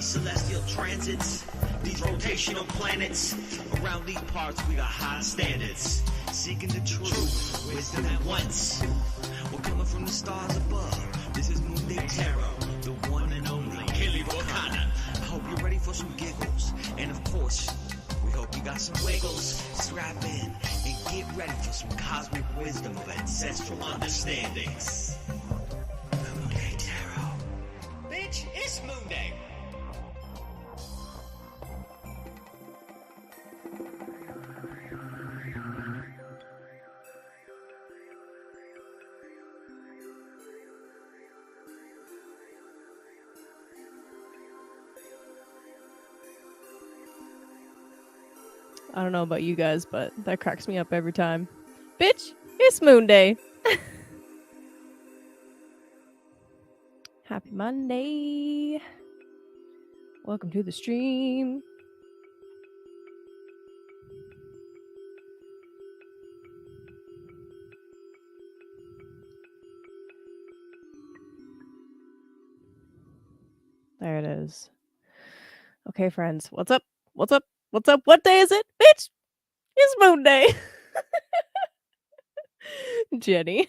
Celestial transits, these rotational planets. Around these parts we got high standards, seeking the truth, wisdom at once. We're coming from the stars above. This is Moonday Tarot, the one and only Hilly Volcana. I hope you're ready for some giggles, and of course, we hope you got some wiggles. Strap in and get ready for some cosmic wisdom of ancestral understandings. Moonday Tarot. Bitch, it's Moonday. I don't know about you guys, but that cracks me up every time. Bitch, it's Moonday. Happy Monday. Welcome to the stream. There it is. Okay, friends. What's up? What's up? What's up? What day is it? Bitch! It's Moonday! Jenny.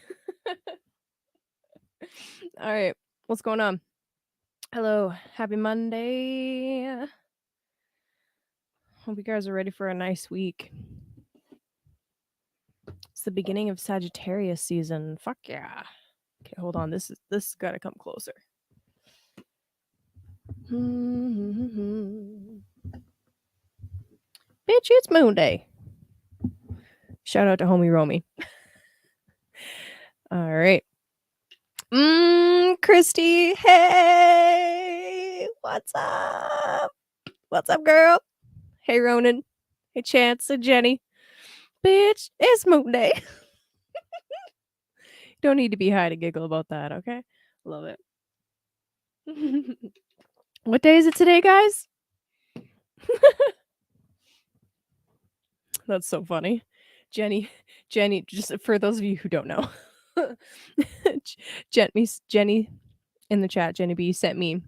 Alright. What's going on? Hello. Happy Monday. Hope you guys are ready for a nice week. It's the beginning of Sagittarius season. Fuck yeah. Okay, hold on. This gotta come closer. Bitch, it's Moonday. Shout out to homie Romy. All right. Christy, hey, what's up? What's up, girl? Hey, Ronan. Hey, Chance and Jenny. Bitch, it's Moonday. Don't need to be high to giggle about that, okay? Love it. What day is it today, guys? That's so funny. Jenny, just for those of you who don't know, Jenny in the chat, Jenny B sent me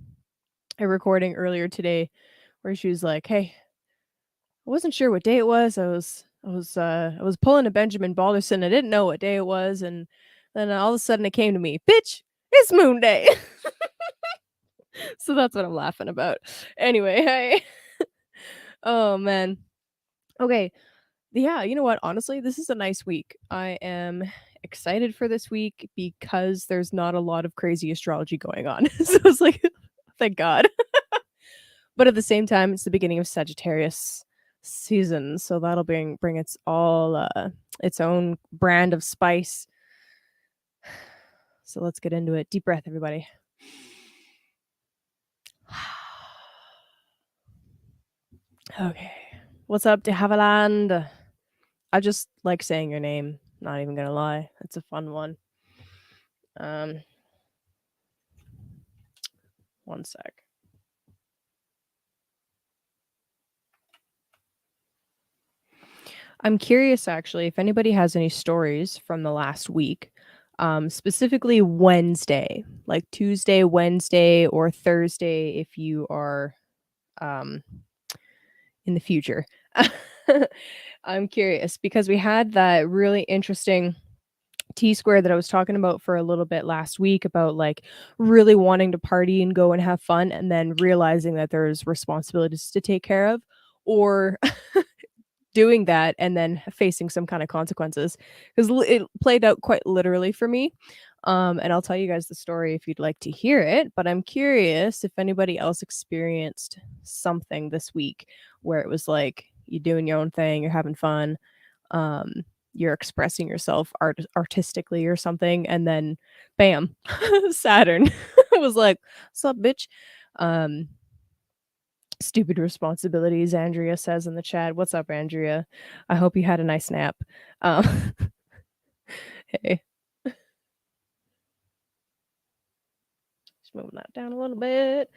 a recording earlier today where she was like, hey, I wasn't sure what day it was. I was pulling a Benjamin Balderson. I didn't know what day it was. And then all of a sudden it came to me, bitch, it's Moonday. So that's what I'm laughing about. Anyway, hey. Oh, man. Okay. Yeah, you know what? Honestly, this is a nice week. I am excited for this week because there's not a lot of crazy astrology going on. So it's like, thank God. But at the same time, it's the beginning of Sagittarius. season, so that'll bring its own brand of spice. So let's get into it. Deep breath, everybody. Okay. What's up, de Haviland? I just like saying your name, not even gonna lie. It's a fun one. One sec. I'm curious actually if anybody has any stories from the last week, specifically Wednesday, like Tuesday, Wednesday, or Thursday if you are um, in the future. I'm curious because we had that really interesting T square that I was talking about for a little bit last week about like really wanting to party and go and have fun and then realizing that there's responsibilities to take care of, or doing that and then facing some kind of consequences, 'cause it played out quite literally for me. And I'll tell you guys the story if you'd like to hear it, but I'm curious if anybody else experienced something this week where it was like you're doing your own thing, you're having fun, um, you're expressing yourself artistically or something, and then bam, Saturn was like, "Sup, bitch?" Um, Stupid responsibilities, Andrea says in the chat. What's up, Andrea? I hope you had a nice nap. Um, hey, just moving that down a little bit.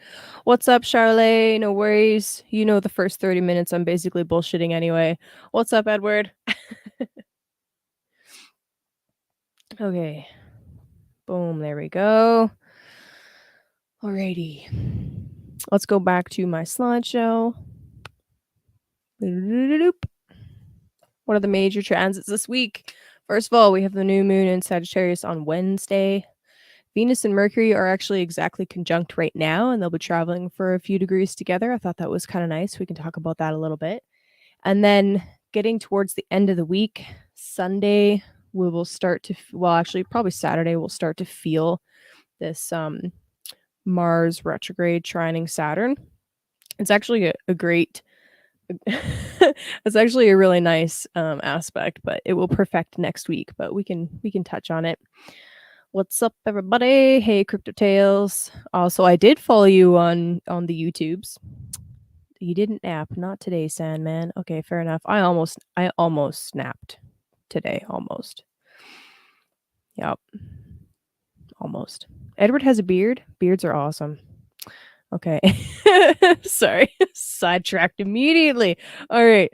What's up, Charlotte? No worries. You know, the first 30 minutes, I'm basically bullshitting anyway. What's up, Edward? Okay. Boom. There we go. Alrighty. Let's go back to my slideshow. What are the major transits this week? First of all, we have the new moon in Sagittarius on Wednesday. Venus and Mercury are actually exactly conjunct right now, and they'll be traveling for a few degrees together. I thought that was kind of nice. We can talk about that a little bit. And then getting towards the end of the week, Sunday, we will start to, well, actually, probably Saturday, we'll start to feel this Mars retrograde trining Saturn. It's actually a great, it's actually a really nice aspect, but it will perfect next week. But we can touch on it. What's up, everybody? Hey, Crypto Tales. Also, I did follow you on the YouTubes. You didn't nap, not today, Sandman. Okay, fair enough. I almost snapped today, almost. Yep, almost. Edward has a beard. Beards are awesome. Okay, sorry, sidetracked immediately. All right,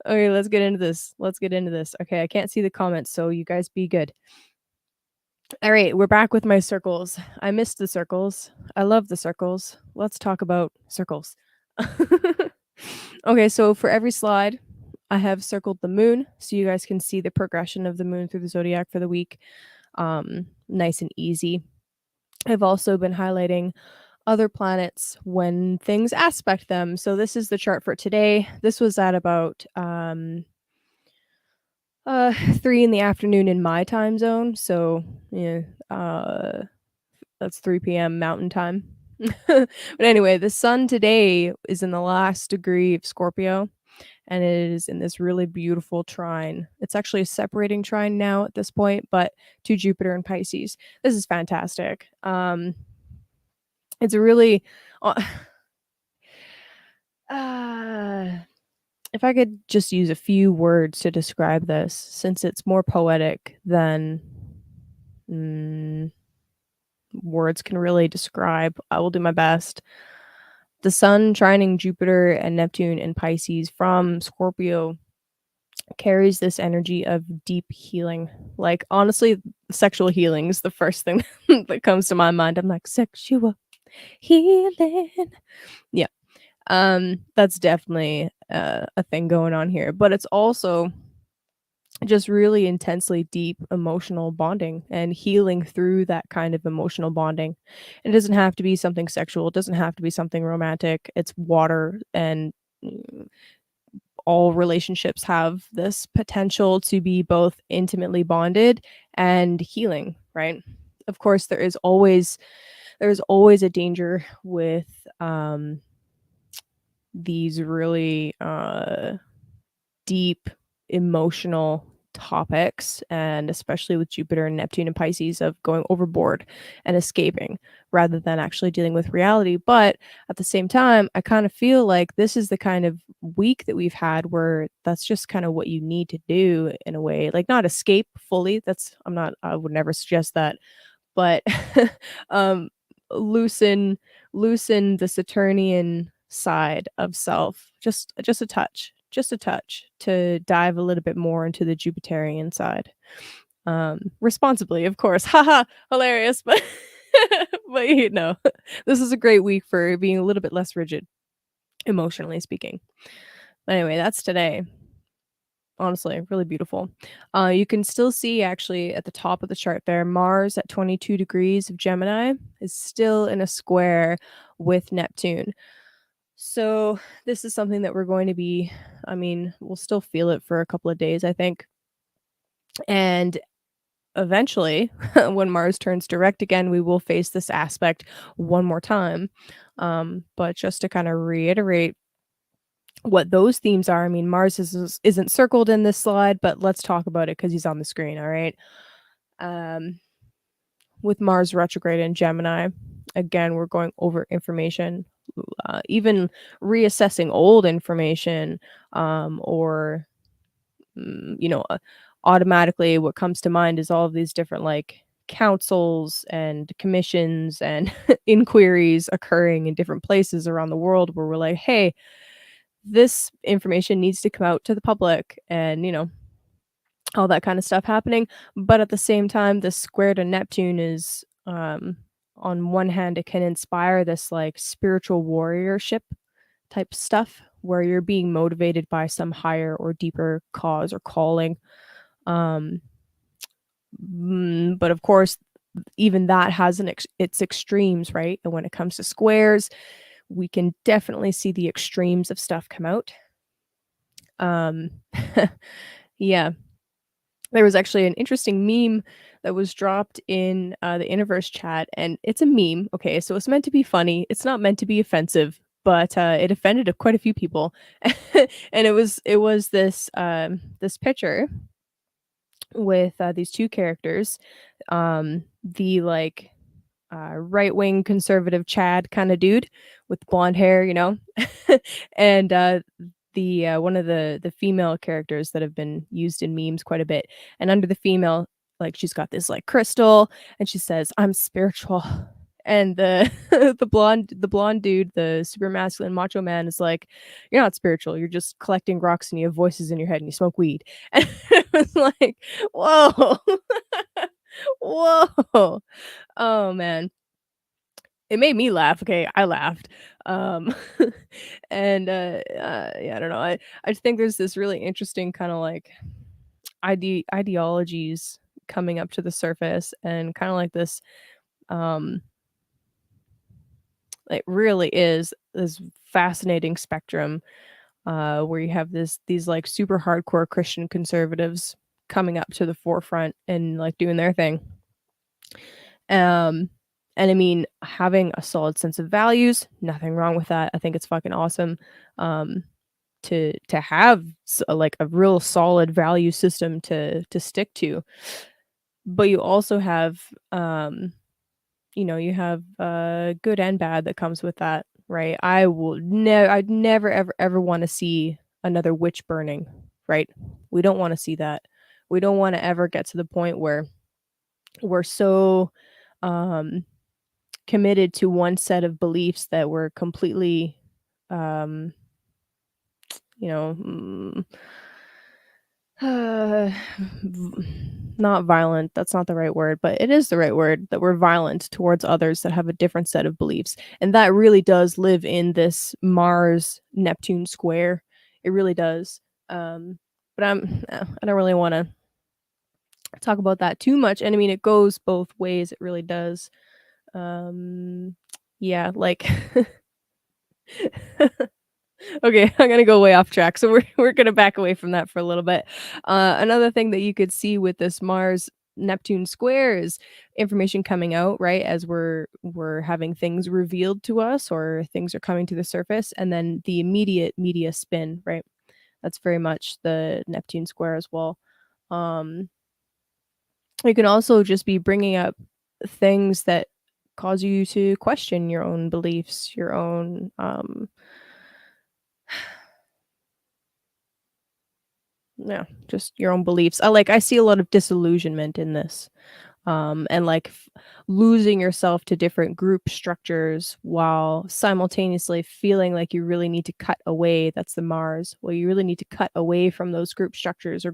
okay, let's get into this. Okay, I can't see the comments, so you guys be good. All right, we're back with my circles. I missed the circles. I love the circles. Let's talk about circles. Okay, so for every slide, I have circled the moon so you guys can see the progression of the moon through the zodiac for the week. Nice and easy. I've also been highlighting other planets when things aspect them. So this is the chart for today. This was at about 3 in the afternoon in my time zone. So yeah, that's 3 p.m. Mountain Time. But anyway, the sun today is in the last degree of Scorpio, and it is in this really beautiful trine. It's actually a separating trine now at this point, but to Jupiter and Pisces. This is fantastic. It's a really if I could just use a few words to describe this, since it's more poetic than words can really describe, I will do my best. The sun trining Jupiter and Neptune in Pisces from Scorpio carries this energy of deep healing. Like, honestly, sexual healing is the first thing that comes to my mind. I'm like, sexual healing. Yeah. That's definitely a thing going on here, but it's also just really intensely deep emotional bonding and healing through that kind of emotional bonding. It doesn't have to be something sexual, it doesn't have to be something romantic. It's water, and all relationships have this potential to be both intimately bonded and healing, right? Of course, there's always a danger with these really deep emotional topics, and especially with Jupiter and Neptune and Pisces, of going overboard and escaping rather than actually dealing with reality. But at the same time, I kind of feel like this is the kind of week that we've had where that's just kind of what you need to do in a way, like not escape fully. I would never suggest that, but um loosen loosen the Saturnian side of self just a touch to dive a little bit more into the Jupiterian side. Responsibly, of course. Haha, hilarious, but but this is a great week for being a little bit less rigid, emotionally speaking. Anyway, that's today. Honestly, really beautiful. You can still see actually at the top of the chart there, Mars at 22 degrees of Gemini is still in a square with Neptune. So this is something that we're going to be, I mean, we'll still feel it for a couple of days, I think. And eventually, when Mars turns direct again, we will face this aspect one more time. But just to kind of reiterate what those themes are, I mean, isn't circled in this slide, but let's talk about it because he's on the screen, all right? Um, with Mars retrograde in Gemini, again, we're going over information, even reassessing old information, or automatically what comes to mind is all of these different like councils and commissions and inquiries occurring in different places around the world where we're like, hey, this information needs to come out to the public, and all that kind of stuff happening. But at the same time, the square to Neptune is, on one hand, it can inspire this like spiritual warriorship type stuff where you're being motivated by some higher or deeper cause or calling. um but of course, even that has its extremes, right? And when it comes to squares, we can definitely see the extremes of stuff come out. um yeah, there was actually an interesting meme that was dropped in the Universe chat, and it's a meme. Okay, so it's meant to be funny. It's not meant to be offensive, but it offended quite a few people. And it was this picture with these two characters, the like right wing conservative Chad kind of dude with blonde hair, and the one of the female characters that have been used in memes quite a bit. And under the female, like she's got this like crystal, and she says, "I'm spiritual." And the the blonde dude, the super masculine macho man, is like, "You're not spiritual. You're just collecting rocks, and you have voices in your head, and you smoke weed." And it was like, whoa, whoa. Oh man, it made me laugh. Okay, I laughed. Um, and yeah, I don't know. I just think there's this really interesting kind of like ideologies coming up to the surface, and kind of like this. Um, it really is this fascinating spectrum, where you have these like super hardcore Christian conservatives coming up to the forefront and like doing their thing. Um, and I mean, having a solid sense of values, nothing wrong with that. I think it's fucking awesome. Um, to have like a real solid value system to stick to. But you also have, you have good and bad that comes with that, right? I'd never ever want to see another witch burning, right? We don't want to see that. We don't want to ever get to the point where we're so um committed to one set of beliefs that we're completely, um you know mm, not violent, that's not the right word, but it is the right word, that we're violent towards others that have a different set of beliefs. And that really does live in this Mars Neptune square. It really does. But I don't really want to talk about that too much. And I mean, it goes both ways. It really does. Yeah, like okay, I'm gonna go way off track. So we're gonna back away from that for a little bit. Another thing that you could see with this Mars Neptune square is information coming out, right? As we're having things revealed to us, or things are coming to the surface, and then the immediate media spin, right? That's very much the Neptune square as well. Um, it can also just be bringing up things that cause you to question your own beliefs, your own, yeah, just your own beliefs. I see a lot of disillusionment in this. And losing yourself to different group structures while simultaneously feeling like you really need to cut away. That's the Mars. Well, you really need to cut away from those group structures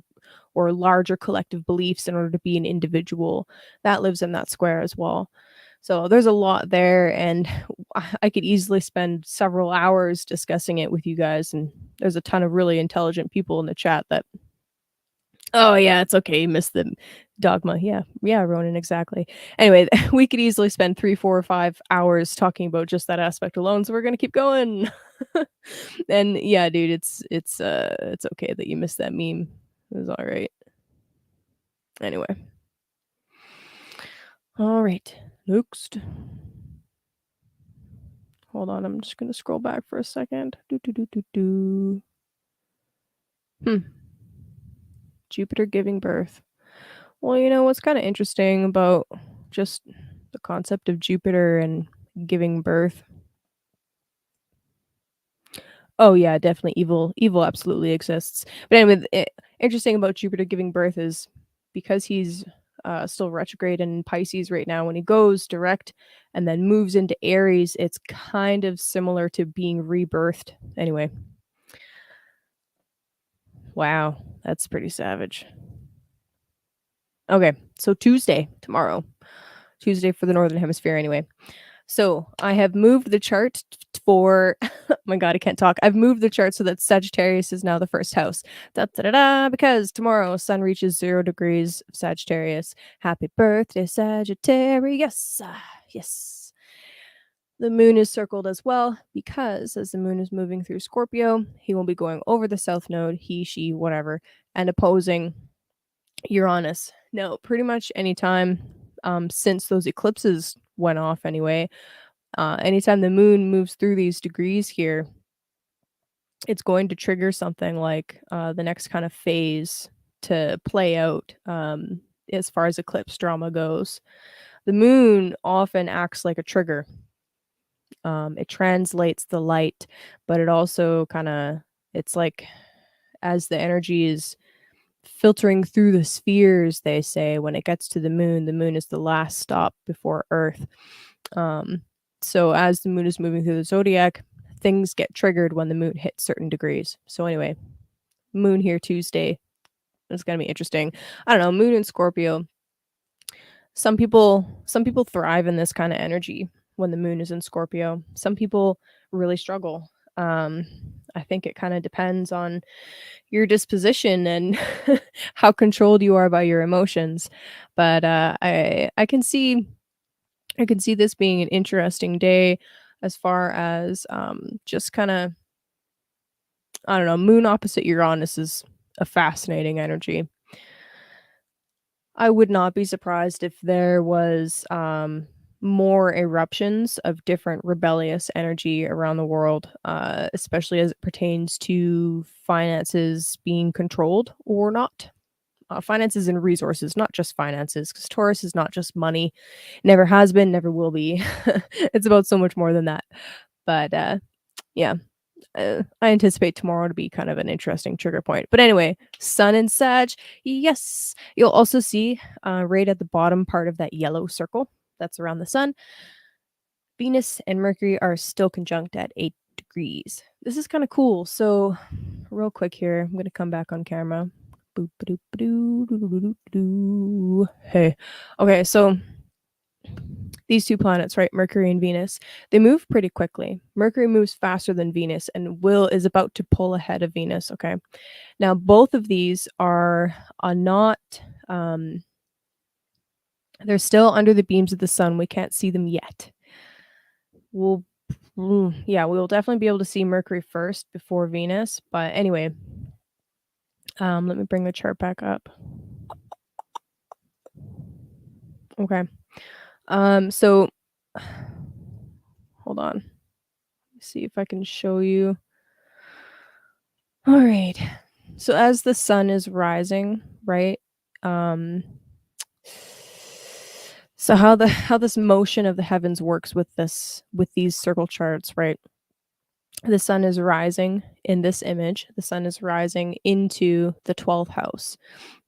or larger collective beliefs in order to be an individual. That lives in that square as well. So there's a lot there, and I could easily spend several hours discussing it with you guys. And there's a ton of really intelligent people in the chat that, oh, yeah, it's okay, you missed the dogma. Yeah, yeah, Ronan, exactly. Anyway, we could easily spend 3, 4, or 5 hours talking about just that aspect alone, so we're gonna keep going. And yeah, dude, it's okay that you missed that meme. It was alright. Anyway. Alright, next. Hold on, I'm just gonna scroll back for a second. Do, do, do, do, do. Jupiter giving birth. Well, what's kinda interesting about just the concept of Jupiter and giving birth. Oh, yeah, definitely evil absolutely exists. But anyway, interesting about Jupiter giving birth is because he's, still retrograde in Pisces right now, when he goes direct and then moves into Aries, it's kind of similar to being rebirthed. Anyway. Wow, that's pretty savage. Okay, so Tuesday, tomorrow. Tuesday for the Northern Hemisphere anyway. So I have moved the chart for oh my god, I can't talk. I've moved the chart so that Sagittarius is now the first house. Da, da, da, da, because tomorrow sun reaches 0 degrees of Sagittarius. Happy birthday, Sagittarius. Yes. The moon is circled as well because as the moon is moving through Scorpio, he will be going over the south node, he, she, whatever, and opposing Uranus. No, pretty much anytime since those eclipses went off anyway, anytime the moon moves through these degrees here, it's going to trigger something like the next kind of phase to play out as far as eclipse drama goes. The moon often acts like a trigger. It translates the light, but it also it's like as the energy is filtering through the spheres, they say when it gets to the moon is the last stop before Earth. So as the moon is moving through the zodiac, things get triggered when the moon hits certain degrees. So anyway, moon here Tuesday. It's gonna be interesting. I don't know, moon in Scorpio. Some people thrive in this kind of energy when the moon is in Scorpio. Some people really struggle. I think it kind of depends on your disposition and how controlled you are by your emotions. But I can see this being an interesting day as far as just kind of, I don't know, moon opposite Uranus is a fascinating energy. I would not be surprised if there was more eruptions of different rebellious energy around the world, especially as it pertains to finances being controlled or not. Finances and resources, not just finances, because Taurus is not just money, never has been, never will be. It's about so much more than that. But yeah, I anticipate tomorrow to be kind of an interesting trigger point. But anyway, Sun and Sag, yes. You'll also see right at the bottom part of that yellow circle that's around the Sun, Venus and Mercury are still conjunct at 8 degrees. This is kind of cool. So, real quick here, I'm going to come back on camera. Boop, ba-doop, ba-doo, doo-doo-doo-doo-doo. Hey. Okay, so these two planets, right, Mercury and Venus, they move pretty quickly. Mercury moves faster than Venus, and is about to pull ahead of Venus. Okay, now both of these are not. They're still under the beams of the sun. We can't see them yet. We'll definitely be able to see Mercury first before Venus. But anyway, let me bring the chart back up. Okay. So hold on. See if I can show you. All right. So as the sun is rising, right? Um so how this motion of the heavens works with these circle charts, right? The sun is rising in this image. The sun is rising into the 12th house,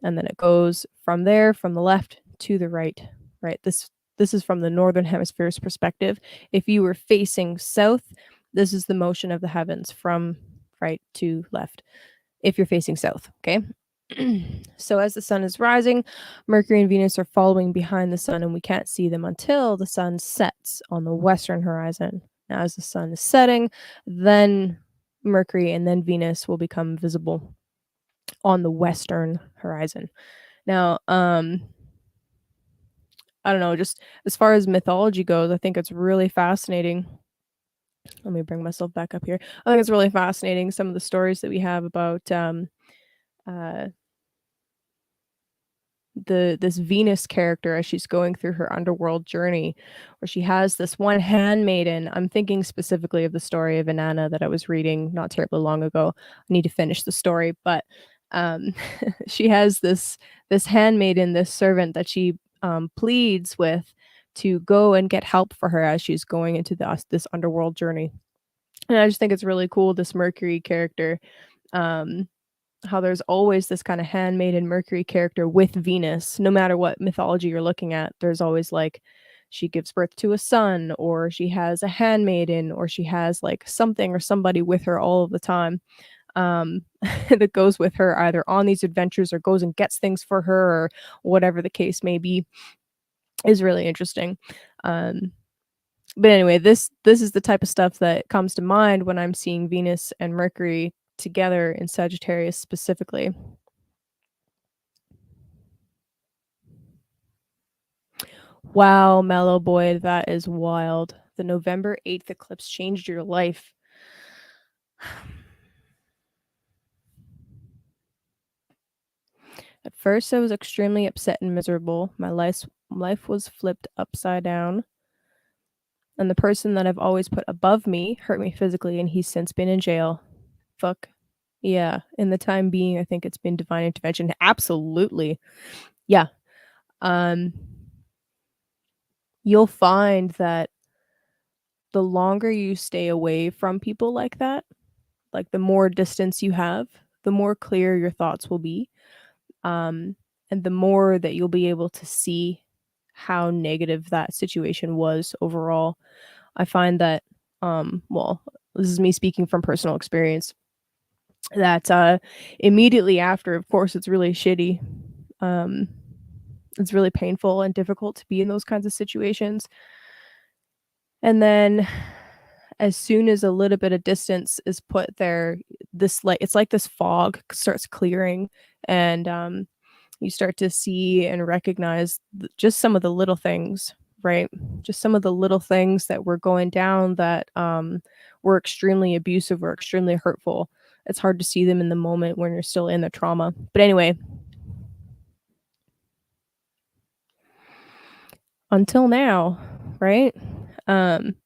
and then it goes from there from the left to the right, right? This is from the northern hemisphere's perspective. If you were facing south, this is the motion of the heavens from right to left if you're facing south, okay? So as the sun is rising, Mercury and Venus are following behind the sun, and we can't see them until the sun sets on the western horizon. Now, as the sun is setting, then Mercury and then Venus will become visible on the western horizon. Now, I don't know, just as far as mythology goes, I think it's really fascinating. Let me bring myself back up here. I think it's really fascinating some of the stories that we have about uh this Venus character as she's going through her underworld journey, where she has this one handmaiden. I'm thinking specifically of the story of Inanna that I was reading not terribly long ago. I need to finish the story, but um, she has this handmaiden, this servant that she pleads with to go and get help for her as she's going into this underworld journey. And I just think it's really cool. This Mercury character. Um, how there's always this kind of handmaiden Mercury character with Venus, no matter what mythology you're looking at. There's always like she gives birth to a son, or she has a handmaiden, or she has like something or somebody with her all of the time. Um, that goes with her either on these adventures or goes and gets things for her, or whatever the case may be, is really interesting. Um, but anyway, this is the type of stuff that comes to mind when I'm seeing Venus and Mercury together in Sagittarius specifically. Wow, Mellow Boy, that is wild. The November 8th eclipse changed your life. At first, I was extremely upset and miserable. My life was flipped upside down. And the person that I've always put above me hurt me physically, and he's since been in jail. Fuck. Yeah. In the time being, I think it's been divine intervention. Absolutely. Yeah. Um, you'll find that the longer you stay away from people like that, like the more distance you have, the more clear your thoughts will be. Um, and the more that you'll be able to see how negative that situation was overall. I find that, well, this is me speaking from personal experience, that immediately after, of course, it's really shitty. Um, it's really painful and difficult to be in those kinds of situations. And then as soon as a little bit of distance is put there, this like it's like this fog starts clearing, and you start to see and recognize just some of the little things, right? Just some of the little things that were going down that were extremely abusive or extremely hurtful. It's hard to see them in the moment when you're still in the trauma. But anyway, until now, right?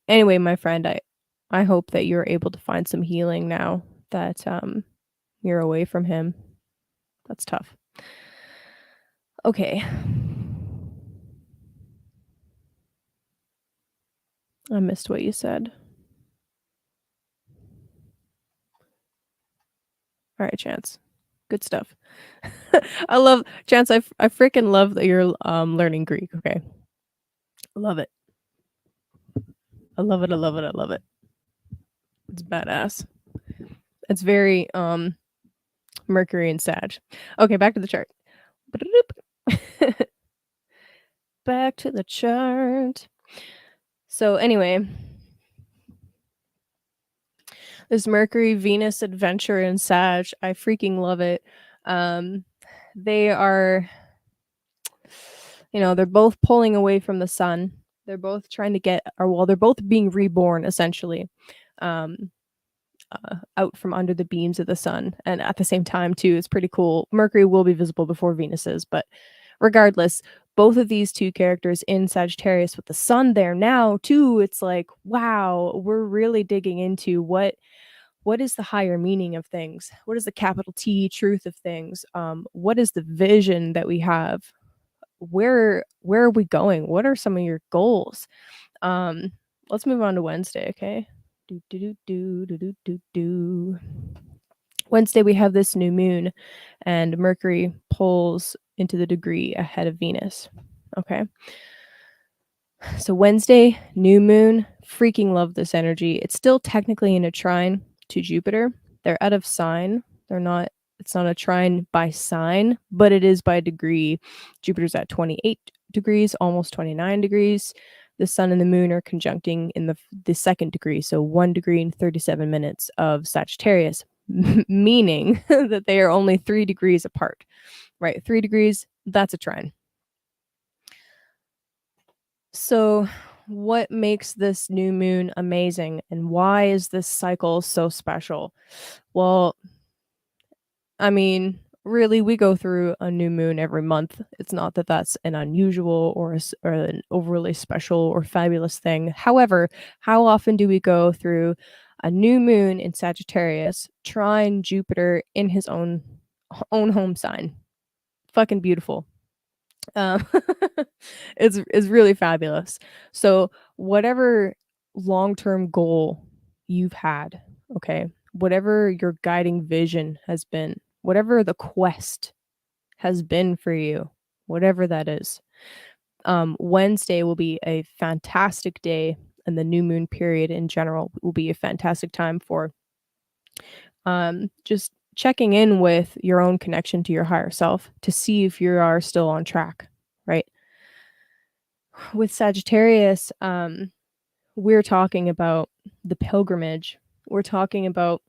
Anyway, my friend, I hope that you're able to find some healing now that you're away from him. That's tough. Okay. I missed what you said. All right, Chance. Good stuff. I love Chance. I freaking love that you're learning Greek. Okay, love it. I love it. I love it. I love it. It's badass. It's very Mercury and Sag. Okay, back to the chart. Back to the chart. So anyway, this Mercury Venus adventure in Sag, I freaking love it. They are, they're both pulling away from the sun. They're both trying to get, or well, they're both being reborn essentially, um, out from under the beams of the sun. And at the same time, too, it's pretty cool. Mercury will be visible before Venus is, but regardless, both of these two characters in Sagittarius with the sun there now, too, it's like, wow, we're really digging into what is the higher meaning of things? What is the capital T truth of things? What is the vision that we have? Where are we going? What are some of your goals? Let's move on to Wednesday, okay? Do do do do do do do do. Wednesday we have this new moon, and Mercury pulls into the degree ahead of Venus. Okay. So Wednesday, new moon, freaking love this energy. It's still technically in a trine to Jupiter. They're out of sign. It's not a trine by sign, but it is by degree. Jupiter's at 28 degrees, almost 29 degrees. The sun and the moon are conjuncting in the second degree, so 1 degree and 37 minutes of Sagittarius, meaning that they are only 3 degrees apart, right? 3 degrees, that's a trine. So, what makes this new moon amazing, and why is this cycle so special? Well, I mean, really, we go through a new moon every month. It's not that that's an unusual or an overly special or fabulous thing. However, how often do we go through a new moon in Sagittarius, trine Jupiter in his own home sign? Fucking beautiful. Um, it's really fabulous. So whatever long-term goal you've had, okay, whatever your guiding vision has been, whatever the quest has been for you, whatever that is, Wednesday will be a fantastic day, and the new moon period in general will be a fantastic time for just checking in with your own connection to your higher self to see if you are still on track, right? With Sagittarius, we're talking about the pilgrimage. We're talking about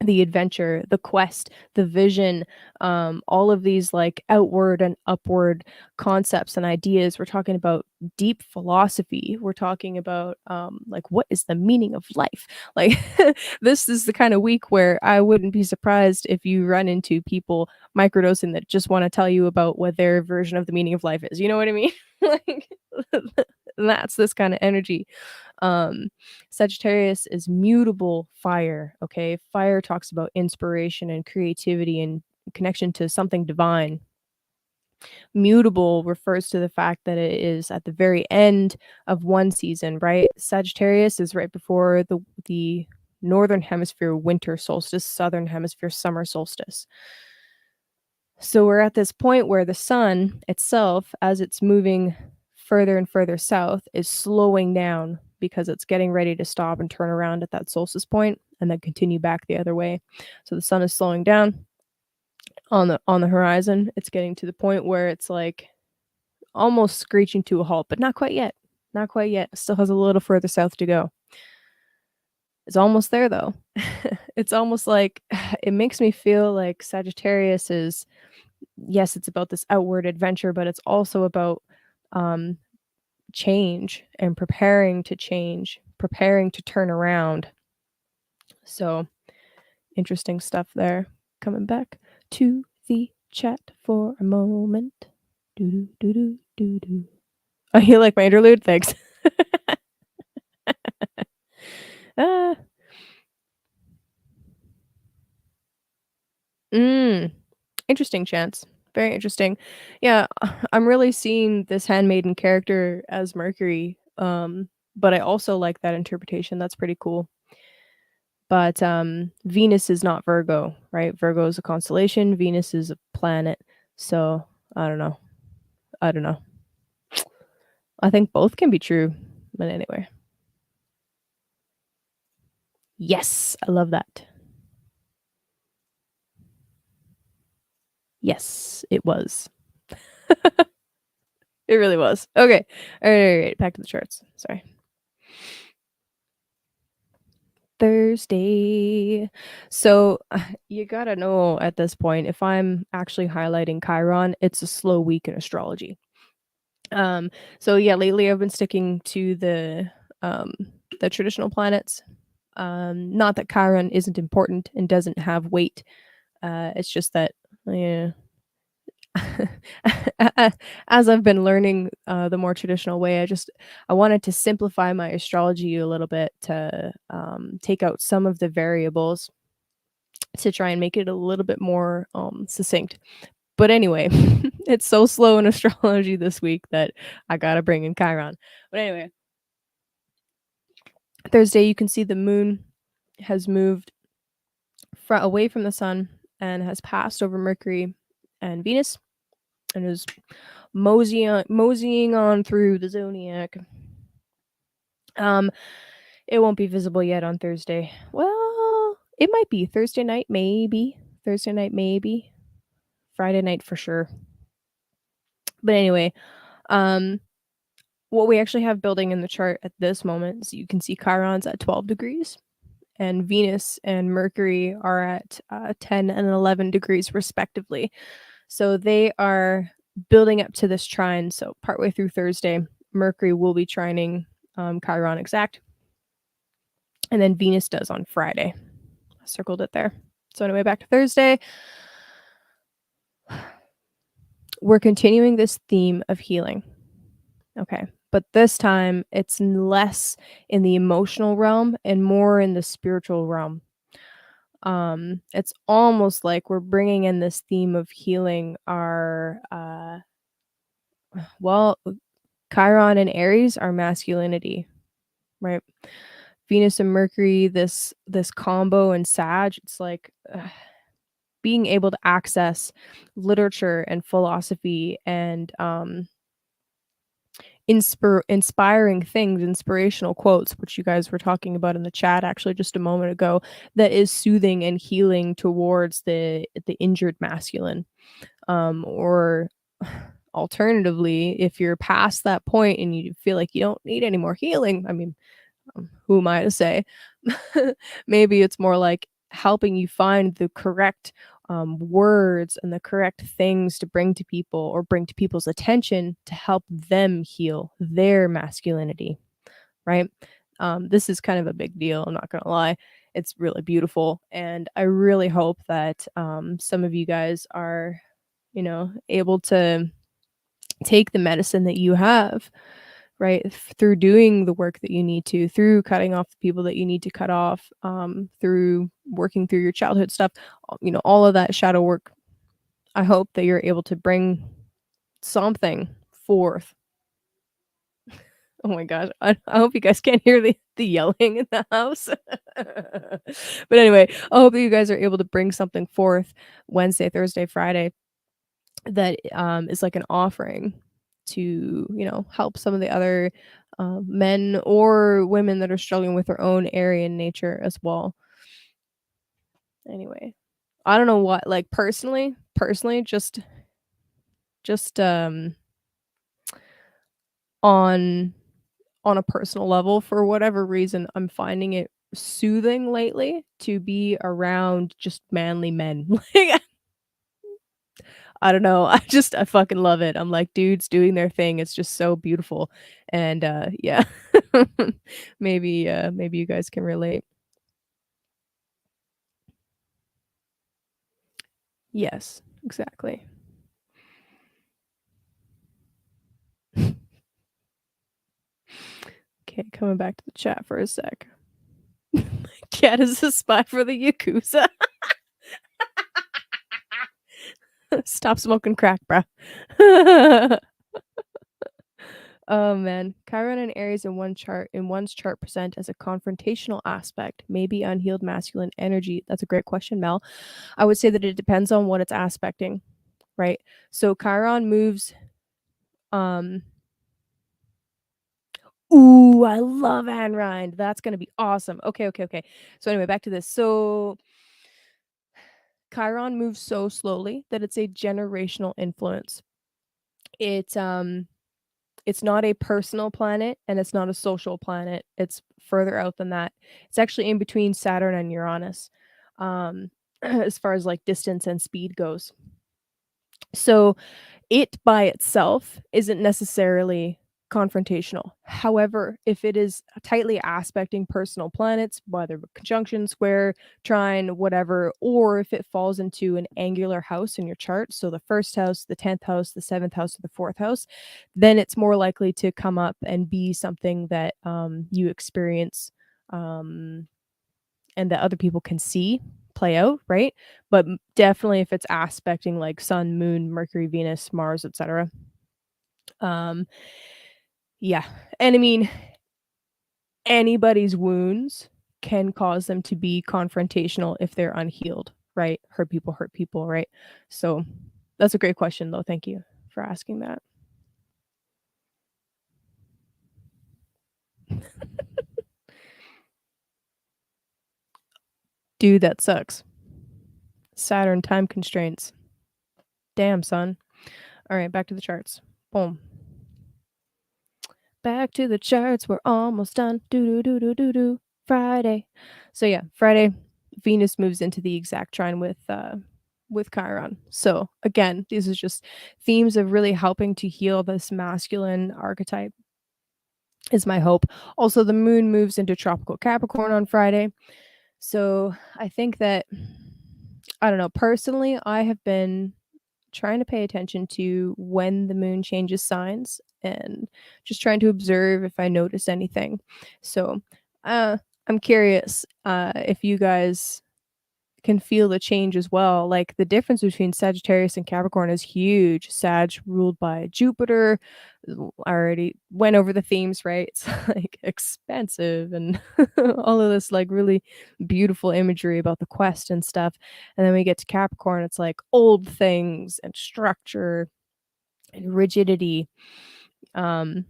the adventure, the quest, the vision, all of these like outward and upward concepts and ideas. We're talking about deep philosophy. We're talking about like what is the meaning of life? Like this is the kind of week where I wouldn't be surprised if you run into people microdosing that just want to tell you about what their version of the meaning of life is. You know what I mean? Like that's this kind of energy. Sagittarius is mutable fire, okay? Fire talks about inspiration and creativity and connection to something divine. Mutable refers to the fact that it is at the very end of one season, right? Sagittarius is right before the northern hemisphere winter solstice, southern hemisphere summer solstice. So we're at this point where the sun itself, as it's moving further and further south, is slowing down because it's getting ready to stop and turn around at that solstice point and then continue back the other way. So the sun is slowing down on the horizon. It's getting to the point where it's like almost screeching to a halt, but not quite yet. Not quite yet. It still has a little further south to go. It's almost there though. It's almost like it makes me feel like Sagittarius is, yes, it's about this outward adventure, but it's also about change and preparing to turn around. So interesting stuff there. Coming back to the chat for a moment. Do do do do do. Oh, you like my interlude? Thanks. ah. Interesting, Chance. Very interesting. Yeah, I'm really seeing this handmaiden character as Mercury, but I also like that interpretation. That's pretty cool. But Venus is not Virgo, right? Virgo is a constellation. Venus is a planet. So I don't know. I think both can be true. But anyway. Yes, I love that. Yes, it was. It really was. Okay. All right. Back to the charts. Sorry. Thursday. So you gotta know at this point, if I'm actually highlighting Chiron, it's a slow week in astrology. So yeah, lately I've been sticking to the traditional planets. Not that Chiron isn't important and doesn't have weight. It's just that, yeah, as I've been learning the more traditional way, I wanted to simplify my astrology a little bit to take out some of the variables to try and make it a little bit more succinct. But anyway, it's so slow in astrology this week that I gotta bring in Chiron. But anyway, Thursday you can see the moon has moved away from the sun and has passed over Mercury and Venus and is moseying on through the zodiac. Um, it won't be visible yet on Thursday. Well, it might be Thursday night, maybe. Thursday night, maybe. Friday night for sure. But anyway, um, what we actually have building in the chart at this moment is you can see Chiron's at 12 degrees, and Venus and Mercury are at 10 and 11 degrees respectively. So they are building up to this trine. So partway through Thursday, Mercury will be trining Chiron exact. And then Venus does on Friday. I circled it there. So anyway, back to Thursday. We're continuing this theme of healing. Okay. But this time it's less in the emotional realm and more in the spiritual realm. It's almost like we're bringing in this theme of healing our well, Chiron and Aries are masculinity, right? Venus and Mercury, this combo in Sag, it's like being able to access literature and philosophy and inspiring things, inspirational quotes, which you guys were talking about in the chat actually just a moment ago, that is soothing and healing towards the injured masculine. Or alternatively, if you're past that point and you feel like you don't need any more healing, I mean, who am I to say? Maybe it's more like helping you find the correct words and the correct things to bring to people or bring to people's attention to help them heal their masculinity, right? This is kind of a big deal. I'm not going to lie. It's really beautiful. And I really hope that some of you guys are, able to take the medicine that you have, right, through doing the work that you need to, through cutting off the people that you need to cut off, through working through your childhood stuff, all of that shadow work. I hope that you're able to bring something forth. Oh my gosh, I hope you guys can't hear the yelling in the house. But anyway, I hope that you guys are able to bring something forth Wednesday, Thursday, Friday that is like an offering to help some of the other men or women that are struggling with their own Aryan nature as well. Anyway, I don't know what, like, personally, just on a personal level, for whatever reason, I'm finding it soothing lately to be around just manly men. Like, I don't know. I fucking love it. I'm like, dudes doing their thing. It's just so beautiful. And yeah. Maybe you guys can relate. Yes, exactly. Okay, coming back to the chat for a sec. My cat is a spy for the Yakuza. Stop smoking crack, bruh. Oh man, Chiron and Aries in one's chart present as a confrontational aspect, maybe unhealed masculine energy. That's a great question, Mel. I would say that it depends on what it's aspecting, right? So Chiron moves. Ooh, I love Anne Rind. That's gonna be awesome. Okay. So anyway, back to this. So Chiron moves so slowly that it's a generational influence. It's not a personal planet and it's not a social planet. It's further out than that. It's actually in between Saturn and Uranus, as far as like distance and speed goes. So it by itself isn't necessarily confrontational. However, if it is tightly aspecting personal planets, whether conjunction, square, trine, whatever, or if it falls into an angular house in your chart, so the first house, the 10th house, the 7th house, or the 4th house, then it's more likely to come up and be something that you experience and that other people can see play out, right? But definitely if it's aspecting like sun, moon, Mercury, Venus, Mars, etc. Um, yeah. And I mean, anybody's wounds can cause them to be confrontational if they're unhealed, right? Hurt people, right? So that's a great question, though. Thank you for asking that. Dude, that sucks. Saturn time constraints. Damn, son. All right, back to the charts. Boom. Back to the charts. We're almost done. Do do do do do do. Friday. So yeah, Friday, Venus moves into the exact trine with Chiron. So again, these are just themes of really helping to heal this masculine archetype. Is my hope. Also, the moon moves into tropical Capricorn on Friday. So I think that I don't know. Personally, I have been trying to pay attention to when the moon changes signs and just trying to observe if I notice anything. So, I'm curious if you guys can feel the change as well. Like the difference between Sagittarius and Capricorn is huge. Sag ruled by Jupiter. I already went over the themes, right? It's like expensive and all of this like really beautiful imagery about the quest and stuff. And then we get to Capricorn, it's like old things and structure and rigidity. Um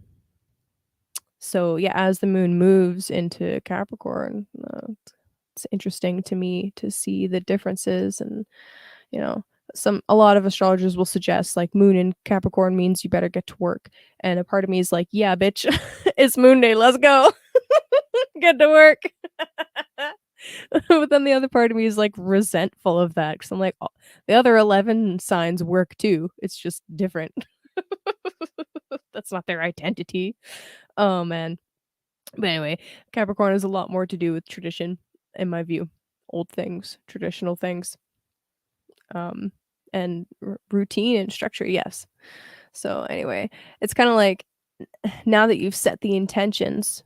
so yeah, as the moon moves into Capricorn, it's interesting to me to see the differences and you know a lot of astrologers will suggest like moon in Capricorn means you better get to work, and a part of me is like, yeah bitch, it's moon day, let's go. Get to work. But then the other part of me is like resentful of that because I'm like, oh, the other 11 signs work too, it's just different. That's not their identity. Oh man. But anyway, Capricorn has a lot more to do with tradition, in my view. Old things, traditional things, um, and routine and structure. Yes. So anyway, it's kind of like now that you've set the intentions,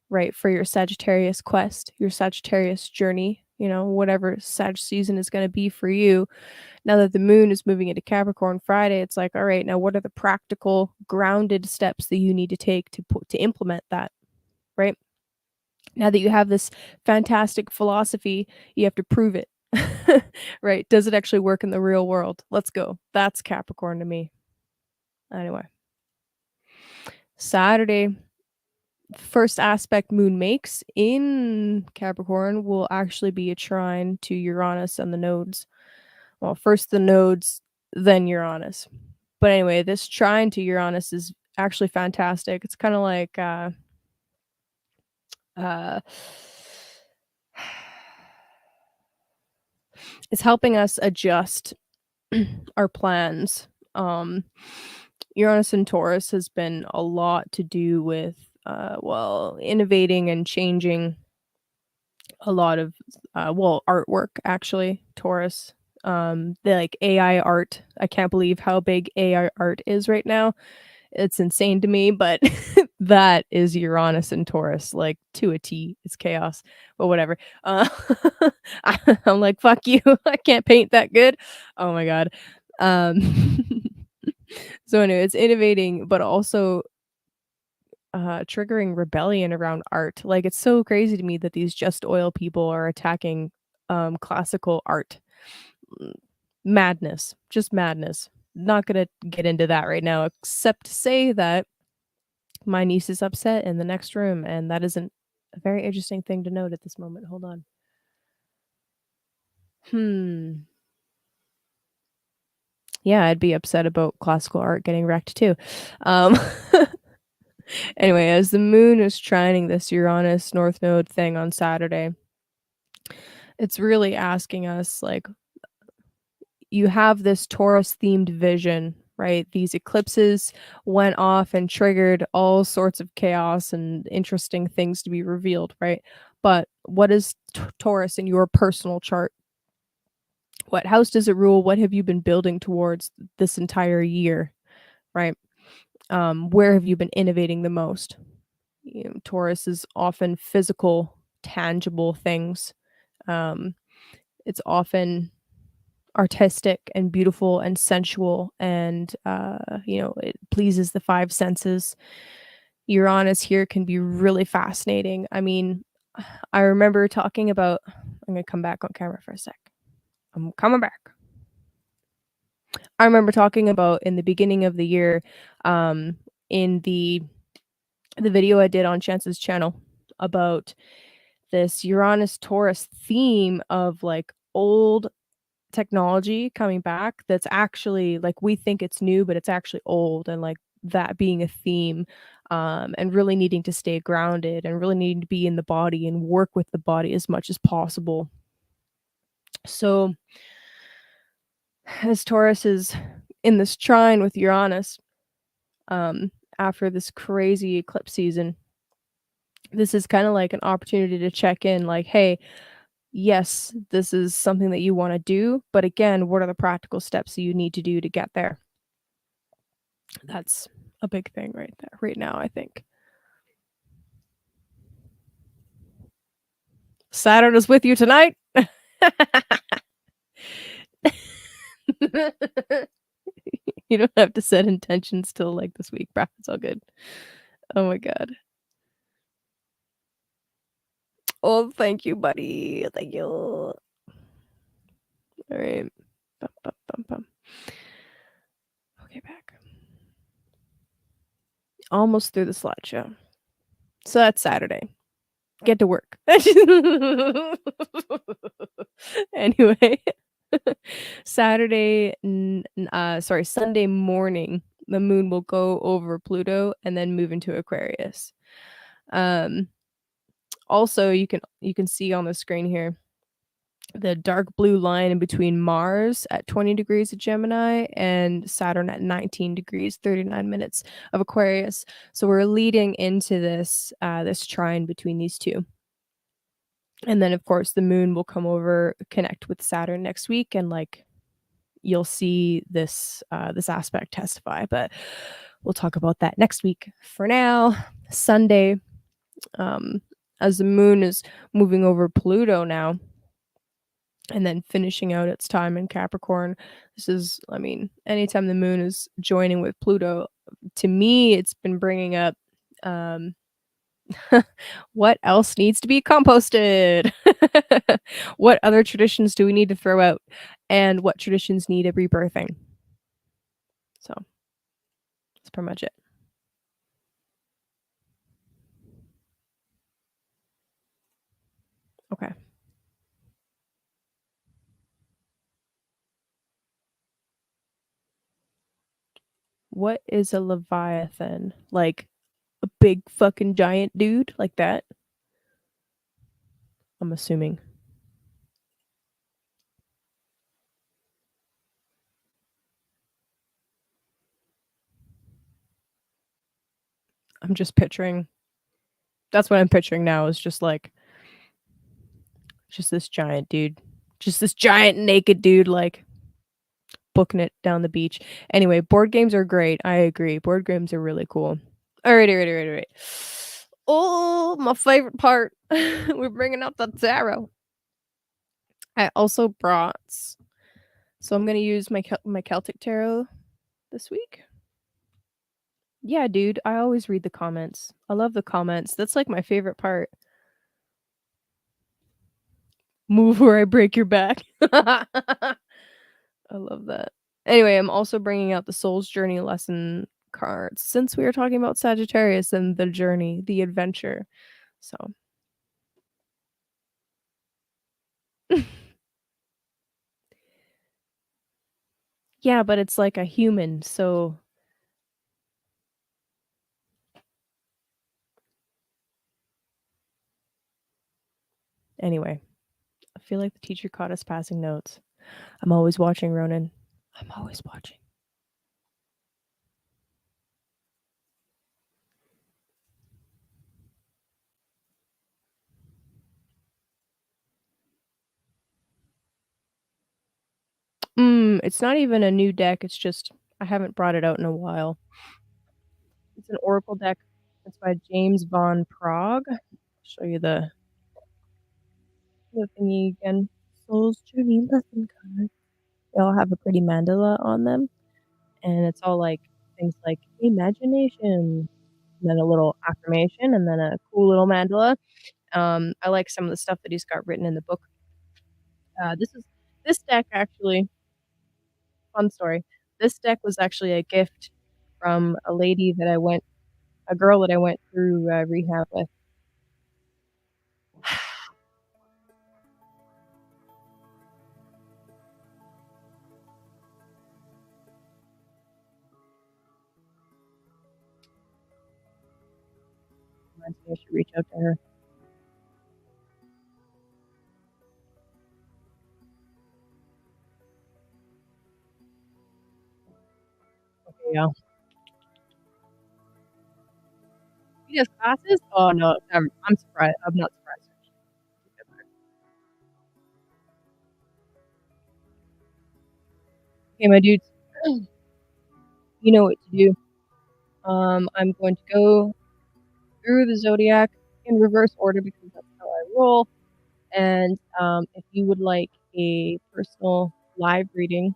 right, for your Sagittarius quest, your Sagittarius journey, whatever Sag season is going to be for you. Now that the moon is moving into Capricorn Friday, it's like, all right, now what are the practical, grounded steps that you need to take to implement that, right? Now that you have this fantastic philosophy, you have to prove it. Right? Does it actually work in the real world? Let's go. That's Capricorn to me. Anyway. Saturday, first aspect moon makes in Capricorn will actually be a trine to Uranus and the nodes. Well, first the nodes, then Uranus. But anyway, this trine to Uranus is actually fantastic. It's kind of like it's helping us adjust our plans. Uranus and Taurus has been a lot to do with innovating and changing a lot of artwork, actually. Taurus, the like AI art. I can't believe how big AI art is right now. It's insane to me, but that is Uranus and Taurus, like to a T. It's chaos, but whatever. I'm like, fuck you. I can't paint that good. Oh my god. So anyway, it's innovating, but also triggering rebellion around art. Like it's so crazy to me that these just oil people are attacking classical art. Madness, just madness. Not gonna get into that right now, except to say that my niece is upset in the next room, and that isn't a very interesting thing to note at this moment. Hold on. Yeah, I'd be upset about classical art getting wrecked too. Anyway, as the moon is trining this Uranus North Node thing on Saturday, it's really asking us, like, you have this Taurus themed vision, right? These eclipses went off and triggered all sorts of chaos and interesting things to be revealed, right? But what is Taurus in your personal chart? What house does it rule? What have you been building towards this entire year, right? Where have you been innovating the most? Taurus is often physical, tangible things. Um, it's often artistic and beautiful and sensual, and it pleases the five senses. Uranus here can be really fascinating. I mean, I remember talking about, I'm gonna come back on camera for a sec. I'm coming back. I remember talking about in the beginning of the year, in the video I did on Chance's channel, about this Uranus Taurus theme of like old technology coming back that's actually like, we think it's new, but it's actually old, and like that being a theme, and really needing to stay grounded and really needing to be in the body and work with the body as much as possible. So as Taurus is in this trine with Uranus, after this crazy eclipse season, this is kind of like an opportunity to check in, like, hey, yes, this is something that you want to do, but again, what are the practical steps that you need to do to get there? That's a big thing right there, right now, I think. Saturn is with you tonight. You don't have to set intentions till like this week, bro. It's all good. Oh my god. Oh, thank you, buddy. Thank you. All right. Bum, bum, bum, bum. Okay, back. Almost through the slideshow. So that's Saturday. Get to work. Anyway, Sunday morning, the moon will go over Pluto and then move into Aquarius. Also, you can see on the screen here the dark blue line in between Mars at 20 degrees of Gemini and Saturn at 19 degrees, 39 minutes of Aquarius. So we're leading into this trine between these two. And then of course the moon will come over, connect with Saturn next week, and like you'll see this aspect testify, but we'll talk about that next week. For now, Sunday, as the moon is moving over Pluto now, and then finishing out its time in Capricorn. This is, I mean, anytime the moon is joining with Pluto, to me, it's been bringing up what else needs to be composted? What other traditions do we need to throw out? And what traditions need a rebirthing? So that's pretty much it. Okay. What is a Leviathan? Like a big fucking giant dude like that? I'm assuming. I'm just picturing. That's what I'm picturing now, is just like, just this giant dude. Just this giant naked dude, like booking it down the beach. Anyway, board games are great. I agree. Board games are really cool. All right. Oh, my favorite part. We're bringing out the tarot. I also brought. So I'm gonna use my Celtic tarot this week. Yeah, dude. I always read the comments. I love the comments. That's like my favorite part. Move or I break your back. I love that. Anyway, I'm also bringing out the Soul's Journey lesson cards, since we were talking about Sagittarius and the journey, the adventure. So yeah, but it's like a human, so anyway, I feel like the teacher caught us passing notes. I'm always watching, Ronan. I'm always watching. It's not even a new deck, it's just I haven't brought it out in a while. It's an oracle deck. It's by James Von Prague. Show you the thingy again. Soul's Journey lesson cards. They all have a pretty mandala on them, and it's all like things like imagination, and then a little affirmation, and then a cool little mandala. I like some of the stuff that he's got written in the book. This deck actually, fun story. This deck was actually a gift from a girl that I went through rehab with. Reminds me I should reach out to her. Okay, yeah. He does classes? Oh no, I'm surprised. I'm not surprised. Okay, my dudes, you know what to do. I'm going to go through the zodiac in reverse order because that's how I roll. And if you would like a personal live reading,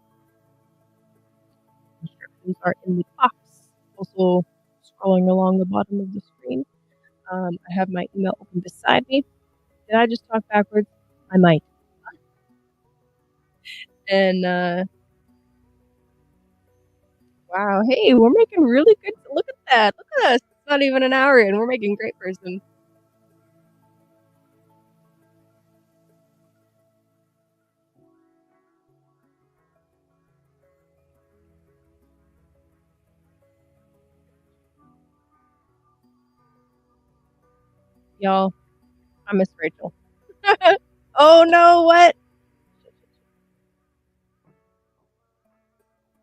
instructions are in the box. Also, scrolling along the bottom of the screen. I have my email open beside me. Did I just talk backwards? I might. And wow, hey, we're making really good. Look at that. Look at us. It's not even an hour in. We're making great person. Y'all, I miss Rachel. Oh no, what?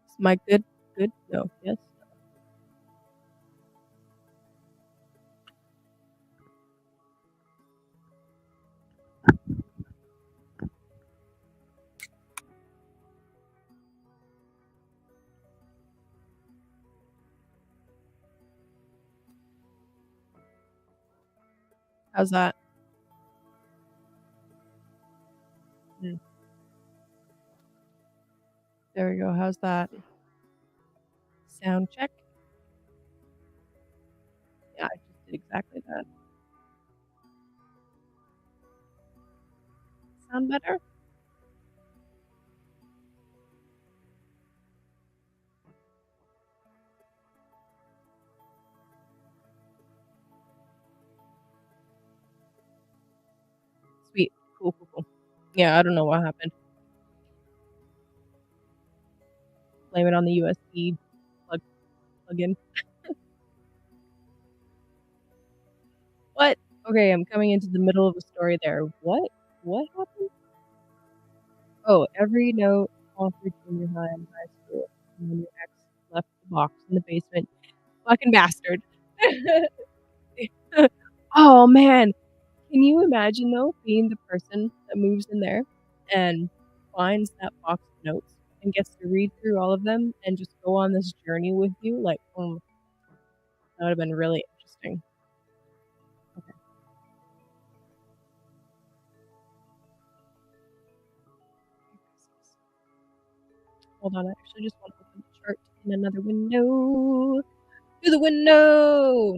Is Mike good? Good? No. Yes. How's that? Mm, there we go. How's that? Sound check. Yeah, I just did exactly that. Sound better? Sweet. Cool, cool, cool. Yeah, I don't know what happened. Blame it on the USB plug-in. What? Okay, I'm coming into the middle of a story there. What? What happened? Oh, every note all through junior high and high school. And then your ex left the box in the basement. Fucking bastard. Oh man. Can you imagine though being the person that moves in there and finds that box of notes and gets to read through all of them and just go on this journey with you? Like, that would have been really interesting. Okay. Hold on, I actually just want to open the chart in another window. To the window!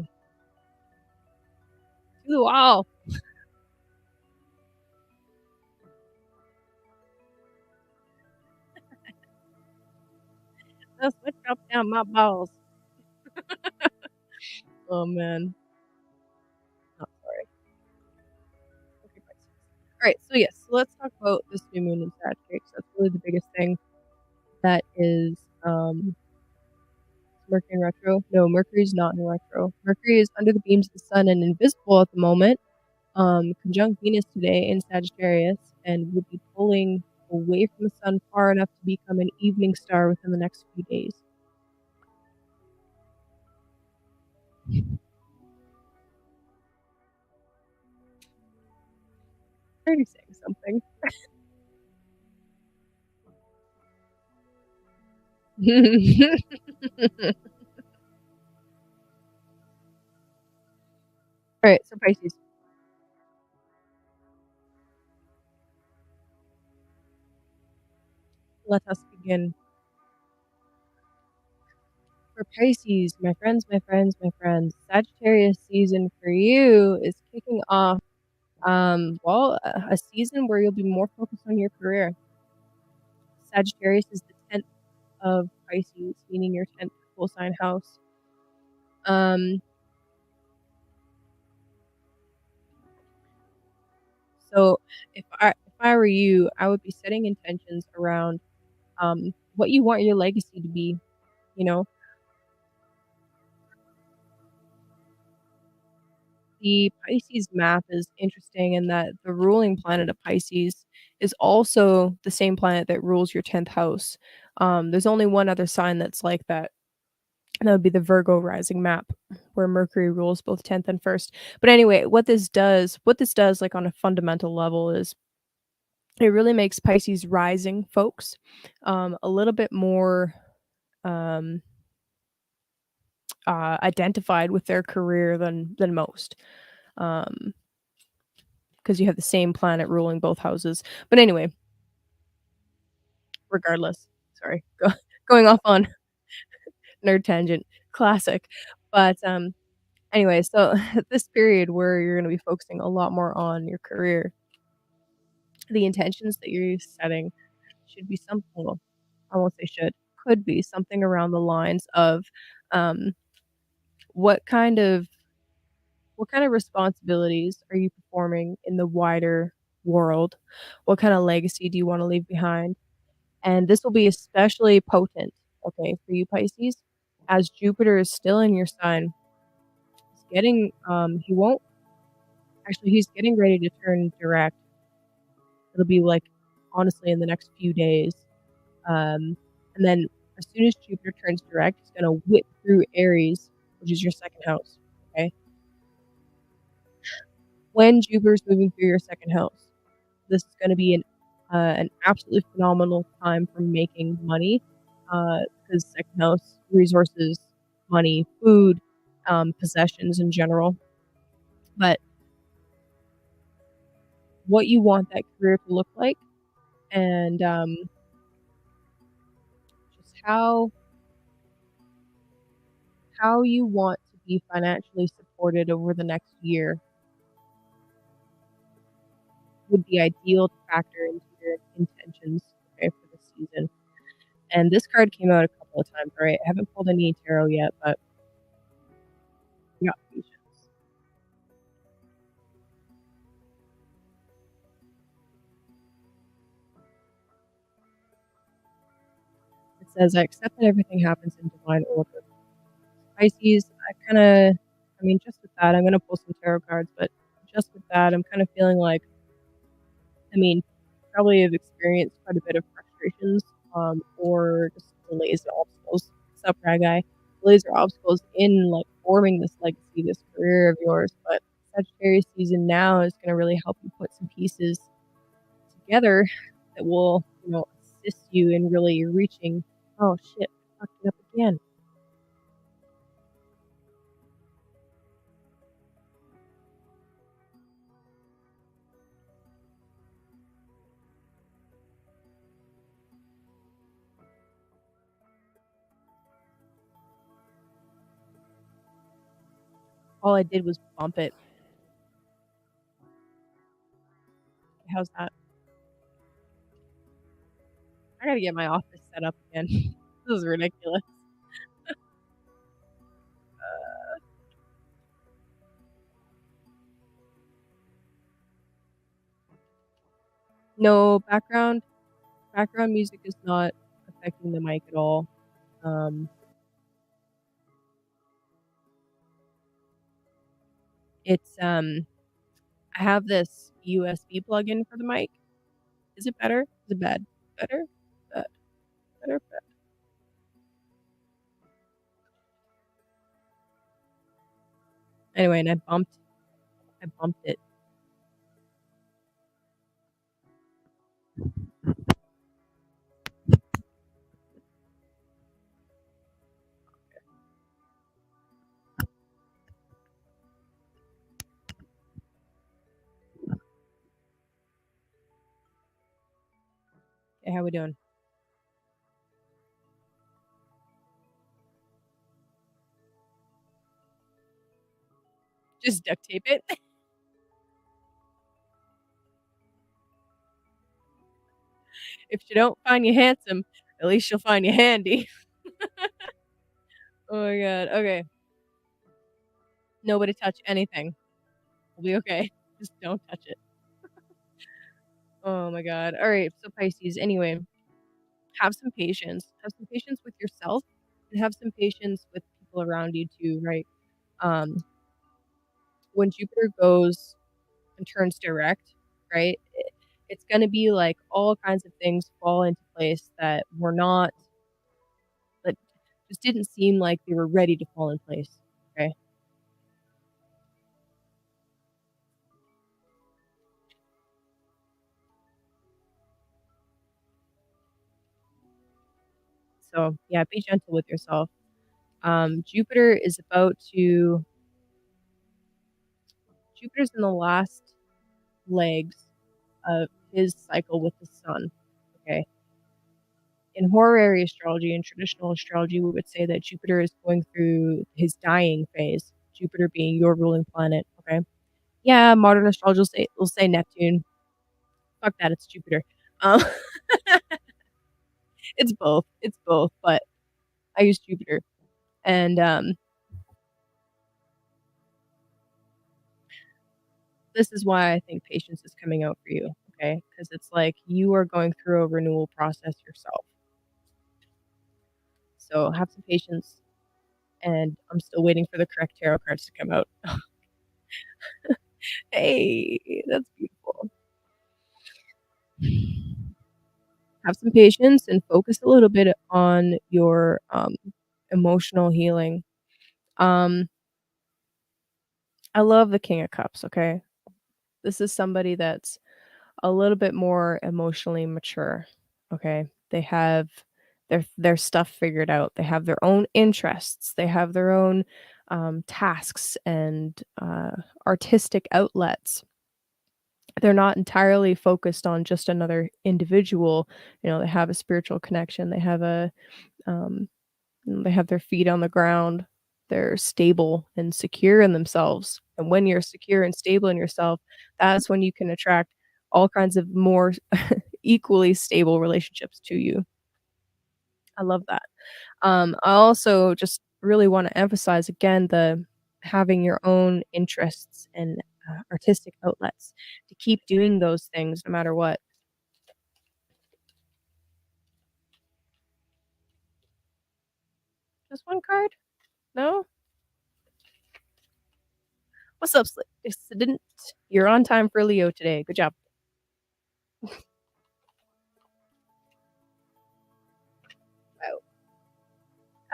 To the wall! That's what dropped down my balls. Oh man. Not sorry. Okay, alright, so yes, so let's talk about this new moon in Sagittarius. That's really the biggest thing. That is Mercury in retro. No, Mercury's not in retro. Mercury is under the beams of the sun and invisible at the moment. Conjunct Venus today in Sagittarius and would be pulling away from the sun far enough to become an evening star within the next few days. Already saying something. Alright, so Pisces, let us begin. For Pisces, my friends, Sagittarius season for you is kicking off, well, a season where you'll be more focused on your career. Sagittarius is the 10th of Pisces, meaning your 10th full sign house. Um, so if I were you, I would be setting intentions around what you want your legacy to be, you know. The Pisces map is interesting in that the ruling planet of Pisces is also the same planet that rules your 10th house. There's only one other sign that's like that, and that would be the Virgo rising map, where Mercury rules both 10th and 1st. But anyway, what this does, like, on a fundamental level is it really makes Pisces rising folks, a little bit more, um, identified with their career than most. Um 'Cause you have the same planet ruling both houses. But anyway, regardless, sorry, going off on nerd tangent, classic. But, anyway, so this period where you're gonna be focusing a lot more on your career, the intentions that you're setting should be something, well, I won't say should, could be something around the lines of, um, what kind of what kind of responsibilities are you performing in the wider world? What kinda legacy do you wanna leave behind? And this will be especially potent, okay, for you Pisces, as Jupiter is still in your sign. He won't actually, he's getting ready to turn direct. It'll be, like, honestly in the next few days. And then as soon as Jupiter turns direct, he's gonna whip through Aries, which is your 2nd house, okay? When Jupiter's moving through your 2nd house, this is gonna be an absolutely phenomenal time for making money, because 2nd house, resources, money, food, possessions in general. But what you want that career to look like and, just how you want to be financially supported over the next year would be ideal to factor into your intentions, okay, for the season. And this card came out a couple of times, right? I haven't pulled any tarot yet, but we got patience. It says, "I accept that everything happens in divine order." Pisces, I mean, just with that, I'm gonna pull some tarot cards, but just with that, I'm kind of feeling like, I mean, probably have experienced quite a bit of frustrations, or just delays or obstacles. Sup, Rag Guy? Delays or obstacles in, like, forming this legacy, this career of yours, but Sagittarius season now is gonna really help you put some pieces together that will, assist you in really reaching. Oh, shit, I fucked it up again. All I did was bump it. How's that? I gotta get my office set up again. This is ridiculous. No, background music is not affecting the mic at all. Um, it's, I have this USB plug-in for the mic. Is it better? Is it bad? Better? Bad. Better? Bad. Anyway, and I bumped it. Hey, how we doing? Just duct tape it. If she don't find you handsome, at least she'll find you handy. Oh my god. Okay. Nobody touch anything. We'll be okay. Just don't touch it. Oh my god. All right. So Pisces. Anyway, have some patience. Have some patience with yourself, and have some patience with people around you too. Right. Um, when Jupiter goes and turns direct, right? It's gonna be like all kinds of things fall into place that were not that just didn't seem like they were ready to fall in place. Okay. So yeah, be gentle with yourself. Jupiter is about to Jupiter's in the last legs of his cycle with the sun. Okay. In horary astrology and traditional astrology, we would say that Jupiter is going through his dying phase. Jupiter being your ruling planet. Okay. Yeah, modern astrology will say Neptune. Fuck that, it's Jupiter. Um, it's both. It's both, but I use Jupiter. And this is why I think patience is coming out for you, okay? Because it's like you are going through a renewal process yourself. So have some patience, and I'm still waiting for the correct tarot cards to come out. Hey, that's beautiful. Have some patience and focus a little bit on your emotional healing. Um, I love the King of Cups, okay? This is somebody that's a little bit more emotionally mature, okay? They have their stuff figured out. They have their own interests. They have their own tasks and artistic outlets. They're not entirely focused on just another individual. You know, they have a spiritual connection. Um, they have their feet on the ground. They're stable and secure in themselves. And when you're secure and stable in yourself, that's when you can attract all kinds of more equally stable relationships to you. I love that. I also just really want to emphasize again the having your own interests and artistic outlets to keep doing those things no matter what. Just one card? No? What's up, Dissident? You're on time for Leo today. Good job. Wow.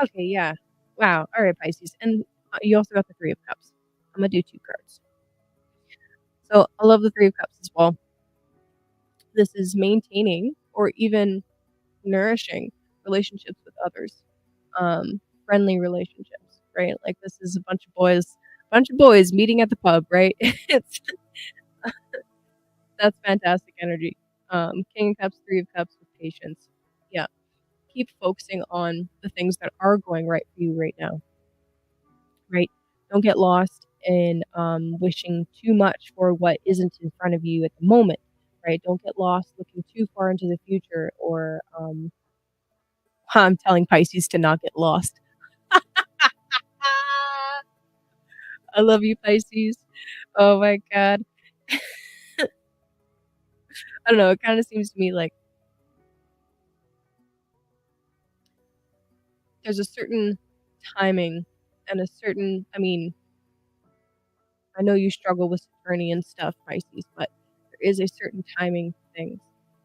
Okay, yeah. Wow. All right, Pisces. And you also got the Three of Cups. I'm gonna do two cards. So I love the Three of Cups as well. This is maintaining or even nourishing relationships with others, friendly relationships, right? Like this is a bunch of boys meeting at the pub, right? It's that's fantastic energy. King of Cups, Three of Cups with patience. Yeah, keep focusing on the things that are going right for you right now, right? Don't get lost in wishing too much for what isn't in front of you at the moment, right? Don't get lost looking too far into the future or I'm telling Pisces to not get lost. I love you, Pisces. Oh my god. I don't know, it kinda seems to me like there's a certain timing and a certain I mean, I know you struggle with Saturnian stuff, Pisces, but there is a certain timing to things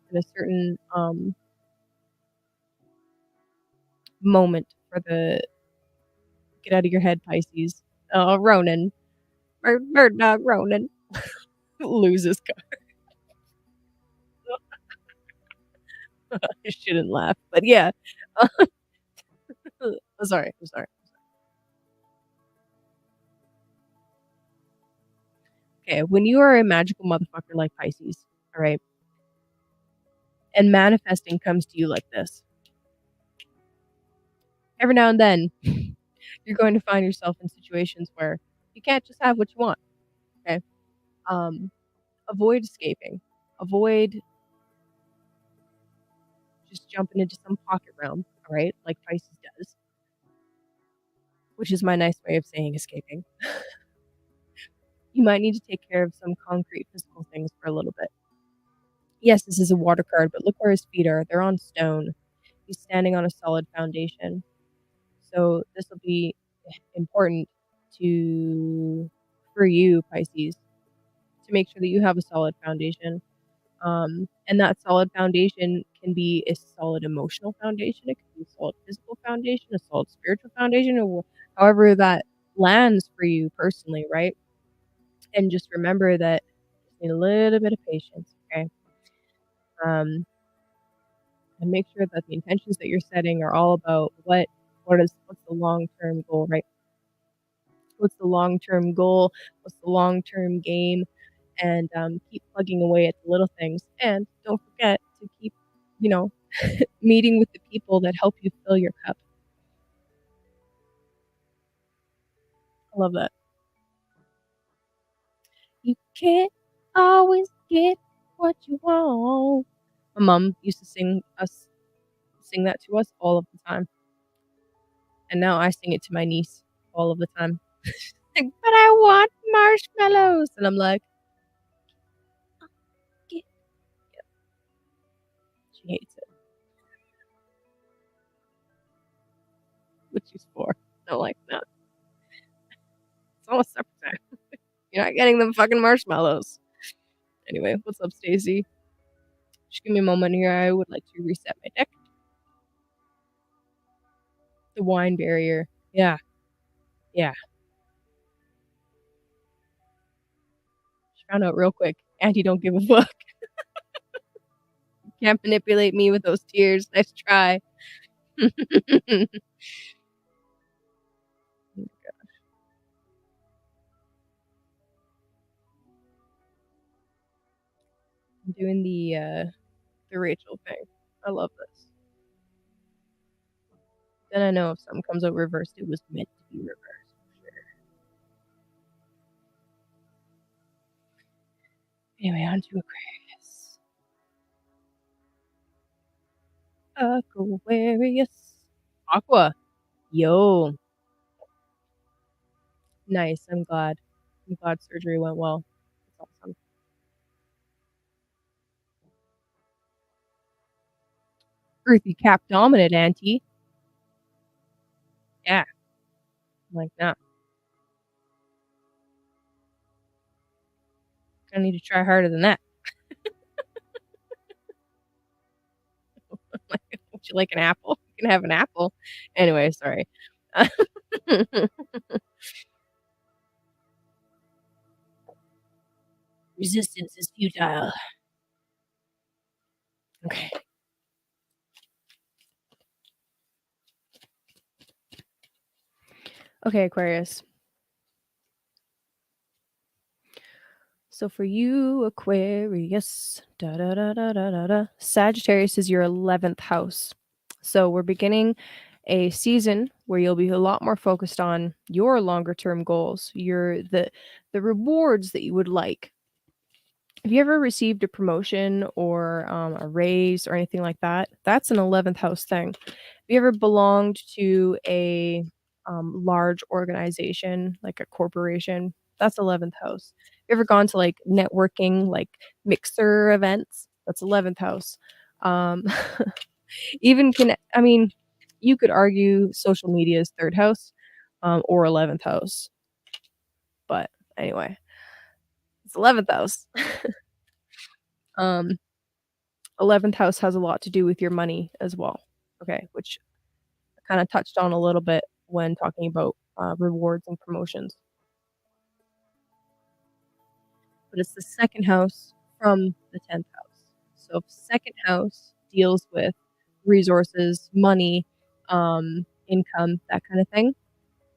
and a certain, moment for the get out of your head, Pisces. Oh, Ronan. Bird dog Ronan loses I shouldn't laugh, but yeah. I'm sorry, I'm sorry. Okay, when you are a magical motherfucker like Pisces, all right, And manifesting comes to you like this. Every now and then, you're going to find yourself in situations where you can't just have what you want, okay? Um, avoid escaping. Avoid just jumping into some pocket realm, all right, like Pisces does, which is my nice way of saying escaping. You might need to take care of some concrete physical things for a little bit. Yes, this is a water card, but look where his feet are. They're on stone. He's standing on a solid foundation. So this will be important for you, Pisces, to make sure that you have a solid foundation. And that solid foundation can be a solid emotional foundation. It can be a solid physical foundation, a solid spiritual foundation, or however that lands for you personally, right? And just remember that you need a little bit of patience, okay? Um, and make sure that the intentions that you're setting are all about what's the long-term goal, right? What's the long-term goal? What's the long-term game? And keep plugging away at the little things. And don't forget to keep, you know, meeting with the people that help you fill your cup. I love that. You can't always get what you want. My mom used to sing that to us all of the time. And now I sing it to my niece all of the time. Like, but I want marshmallows. And I'm like, "Get-" she hates it, which is for. I'm like, no, it's almost supper time. You're not getting them fucking marshmallows. Anyway, what's up, Stacy? Just give me a moment here. I would like to reset my deck. The wine barrier. Yeah. Yeah. She found out real quick. Auntie don't give a fuck. Can't manipulate me with those tears. Nice try. I'm doing the Rachel thing. I love this. Then I know if something comes out reversed, it was meant to be reversed. Anyway, on to Aquarius. Aquarius. Aqua. Yo. Nice. I'm glad. I'm glad surgery went well. That's awesome. Earthy cap dominant, Auntie. Yeah. I'm like, nah. I need to try harder than that. Would you like an apple? You can have an apple. Anyway, sorry. Resistance is futile. Okay. Okay, Aquarius. So for you, Aquarius, Sagittarius is your 11th house. So we're beginning a season where you'll be a lot more focused on your longer term goals, the rewards that you would like. Have you ever received a promotion or a raise or anything like that? That's an 11th house thing. Have you ever belonged to a large organization, like a corporation? That's 11th house. You ever gone to like networking, like mixer events? That's 11th house. Um, I mean, you could argue social media is third house or 11th house. But anyway, it's 11th house. 11th house has a lot to do with your money as well. Okay, which I kind of touched on a little bit when talking about rewards and promotions. But it's the second house from the 10th house. So if second house deals with resources, money, income, that kind of thing,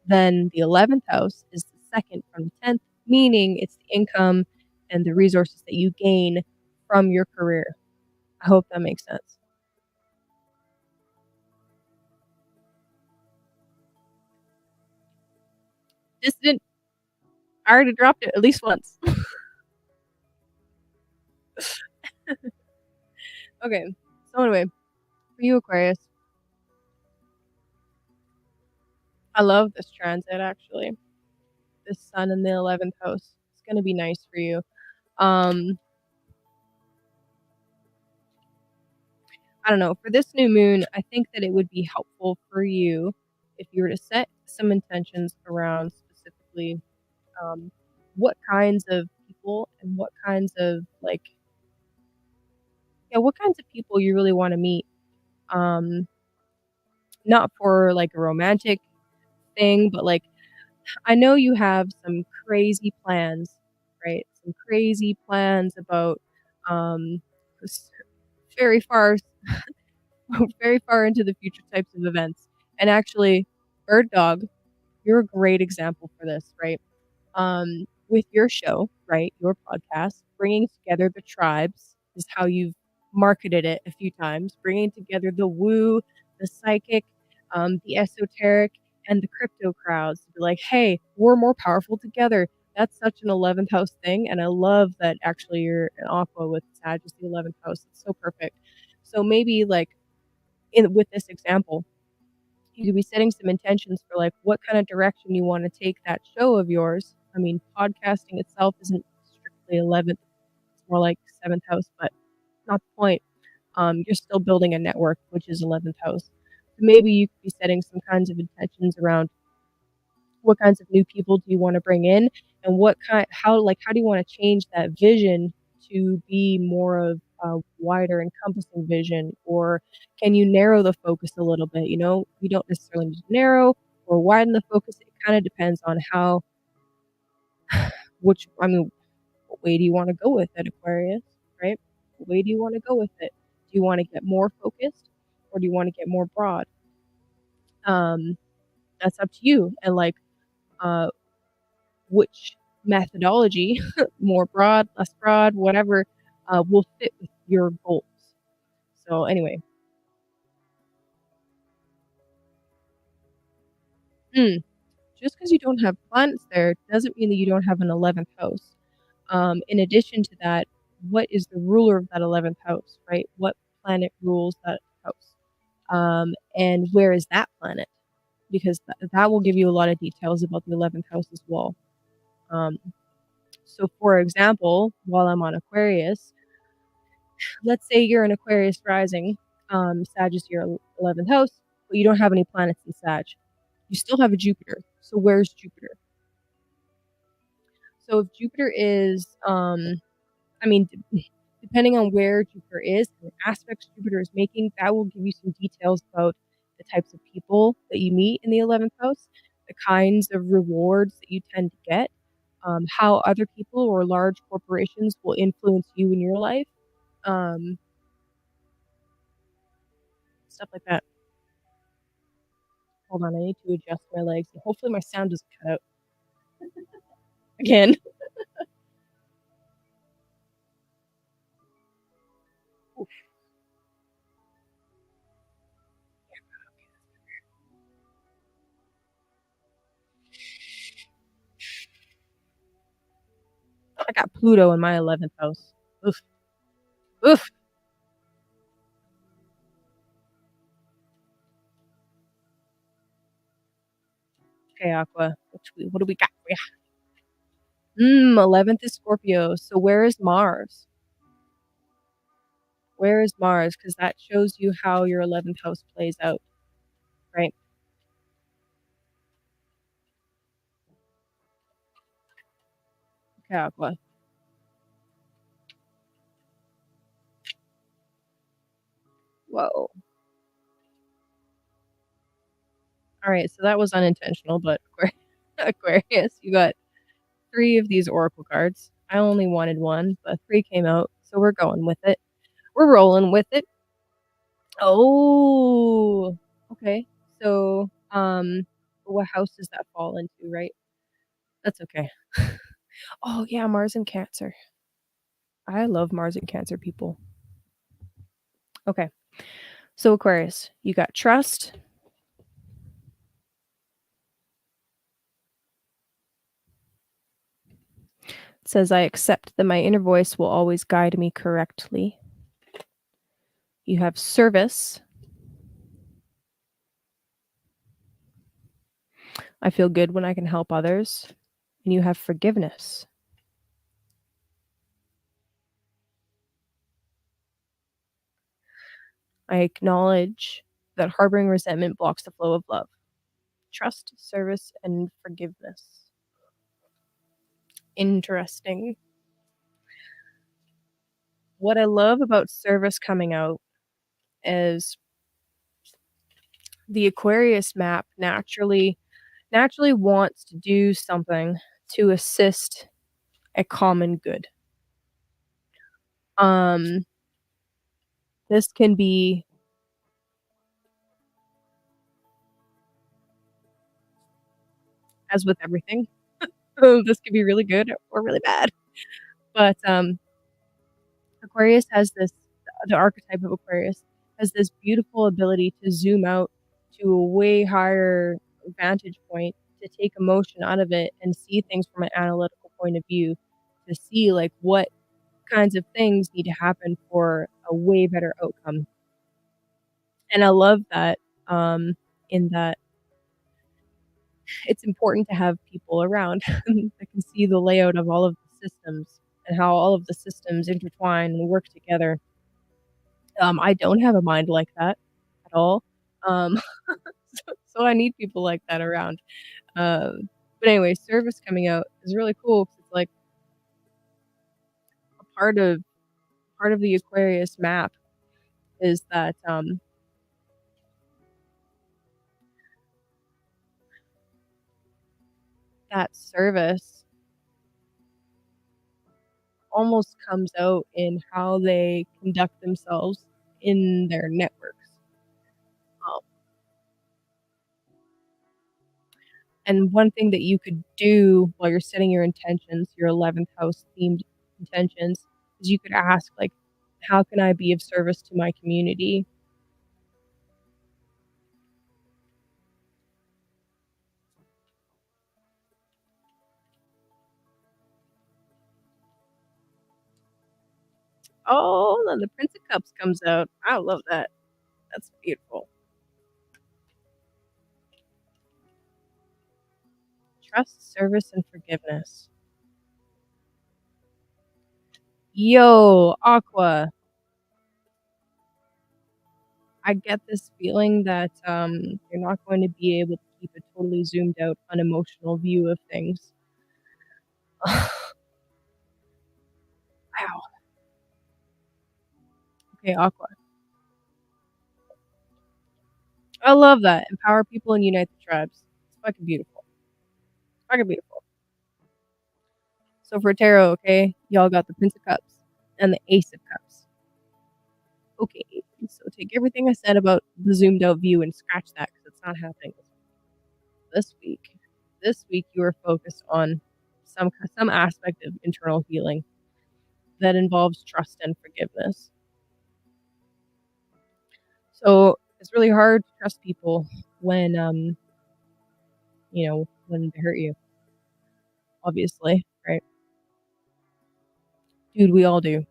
then the 11th house is the second from the 10th, meaning it's the income and the resources that you gain from your career. I hope that makes sense. Just didn't I already dropped it at least once. Okay. So anyway, for you, Aquarius, I love this transit actually. This sun in the 11th house. It's gonna be nice for you. Um, I don't know, for this new moon, I think that it would be helpful for you if you were to set some intentions around specifically, um, what kinds of people and what kinds of, like yeah, what kinds of people you really wanna meet. Um, not for, like, a romantic thing, but, like, I know you have some crazy plans, right? Some crazy plans about, s very far very far into the future types of events. And actually, Bird Dog, you're a great example for this, right? With your show, right, your podcast, bringing together the tribes is how you've marketed it a few times, bringing together the woo, the psychic, the esoteric, and the crypto crowds to be like, hey, we're more powerful together. That's such an 11th house thing. And I love that actually you're an aqua with Sag is the 11th house. It's so perfect. So maybe like with this example, you could be setting some intentions for like what kind of direction you want to take that show of yours. I mean, podcasting itself isn't strictly 11th, it's more like 7th house, but not the point. You're still building a network, which is 11th house. So maybe you could be setting some kinds of intentions around what kinds of new people do you want to bring in and how do you want to change that vision to be more of a wider encompassing vision, or can you narrow the focus a little bit? You don't necessarily need to narrow or widen the focus. It kind of depends on how which I mean what way do you want to go with it, Aquarius, right? What way do you want to go with it? Do you want to get more focused or do you want to get more broad? um that's up to you. And like uh which methodology, more broad, less broad, whatever, will fit with your goals. So anyway, mm, just because you don't have planets there doesn't mean that you don't have an 11th house. In addition to that, what is the ruler of that 11th house, right? What planet rules that house? And where is that planet? Because that will give you a lot of details about the 11th house as well. Um, so, for example, while I'm on Aquarius, let's say you're an Aquarius rising, Sag is your 11th house, but you don't have any planets in Sag. You still have a Jupiter. So where's Jupiter? So if Jupiter is, I mean, depending on where Jupiter is and the aspects Jupiter is making, that will give you some details about the types of people that you meet in the 11th house, the kinds of rewards that you tend to get, how other people or large corporations will influence you in your life, um, stuff like that. Hold on, I need to adjust my legs. Hopefully my sound doesn't cut out again. I got Pluto in my 11th house. Oof. Oof. Okay, Aqua. What do we got for ya? 11th is Scorpio. So where is Mars? Where is Mars? Because that shows you how your 11th house plays out, right? Okay, Aqua. Whoa. All right, so that was unintentional, but Aquarius, you got three of these Oracle cards. I only wanted one, but three came out, so we're going with it. We're rolling with it. Oh, okay. So, what house does that fall into, right? That's okay. Oh, yeah, Mars and Cancer. I love Mars and Cancer people. Okay. So Aquarius, you got trust. It says I accept that my inner voice will always guide me correctly. You have service. I feel good when I can help others. And you have forgiveness. I acknowledge that harboring resentment blocks the flow of love. Trust, service, and forgiveness. Interesting. What I love about service coming out is the Aquarius map naturally wants to do something to assist a common good. Um, this can be as with everything, this could be really good or really bad. But Aquarius has this the archetype of Aquarius has this beautiful ability to zoom out to a way higher vantage point, to take emotion out of it and see things from an analytical point of view, to see, like, what kinds of things need to happen for a way better outcome. And I love that, in that it's important to have people around that can see the layout of all of the systems and how all of the systems intertwine and work together. I don't have a mind like that at all. Um, so I need people like that around. But anyway, service coming out is really cool 'cause it's like a part of the Aquarius map is that that service almost comes out in how they conduct themselves in their networks. Um, and one thing that you could do while you're setting your intentions, your 11th house themed intentions, is you could ask, like, how can I be of service to my community? Oh, then the Prince of Cups comes out. I love that. That's beautiful. Trust, service, and forgiveness. Yo, Aqua, I get this feeling that you're not going to be able to keep a totally zoomed out, unemotional view of things. Wow. Okay, Aqua. I love that. Empower people and unite the tribes. It's fucking beautiful. Fucking beautiful. So for tarot, okay, y'all got the Prince of Cups and the Ace of Cups. Okay, so take everything I said about the zoomed out view and scratch that because it's not happening this week. This week you are focused on some aspect of internal healing that involves trust and forgiveness. So it's really hard to trust people when when they hurt you, obviously, right? Dude, we all do,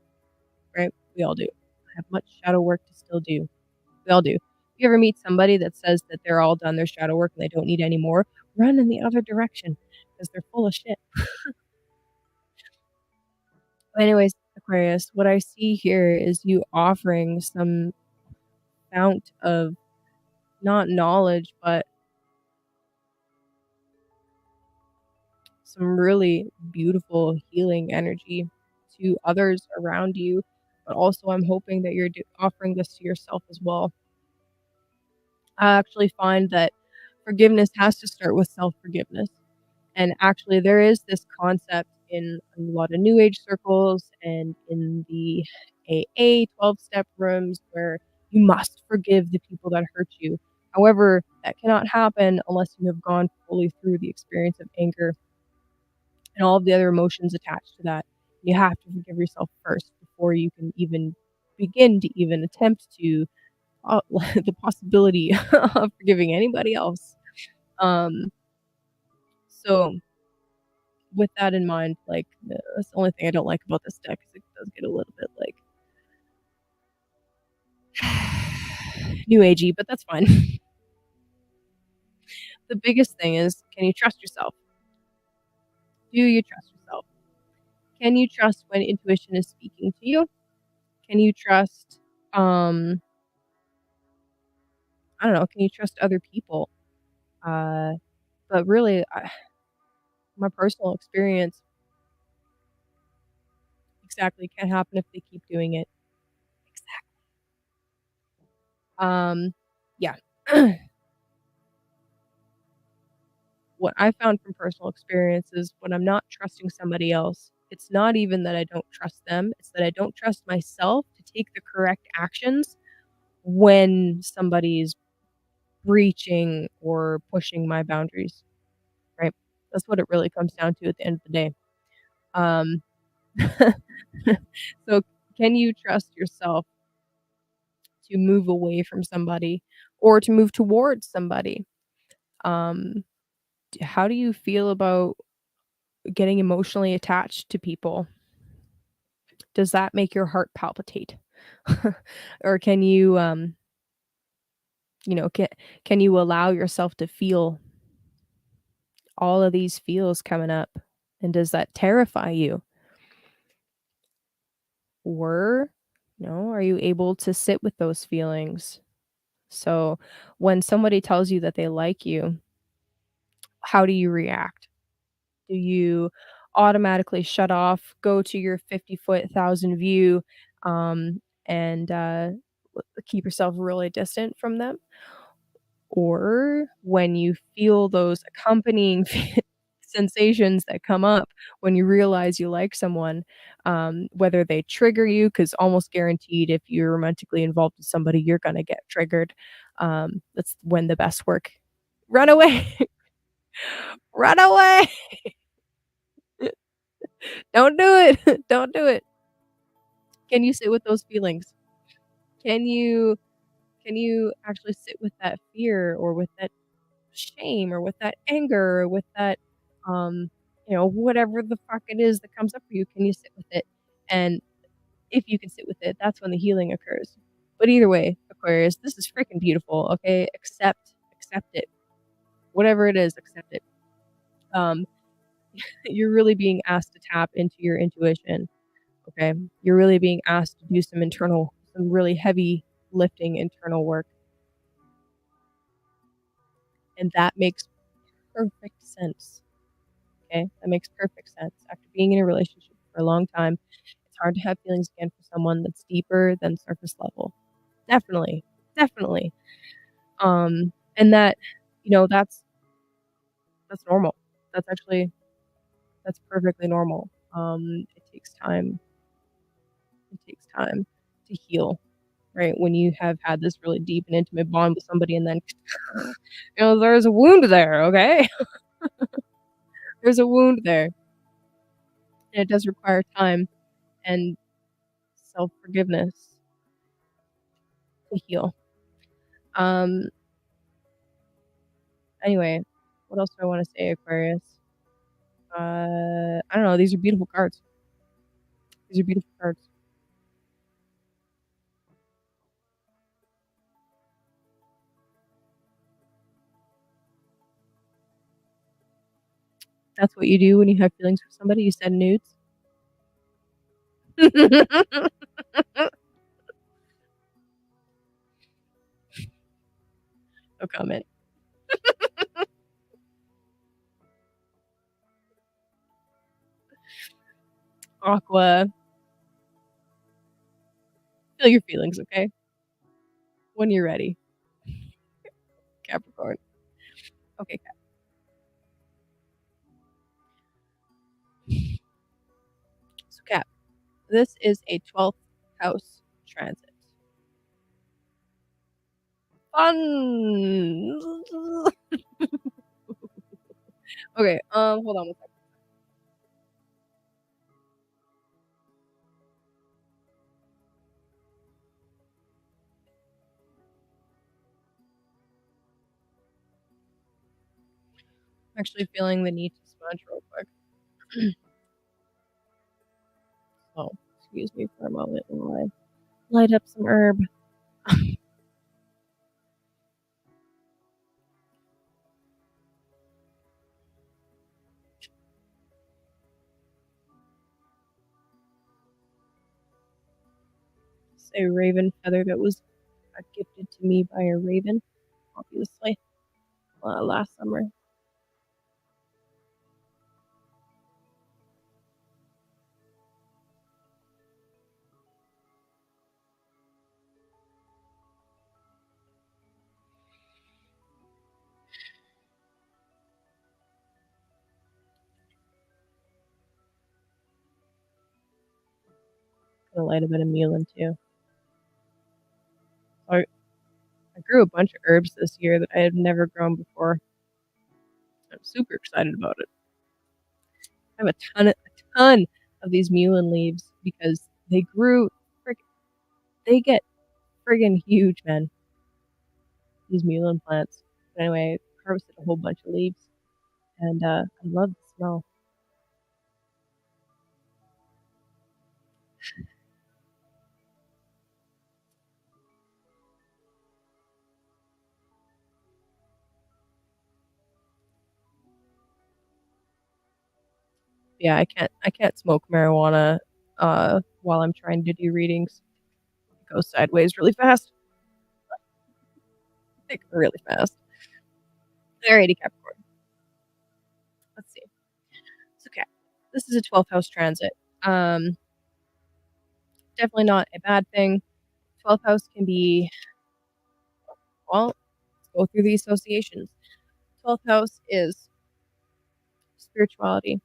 right? We all do. I have much shadow work to still do. We all do. If you ever meet somebody that says that they're all done their shadow work and they don't need any more, run in the other direction because they're full of shit. Anyways, Aquarius, what I see here is you offering some fount of not knowledge, but some really beautiful healing energy to others around you. But also, I'm hoping that you're offering this to yourself as well. I actually find that forgiveness has to start with self forgiveness. And actually, there is this concept in a lot of new age circles and in the AA 12-step rooms where you must forgive the people that hurt you. However, that cannot happen unless you have gone fully through the experience of anger and all of the other emotions attached to that. You have to forgive yourself first before you can even begin to even attempt to the possibility of forgiving anybody else. Um, so with that in mind, like, that's the only thing I don't like about this deck is it does get a little bit, like, new agey, but that's fine. The biggest thing is, can you trust yourself? Do you trust yourself? Can you trust when intuition is speaking to you? Can you trust, um, I don't know, can you trust other people? Uh, but really, my personal experience exactly can't happen if they keep doing it. Yeah. What I found from personal experience is when I'm not trusting somebody else, it's not even that I don't trust them, it's that I don't trust myself to take the correct actions when somebody's breaching or pushing my boundaries, right? That's what it really comes down to at the end of the day. Um, so can you trust yourself to move away from somebody or to move towards somebody? Um, how do you feel about getting emotionally attached to people? Does that make your heart palpitate? Or can you, you know, can you allow yourself to feel all of these feels coming up? And does that terrify you? Or, are you able to sit with those feelings? So when somebody tells you that they like you, how do you react? Do you automatically shut off, go to your 50-foot, 1,000 view, and, keep yourself really distant from them? Or when you feel those accompanying sensations that come up when you realize you like someone, whether they trigger you, because almost guaranteed if you're romantically involved with somebody, you're gonna get triggered. That's when the best work. Run away. Run away. Don't do it. Don't do it. Can you sit with those feelings? Can you can you actually sit with that fear or with that shame or with that anger or with that, um, whatever the fuck it is that comes up for you, can you sit with it? And if you can sit with it, that's when the healing occurs. But either way, Aquarius, this is freaking beautiful, okay? Accept it. Whatever it is, accept it. Um, you're really being asked to tap into your intuition, okay? You're really being asked to do some really heavy lifting internal work, and that makes perfect sense. Okay, that makes perfect sense. After being in a relationship for a long time, it's hard to have feelings again for someone that's deeper than surface level. Definitely, definitely. And that, that's normal. That's actually that's perfectly normal. It takes time. It takes time to heal, right? When you have had this really deep and intimate bond with somebody, and then, there's a wound there. Okay, there's a wound there, and it does require time and self forgiveness to heal. Um, anyway, what else do I wanna say, Aquarius? I don't know, these are beautiful cards. These are beautiful cards. That's what you do when you have feelings for somebody, you send nudes? No comment. Aqua, feel your feelings, okay? When you're ready, Capricorn. Okay, so Cap, this is a 12th house transit. Fun! Okay, hold on one second. Actually feeling the need to smudge real quick. So, excuse me for a moment while I light up some herb. It's a raven feather that was gifted to me by a raven, obviously, last summer. Gonna light a bit of mullein too. I I grew a bunch of herbs this year that I had never grown before. I'm super excited about it. I have a ton of these mullein leaves because they grew frick they get friggin' huge, man, these mullein plants. But anyway, I harvested a whole bunch of leaves and, I love the smell. Yeah, I can't smoke marijuana, while I'm trying to do readings. It goes sideways really fast. Like, really fast. Alrighty, Capricorn. Let's see. So, okay, this is a 12th house transit. Um, Definitely not a bad thing. 12th house can be, well, let's go through the associations. 12th house is spirituality,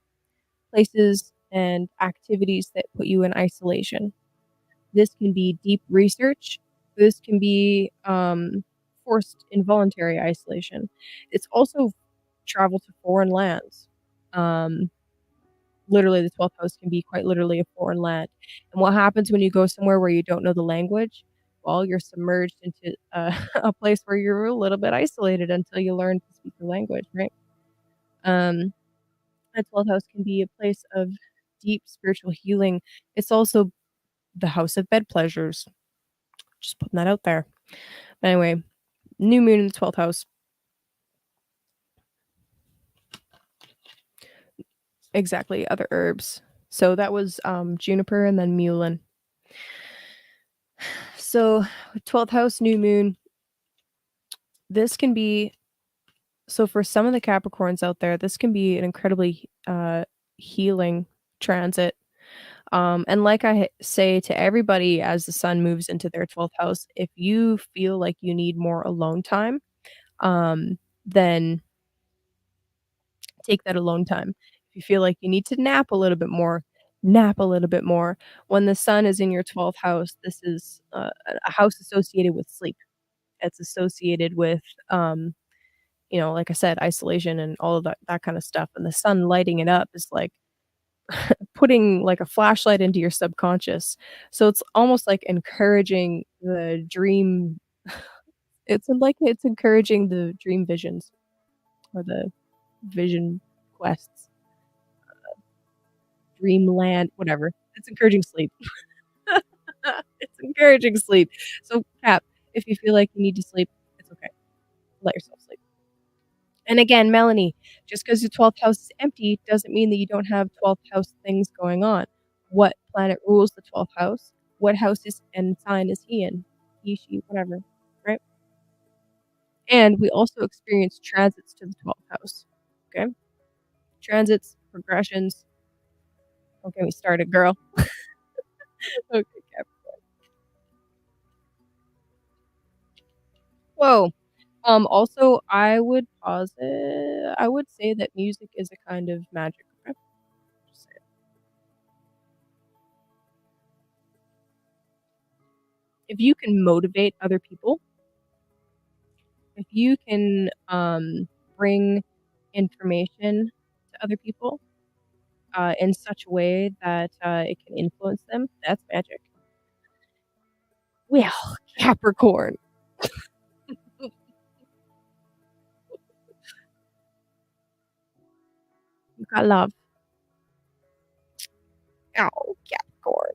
places and activities that put you in isolation. This can be deep research. This can be forced involuntary isolation. It's also travel to foreign lands. Um, Literally, the 12th house can be quite literally a foreign land. And what happens when you go somewhere where you don't know the language? Well, you're submerged into a place where you're a little bit isolated until you learn to speak the language, right? Um, the 12th house can be a place of deep spiritual healing. It's also the house of bed pleasures. Just putting that out there. But anyway, new moon in the 12th house. Exactly, other herbs. So that was juniper and then mullein. So 12th house, new moon. This can be so for some of the Capricorns out there, this can be an incredibly healing transit. And like say to everybody as the sun moves into their 12th house, if you feel like you need more alone time, then take that alone time. If you feel like you need to nap a little bit more, nap a little bit more. When the sun is in your 12th house, this is a house associated with sleep. It's associated with, like I said, isolation and all of that kind of stuff. And the sun lighting it up is like putting like a flashlight into your subconscious. So it's almost like encouraging the dream. It's encouraging the dream visions or the vision quests, dreamland, whatever. It's encouraging sleep. It's encouraging sleep. So, Cap, if you feel like you need to sleep, it's okay. Let yourself sleep. And again, Melanie, just because your 12th house is empty doesn't mean that you don't have 12th house things going on. What planet rules the 12th house? What house is and sign is he in? He, she, whatever, right? And we also experience transits to the 12th house. Okay? Transits, progressions. Don't get me started, girl. Okay, Cap. Whoa. Also, I would say that music is a kind of magic. Okay? Just saying. If you can motivate other people, if you can bring information to other people in such a way that it can influence them, that's magic. Well, Capricorn. got love. Oh, Capricorn.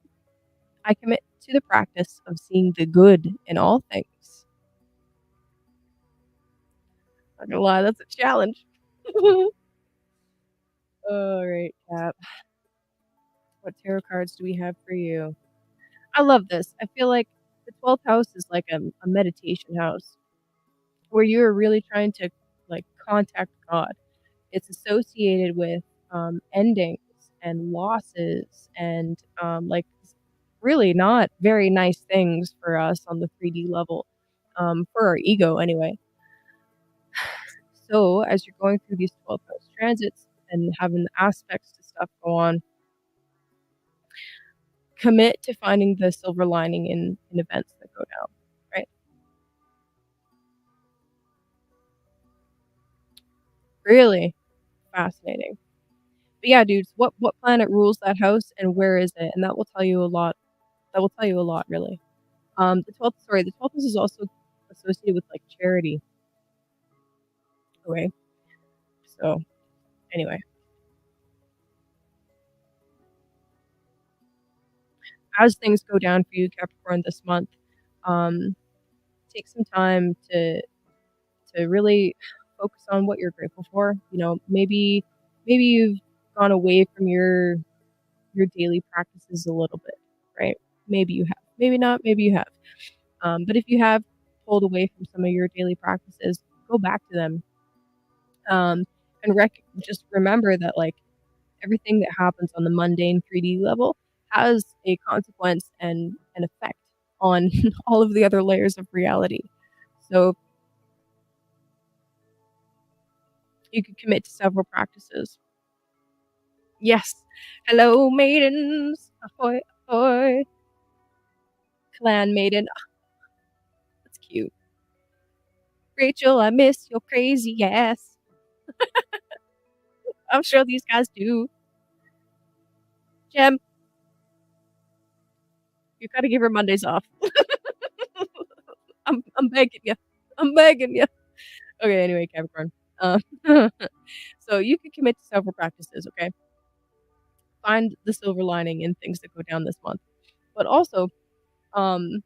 I commit to the practice of seeing the good in all things. Not gonna lie, that's a challenge. Alright, Cap. What tarot cards do we have for you? I love this. I feel like the 12th house is like a meditation house where you're really trying to like contact God. It's associated with endings and losses and like really not very nice things for us on the 3D level, for our ego anyway. So as you're going through these 12th house transits and having the aspects to stuff go on, commit to finding the silver lining in events that go down, right? Really fascinating. But yeah, dudes, what planet rules that house and where is it? And that will tell you a lot. That will tell you a lot, really. The 12th house is also associated with like charity. Okay, so anyway, as things go down for you, Capricorn, this month, um, take some time to really focus on what you're grateful for. You know, maybe you've gone away from your daily practices a little bit, right? Maybe you have, maybe not, maybe you have. But if you have pulled away from some of your daily practices, go back to them. And just remember that like everything that happens on the mundane 3D level has a consequence and an effect on all of the other layers of reality. So you could commit to several practices. Yes. Hello, maidens. Ahoy, ahoy. Clan maiden. Ah, that's cute. Rachel, I miss your crazy ass. I'm sure these guys do. Jem, you gotta give her Mondays off. I'm begging you. I'm begging you. Okay, anyway, Capricorn. Uh, so you can commit to several practices, okay? Find the silver lining in things that go down this month. But also, um,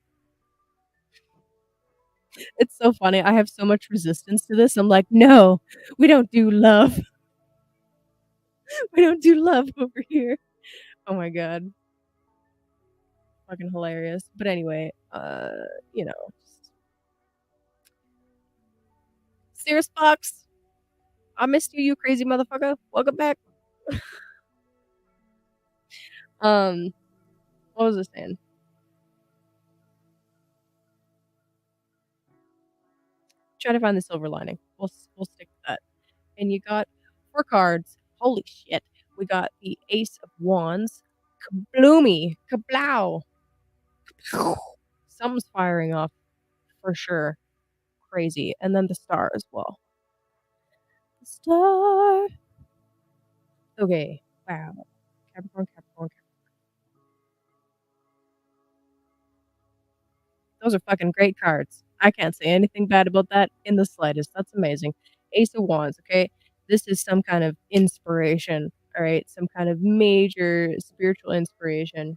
it's so funny. I have so much resistance to this. I'm like, no, we don't do love. We don't do love over here. Oh my god. Fucking hilarious. But anyway, you know, Sears Fox, I missed you, you crazy motherfucker. Welcome back. Um, what was I saying? Try to find the silver lining. We'll stick to that. And you got 4 cards. Holy shit. We got the Ace of Wands. Kabloomy. Kablow. Something's firing off for sure. Crazy. And then the star as well. The star. Okay. Wow. Capricorn, Capricorn, Capricorn. Those are fucking great cards. I can't say anything bad about that in the slightest. That's amazing. Ace of Wands, okay? This is some kind of inspiration, all right? Some kind of major spiritual inspiration,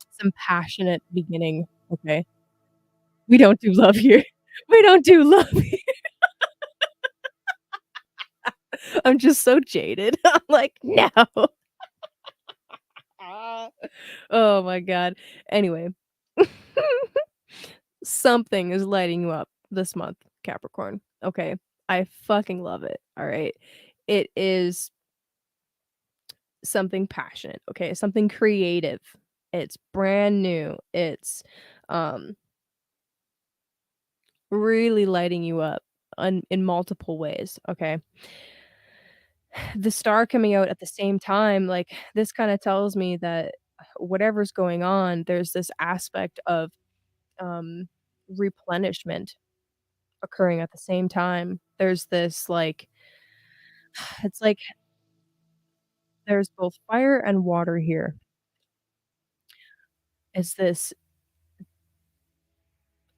some passionate beginning, okay? We don't do love here. We don't do love here. I'm just so jaded. I'm like, no. Oh my god. Anyway, something is lighting you up this month, Capricorn. Okay. I fucking love it. All right. It is something passionate, okay? Something creative. It's brand new. It's um really lighting you up in multiple ways, okay? The star coming out at the same time, like this kind of tells me that whatever's going on, there's this aspect of um replenishment occurring at the same time. There's this like it's like there's both fire and water here. It's this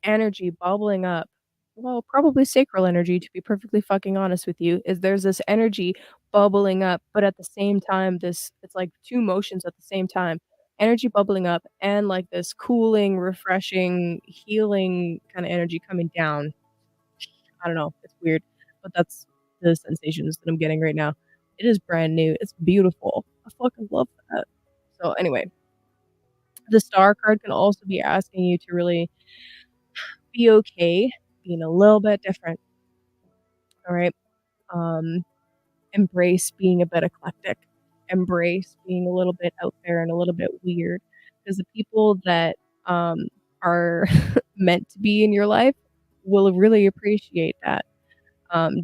energy bubbling up Well, probably sacral energy, to be perfectly fucking honest with you, is there's this energy bubbling up, but at the same time, this it's like 2 motions at the same time. Energy bubbling up and, like, this cooling, refreshing, healing kinda energy coming down. I don't know, it's weird, but that's the sensations that I'm getting right now. It is brand new, it's beautiful. I fucking love that. So, anyway, the star card can also be asking you to really be okay being a little bit different, alright? Um, embrace being a bit eclectic, embrace being a little bit out there and a little bit weird, because the people that, are meant to be in your life will really appreciate that.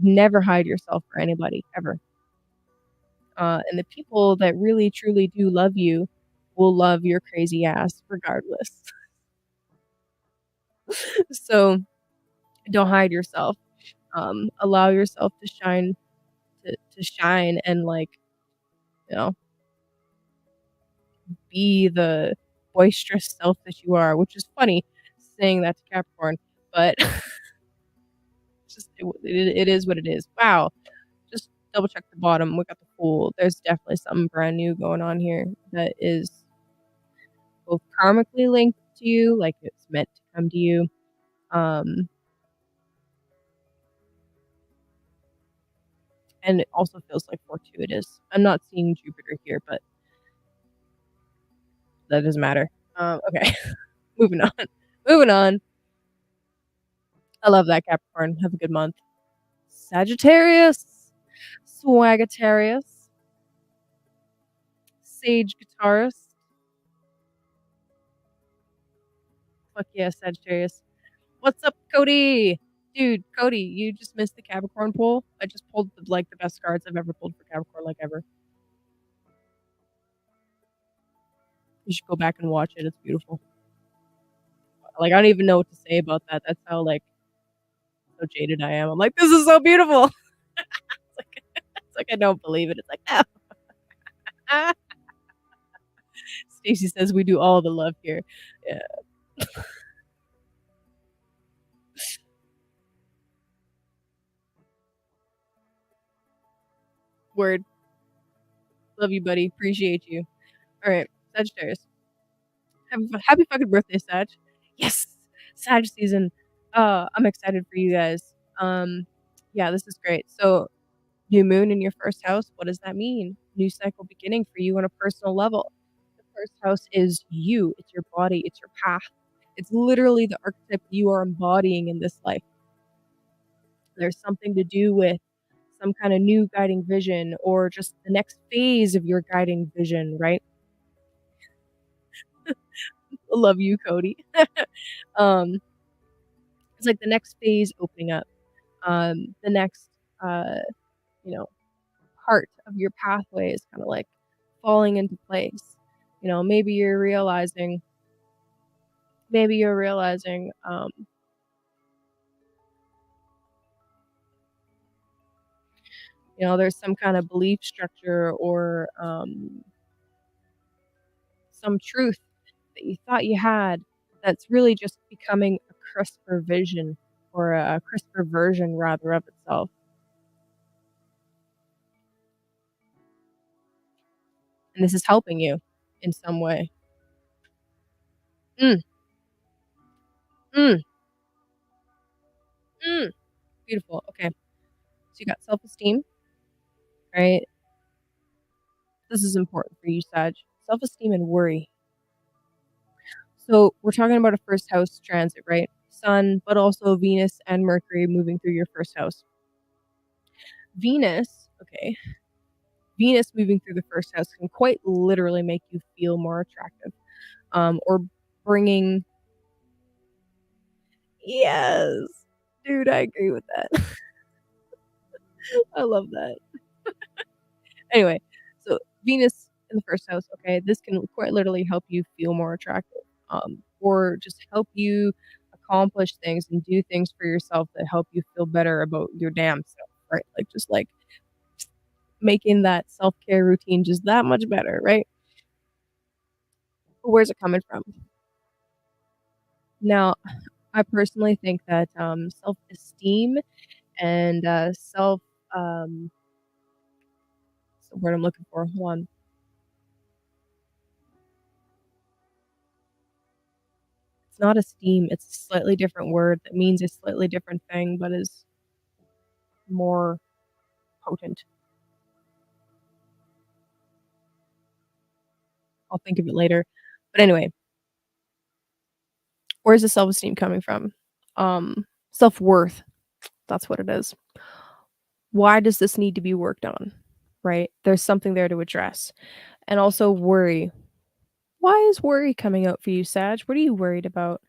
Never hide yourself for anybody, ever. And the people that really truly do love you will love your crazy ass regardless. So, don't hide yourself. Allow yourself to shine and, like, you know, be the boisterous self that you are, which is funny saying that to Capricorn, but just it is what it is. Wow, just double check the bottom, we got the Fool. There's definitely something brand new going on here that is both karmically linked to you, like it's meant to come to you, um, and it also feels like fortuitous. I'm not seeing Jupiter here, but that doesn't matter. Okay, moving on. Moving on. I love that, Capricorn. Have a good month. Sagittarius, Swagitarius, Sage Guitarist. Fuck yeah, Sagittarius. What's up, Cody? Dude, Cody, you just missed the Capricorn poll. I just pulled like the best cards I've ever pulled for Capricorn, like ever. You should go back and watch it. It's beautiful. Like I don't even know what to say about that. That's how like so jaded I am. I'm like, this is so beautiful. It's like I don't believe it. It's like, no. Stacy says we do all the love here. Yeah. Word. Love you, buddy. Appreciate you. All right, Sagittarius. Happy fucking birthday, Sag. Yes, Sag season. I'm excited for you guys. Yeah, this is great. So, new moon in your first house. What does that mean? New cycle beginning for you on a personal level. The first house is you. It's your body. It's your path. It's literally the archetype you are embodying in this life. There's something to do with some kind of new guiding vision or just the next phase of your guiding vision, right? Love you, Cody. um, it's like the next phase opening up, the next, uh, you know, part of your pathway is kind of like falling into place. You know, maybe you're realizing, you know, there's some kind of belief structure or some truth that you thought you had that's really just becoming a crisper vision or a crisper version rather of itself. And this is helping you in some way. Mm, mm, mm. Beautiful. Okay. So you got self-esteem, right? This is important for you, Sag. Self-esteem and worry. So we're talking about a first house transit, right? Sun, but also Venus and Mercury moving through your first house. Venus, okay, Venus moving through the first house can quite literally make you feel more attractive, or bringing. Yes, dude, I agree with that. I love that. Anyway, so Venus in the first house, okay, this can quite literally help you feel more attractive, or just help you accomplish things and do things for yourself that help you feel better about your damn self, right? Like just like making that self care routine just that much better, right? But where's it coming from? Now, I personally think that, self-esteem and, um what's the word I'm looking for? Hold on. It's not esteem, it's a slightly different word that means a slightly different thing, but is more potent. I'll think of it later. But anyway, where's the self-esteem coming from? Self-worth, that's what it is. Why does this need to be worked on, right? There's something there to address. And also worry. Why is worry coming out for you, Sag? What are you worried about?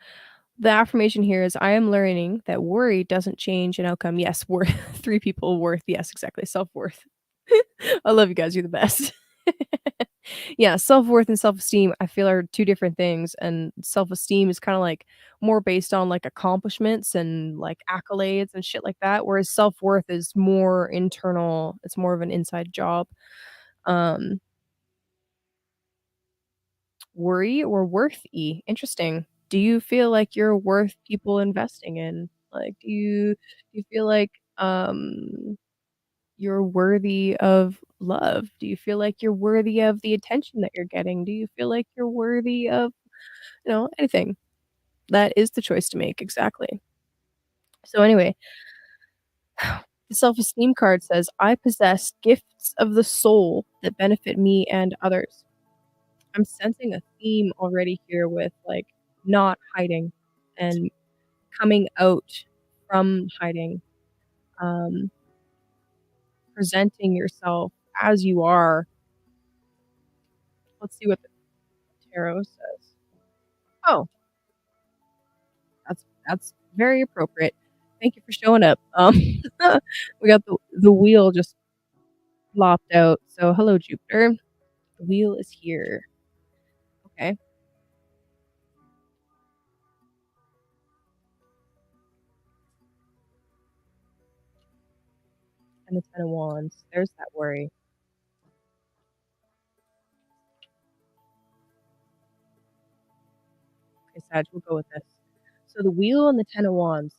The affirmation here is I am learning that worry doesn't change an outcome. Yes, worth 3 people worth. Yes, exactly. Self-worth. I love you guys. You're the best. Yeah, self-worth and self-esteem, I feel are 2 different things, and self-esteem is kinda, like, more based on, like, accomplishments and, like, accolades and shit like that, whereas self-worth is more internal, it's more of an inside job. Um, worry or worthy? Interesting. Do you feel like you're worth people investing in? Like, do you feel like, you're worthy of love? Do you feel like you're worthy of the attention that you're getting? Do you feel like you're worthy of, anything? That is the choice to make, exactly. So anyway, the self-esteem card says, "I possess gifts of the soul that benefit me and others." I'm sensing a theme already here with, like, not hiding and coming out from hiding, um, presenting yourself as you are. Let's see what the tarot says. Oh, that's very appropriate. Thank you for showing up. We got the wheel just flopped out, so hello, Jupiter. The wheel is here. Okay, and the 10 of wands. There's that worry. Okay, Sag, we'll go with this. So the wheel and the 10 of wands.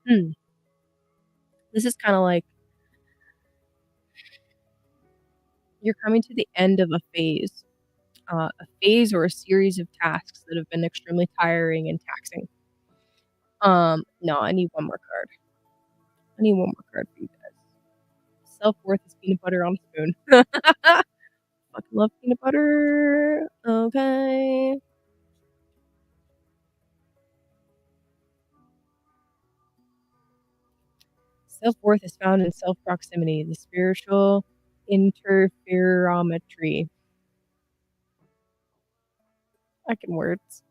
Hmm, this is kinda like you're coming to the end of a phase or a series of tasks that have been extremely tiring and taxing. No, I need one more card. I need one more card for you guys. Self-worth is peanut butter on a spoon. Fucking love peanut butter. Okay. Self-worth is found in self-proximity, the spiritual interferometry. Fucking words.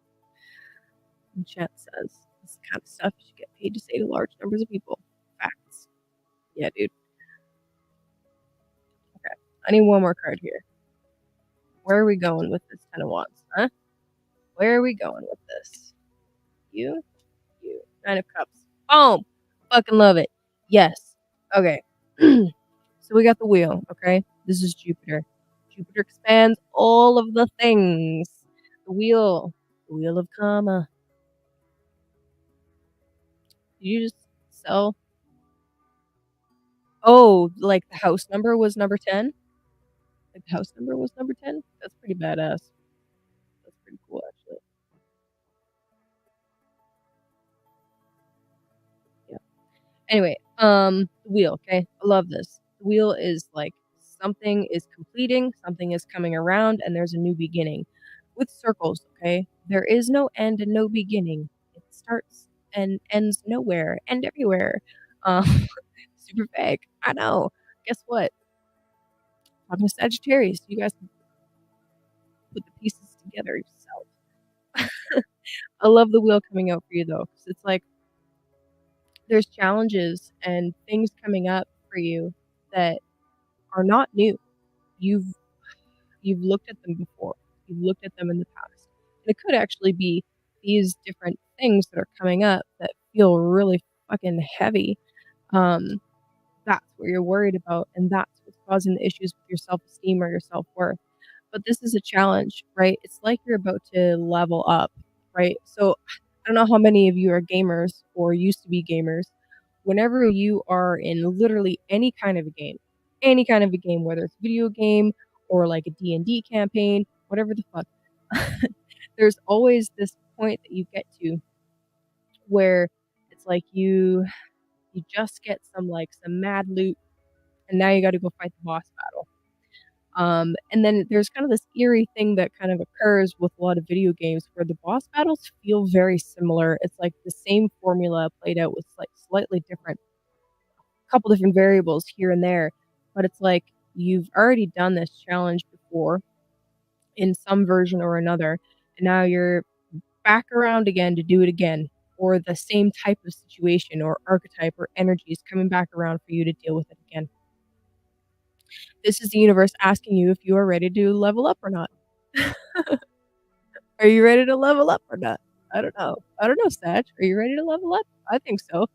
And chat says, this kind of stuff you should get paid to say to large numbers of people. Facts. Yeah, dude. Okay. I need one more card here. Where are we going with this 10 of wands, huh? Where are we going with this? You? You. 9 of cups. Boom! Fucking love it. Yes. Okay. So we got the wheel, okay? This is Jupiter. Jupiter expands all of the things. The wheel of karma. Did you just sell? Oh, like the house number was number 10? Like the house number was number 10? That's pretty badass. That's pretty cool, actually. Yeah. Anyway, the wheel, okay? I love this. The wheel is like something is completing, something is coming around, and there's a new beginning. With circles, okay? There is no end and no beginning. It starts and ends nowhere and everywhere. Um, super vague. I know. Guess what? Talking to Sagittarius, you guys can put the pieces together yourself. I love the wheel coming out for you though, because it's like there's challenges and things coming up for you that are not new. You've you've looked at them before. You've looked at them in the past. And it could actually be these different things that are coming up that feel really fucking heavy. Um, that's what you're worried about, and that's what's causing the issues with your self-esteem or your self-worth. But this is a challenge, right? It's like you're about to level up, right? So I don't know how many of you are gamers or used to be gamers. Whenever you are in literally any kind of a game, whether it's a video game or like a D&D campaign, whatever the fuck, there's always this point that you get to where it's like you just get some mad loot, and now you gotta go fight the boss battle. And then there's kind of this eerie thing that kind of occurs with a lot of video games where the boss battles feel very similar. It's like the same formula played out with like slightly different, couple different variables here and there, but it's like you've already done this challenge before in some version or another, and now you're back around again to do it again, or the same type of situation or archetype or energy is coming back around for you to deal with it again. This is the universe asking you if you are ready to level up or not. Are you ready to level up or not? I don't know. I don't know, Sag. Are you ready to level up? I think so.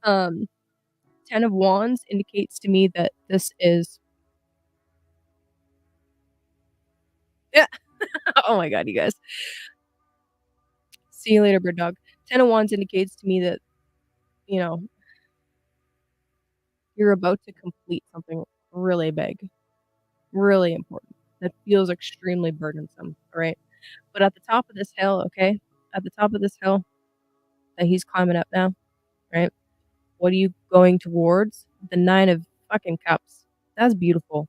Um, 10 of Wands indicates to me that this is yeah. Oh my god, you guys. See you later, bird dog. 10 of Wands indicates to me that, you know, you're about to complete something really big, really important, that feels extremely burdensome, all right? But at the top of this hill, okay? At the top of this hill that he's climbing up now, right? What are you going towards? The 9 of fucking cups. That's beautiful.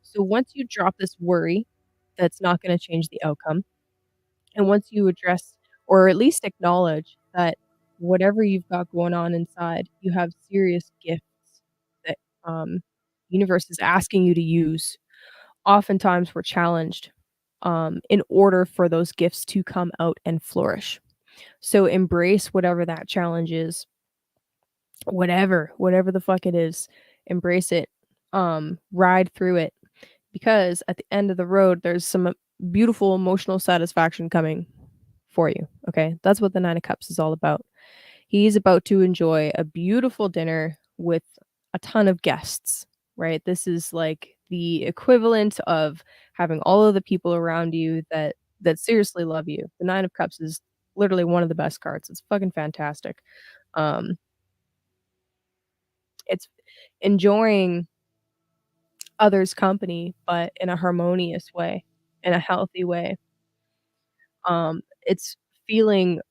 So once you drop this worry that's not gonna change the outcome, and once you address or at least acknowledge that whatever you've got going on inside, you have serious gifts that, universe is asking you to use. Oftentimes, we're challenged, in order for those gifts to come out and flourish. So embrace whatever that challenge is. Whatever the fuck it is, embrace it, ride through it, because at the end of the road, there's some beautiful emotional satisfaction coming for you, okay? That's what the 9 of cups is all about. He's about to enjoy a beautiful dinner with a ton of guests, right? This is like the equivalent of having all of the people around you that seriously love you. The 9 of cups is literally one of the best cards. It's fucking fantastic. Um, it's enjoying others' company, but in a harmonious way, in a healthy way. It's feeling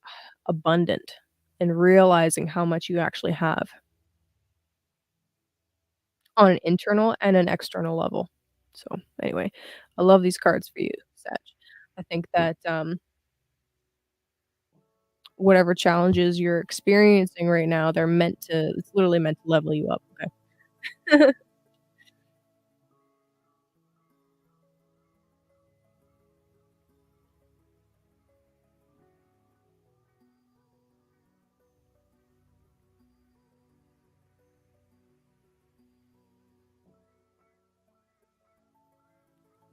abundant and realizing how much you actually have on an internal and an external level. So, anyway, I love these cards for you, Sag. I think that, whatever challenges you're experiencing right now, it's literally meant to level you up, okay?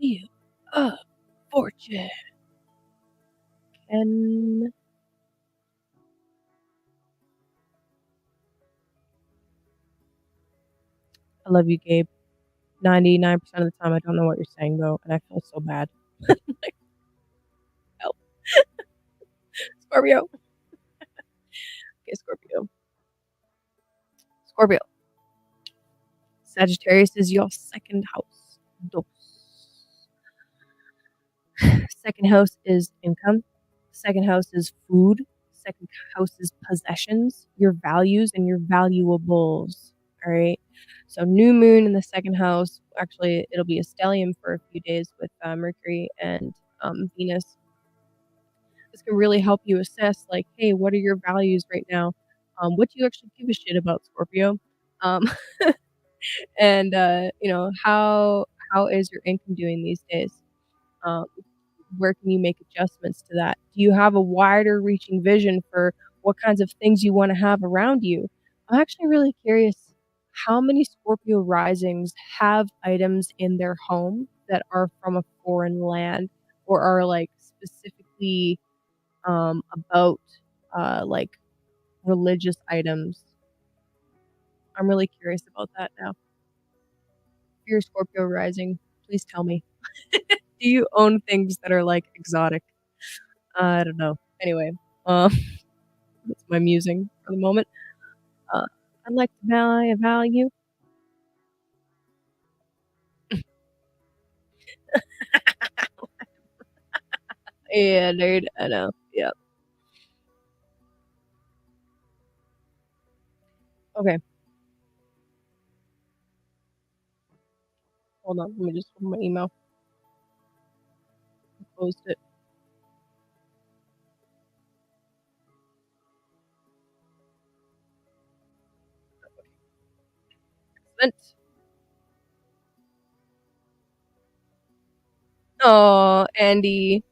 Wheel of Fortune. And I love you, Gabe. 99% of the time, I don't know what you're saying, though, and I feel so bad. Like, help. Scorpio. Okay, Scorpio. Scorpio. Sagittarius is your second house. Dos. Second house is income. Second house is food. Second house is possessions, your values, and your valuables. All right. So new moon in the second house. Actually, it'll be a stellium for a few days with Mercury and Venus. This can really help you assess, like, hey, what are your values right now? What do you actually give a shit about, Scorpio? Um, and how is your income doing these days? Um, where can you make adjustments to that? Do you have a wider reaching vision for what kinds of things you want to have around you? I'm actually really curious how many Scorpio risings have items in their home that are from a foreign land or are like specifically about like religious items. I'm really curious about that now. If you're a Scorpio rising, please tell me. Do you own things that are like exotic? I don't know. Anyway, Uh, that's my musing for the moment. Uh, I'd like to value. Yeah, dude, I know. Yeah. Okay, hold on. Let me just open my email. I closed it. Excellent. Oh, Andy.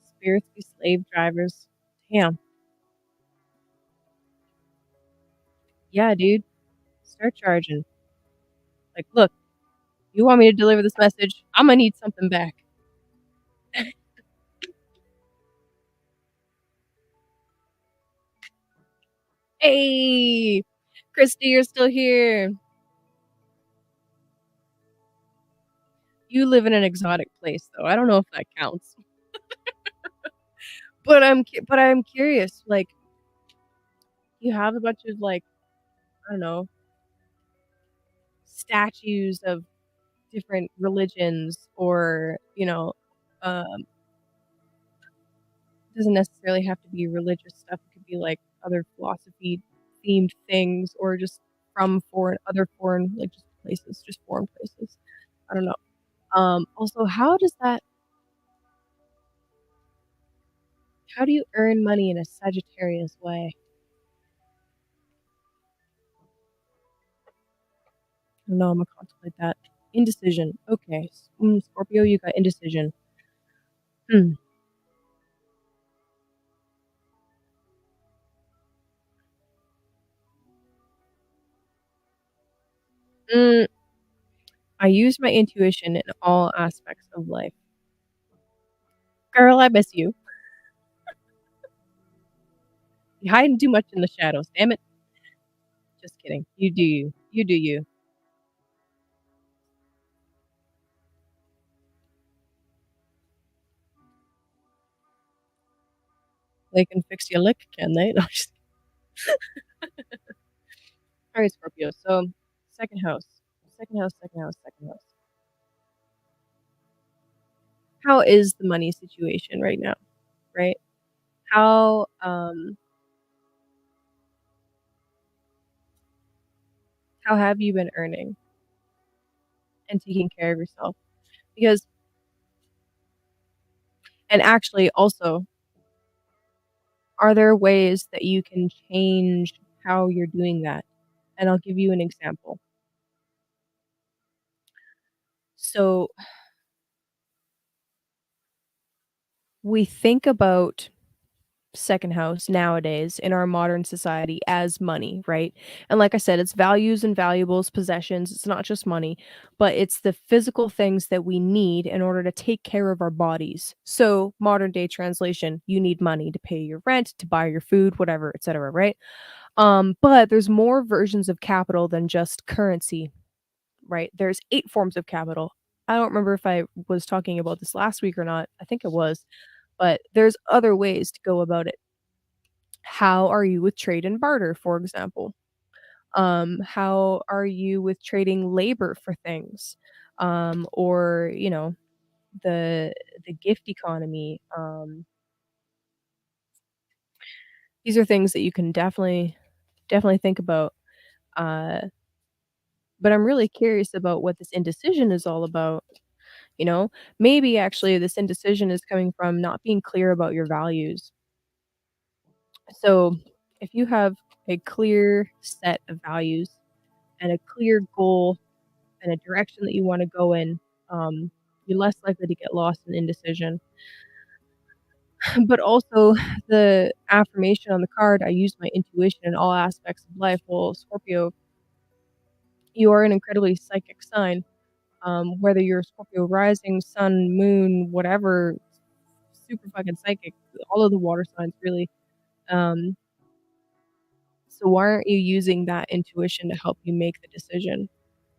Spirits be slave drivers. Damn. Yeah, dude. Start charging. Like, look, you want me to deliver this message? I'm gonna need something back. Hey, Christy, you're still here. You live in an exotic place, though. I don't know if that counts. But I'm curious. Like, you have a bunch of like, I don't know, statues of different religions, or doesn't necessarily have to be religious stuff. It could be like other philosophy themed things, or just from foreign, like just places, just foreign places. I don't know. Also, how do you earn money in a Sagittarius way? I don't know. I'm gonna contemplate that. Indecision. Okay. Scorpio, you got indecision. Hmm. Mm, I use my intuition in all aspects of life. Girl, I miss you. You hiding too much in the shadows. Damn it. Just kidding. You do you. You do you. They can fix your lick, can they? No, just all right, Scorpio. So, second house, second house, second house, second house. How is the money situation right now? Right? How how have you been earning and taking care of yourself? Because, and actually, also, are there ways that you can change how you're doing that? And I'll give you an example. So, we think about second house nowadays in our modern society as money, right? And like I said, it's values and valuables, possessions. It's not just money, but it's the physical things that we need in order to take care of our bodies. So, modern day translation, you need money to pay your rent, to buy your food, whatever, etc., right? But there's more versions of capital than just currency, right? There's 8 forms of capital. I don't remember if I was talking about this last week or not. I think it was, but there's other ways to go about it. How are you with trade and barter, for example? How are you with trading labor for things? Or, the gift economy. These are things that you can definitely think about. Uh, but I'm really curious about what this indecision is all about, you know? Maybe actually this indecision is coming from not being clear about your values. So, if you have a clear set of values and a clear goal and a direction that you wanna go in, you're less likely to get lost in indecision. But also the affirmation on the card, "I use my intuition in all aspects of life." Well, Scorpio, you are an incredibly psychic sign, whether you're Scorpio rising, sun, moon, whatever, super fucking psychic, all of the water signs really. Um, so why aren't you using that intuition to help you make the decision,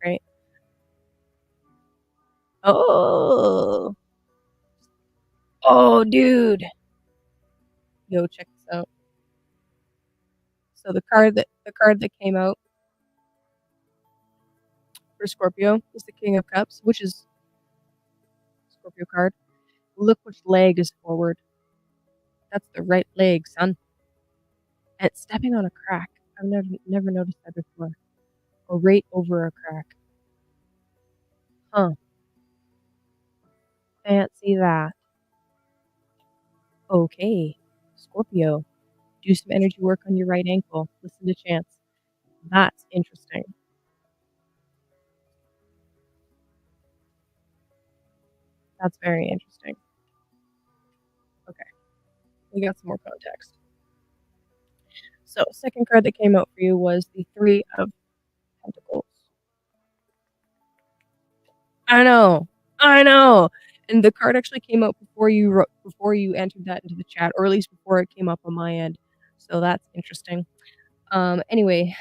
right? Oh. Oh, dude. Yo, check this out. So the card that came out for Scorpio is the King of Cups, which is Scorpio card. Look which leg is forward. That's the right leg, son. And it's stepping on a crack. I've never noticed that before. Or right over a crack. Huh. Fancy that. Okay. Scorpio. Do some energy work on your right ankle. Listen to Chance. That's interesting. That's very interesting. Okay. We got some more context. So, second card that came out for you was the Three of Pentacles. I know. I know. And the card actually came out before you entered that into the chat, or at least before it came up on my end. So that's interesting. Anyway,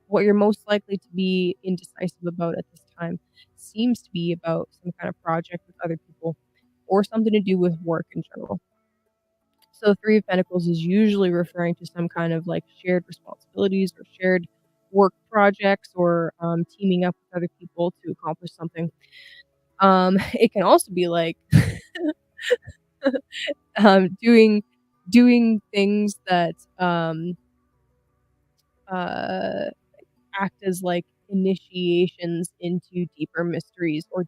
what you're most likely to be indecisive about at this time seems to be about some kind of project with other people or something to do with work in general. So Three of Pentacles is usually referring to some kind of like shared responsibilities or shared work projects or teaming up with other people to accomplish something. It can also be like doing things that uh, act as like initiations into deeper mysteries or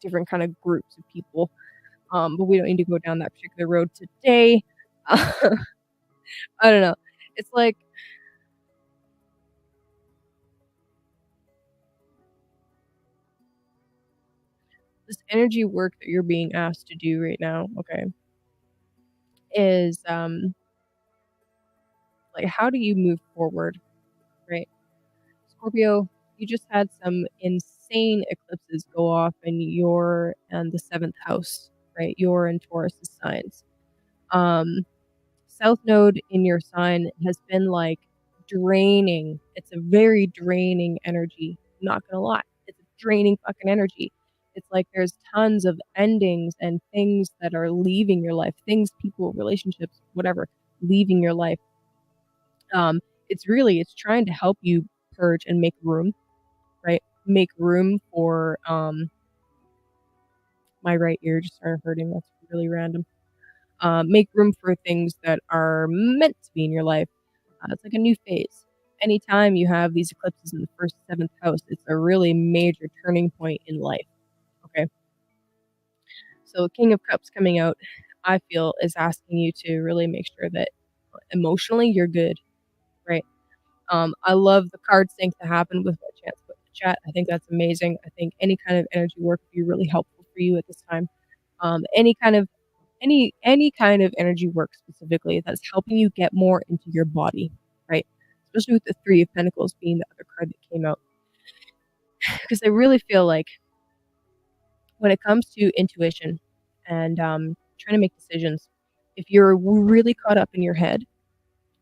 different kind of groups of people. But we don't need to go down that particular road today. I don't know. It's like this energy work that you're being asked to do right now, okay, is like how do you move forward, right? Scorpio, you just had some insane eclipses go off in your and the seventh house, right? Your and Taurus's signs. Um, South node in your sign has been like draining. It's a very draining energy. I'm not gonna lie, it's a draining fucking energy. It's like there's tons of endings and things that are leaving your life, things, people, relationships, whatever, leaving your life. Um, it's trying to help you purge and make room, right? Make room for my right ear just started hurting. That's really random. Make room for things that are meant to be in your life. It's like a new phase. Anytime you have these eclipses in the first seventh house, it's a really major turning point in life. Okay. So King of Cups coming out, I feel, is asking you to really make sure that emotionally you're good, right? I love the card sync that happened with what Chance put in the chat. I think that's amazing. I think any kind of energy work would be really helpful for you at this time. Any kind of any kind of energy work specifically that's helping you get more into your body, right? Especially with the Three of Pentacles being the other card that came out. Because I really feel like when it comes to intuition and trying to make decisions, if you're really caught up in your head,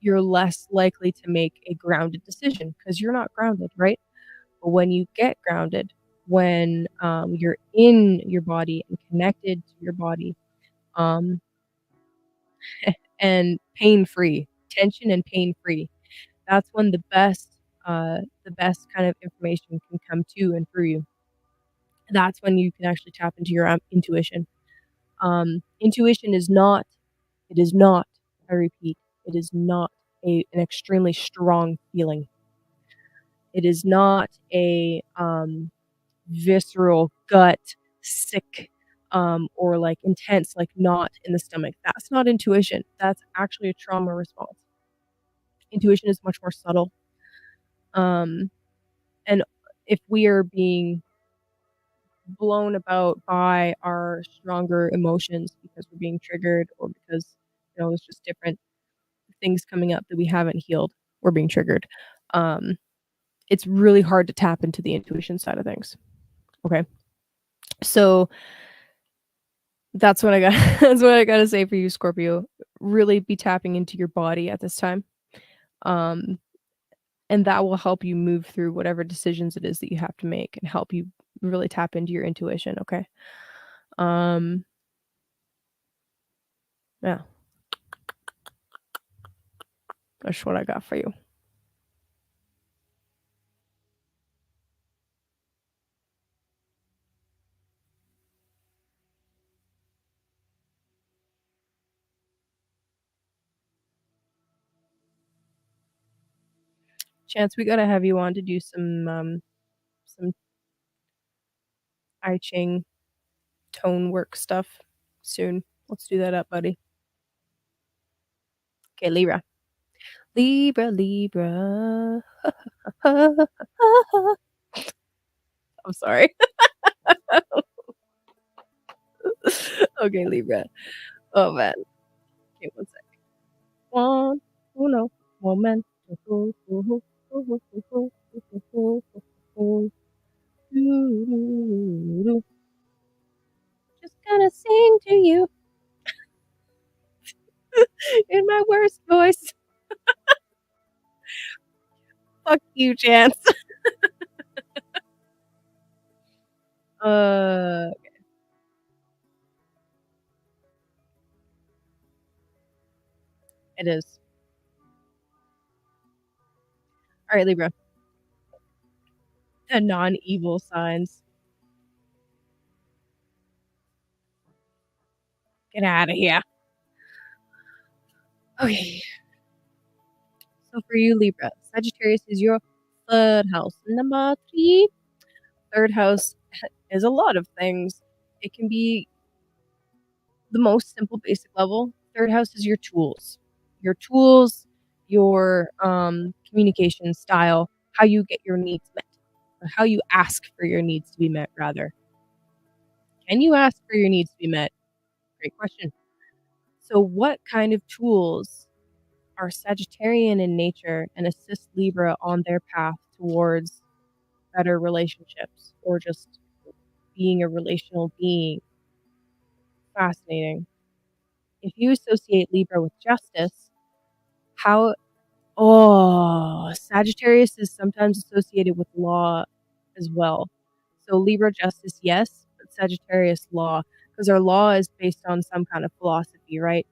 you're less likely to make a grounded decision because you're not grounded, right? But when you get grounded, when you're in your body and connected to your body, um, and pain-free, tension and pain-free, that's when the best kind of information can come to and through you. That's when you can actually tap into your intuition. Intuition is not, it is not, I repeat, it is not an extremely strong feeling. It is not a visceral gut sick or like intense like knot in the stomach. That's not intuition. That's actually a trauma response. Intuition is much more subtle. Um, and if we are being blown about by our stronger emotions because we're being triggered or because it's just different things coming up that we haven't healed, we're being triggered. Um, it's really hard to tap into the intuition side of things. Okay. So that's what I got. That's what I got to say for you, Scorpio. Really be tapping into your body at this time. Um, and that will help you move through whatever decisions it is that you have to make and help you really tap into your intuition, okay? Um, yeah, that's what I got for you. Chance, we gotta have you on to do some I Ching tone work stuff soon. Let's do that up, buddy. Okay, Libra. Libra, Libra. I'm sorry. Okay, Libra. Oh, man. Okay, one sec. One, uno, moment. Just gonna sing to you in my worst voice. Fuck you, Chance. Uh, it is. All right, Libra. The non-evil signs. Get out of here. Okay. So for you, Libra, Sagittarius is your third house. Number 3. Third house is a lot of things. It can be the most simple, basic level. Third house is your tools, your communication style, how you get your needs met, or how you ask for your needs to be met. Rather, can you ask for your needs to be met? Great question. So, what kind of tools are Sagittarian in nature and assist Libra on their path towards better relationships or just being a relational being? Fascinating. If you associate Libra with justice, how Sagittarius is sometimes associated with law as well. So Libra justice, yes, but Sagittarius law, because our law is based on some kind of philosophy, right?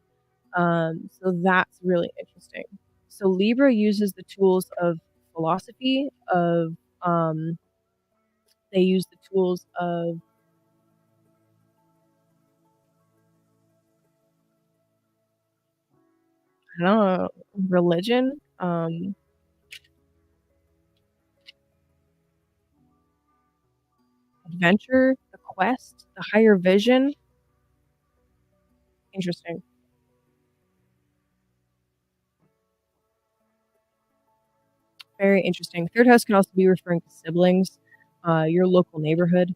So that's really interesting. So Libra uses the tools of philosophy, of they use the tools of I don't know, religion, adventure, the quest, the higher vision. Interesting. Very interesting. Third house can also be referring to siblings, your local neighborhood,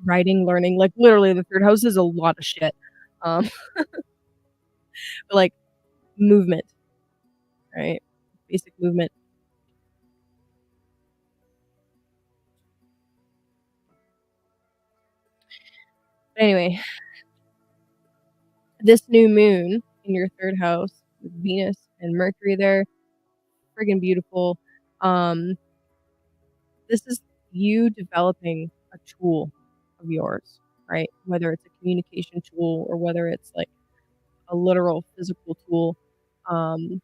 writing, learning. Like literally, the third house is a lot of shit. Um, but like movement, right? Basic movement. But anyway, this new moon in your third house with Venus and Mercury there, friggin' beautiful. Um, this is you developing a tool of yours, right? Whether it's a communication tool or whether it's like a literal physical tool. Um,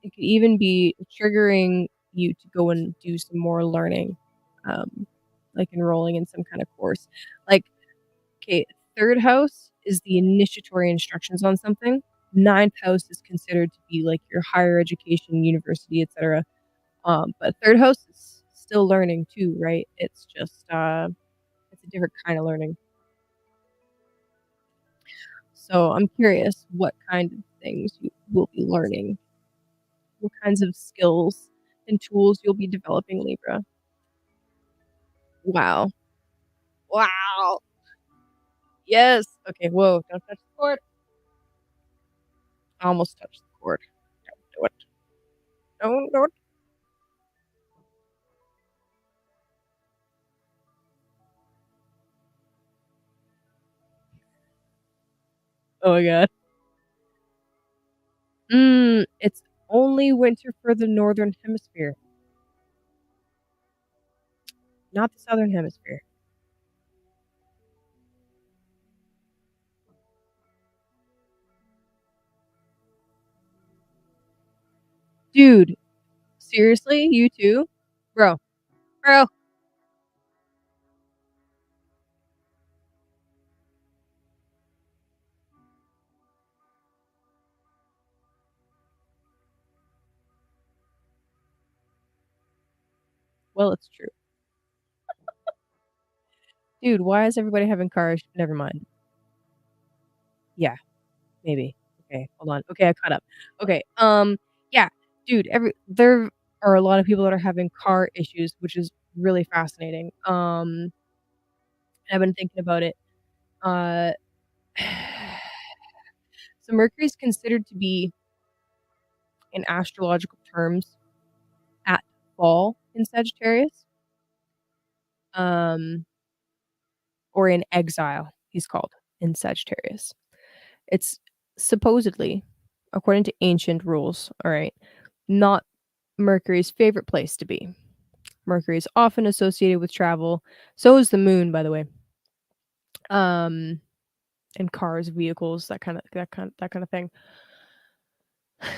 it could even be triggering you to go and do some more learning, um, like enrolling in some kind of course. Like, okay, third house is the initiatory instructions on something. Ninth house is considered to be like your higher education, university, etc. But third house is still learning too, right? It's just it's a different kind of learning. So I'm curious what kind of things you will be learning, what kinds of skills and tools you'll be developing, Libra. Wow. Wow. Yes. Okay, whoa, don't touch the cord. I almost touched the cord. Don't do it. Don't do it. Oh my god. It's only winter for the northern hemisphere. not the Southern Hemisphere. Dude, seriously? You too? Bro, bro. Well, it's true. Dude, why is everybody having car issues? Never mind. Yeah, maybe. Okay, hold on. Okay, I caught up. Okay, yeah, dude, there are a lot of people that are having car issues, which is really fascinating. I've been thinking about it. Uh, so Mercury is considered to be, in astrological terms, at fall in Sagittarius, um, or in exile, he's called in Sagittarius. It's supposedly, according to ancient rules, all right, not Mercury's favorite place to be. Mercury is often associated with travel. So is the moon, by the way. Um, and cars, vehicles, that kind of thing.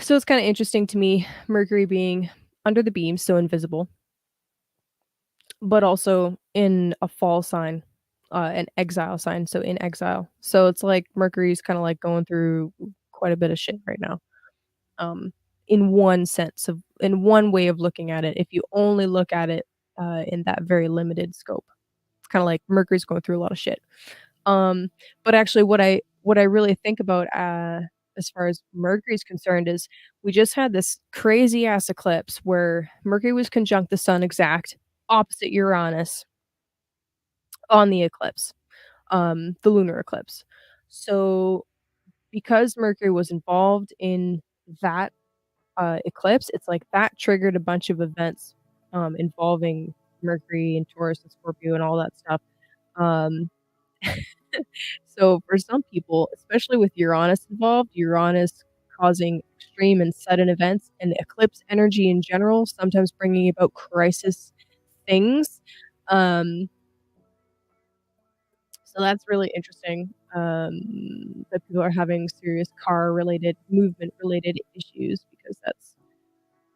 So it's kind of interesting to me, Mercury being under the beam, so invisible, but also in a fall sign, an exile sign, so in exile. So it's like Mercury's kind of like going through quite a bit of shit right now. Um, in one way of looking at it, if you only look at it in that very limited scope. It's kinda like Mercury's going through a lot of shit. Um, but actually what I really think about, as far as Mercury's concerned is we just had this crazy ass eclipse where Mercury was conjunct the Sun exact opposite Uranus on the eclipse, the lunar eclipse. So, because Mercury was involved in that, eclipse, it's like that triggered a bunch of events, involving Mercury and Taurus and Scorpio and all that stuff. Um So for some people, especially with Uranus involved, Uranus causing extreme and sudden events and eclipse energy in general, sometimes bringing about crisis things. Um, so that's really interesting, that people are having serious car-related, movement-related issues because that's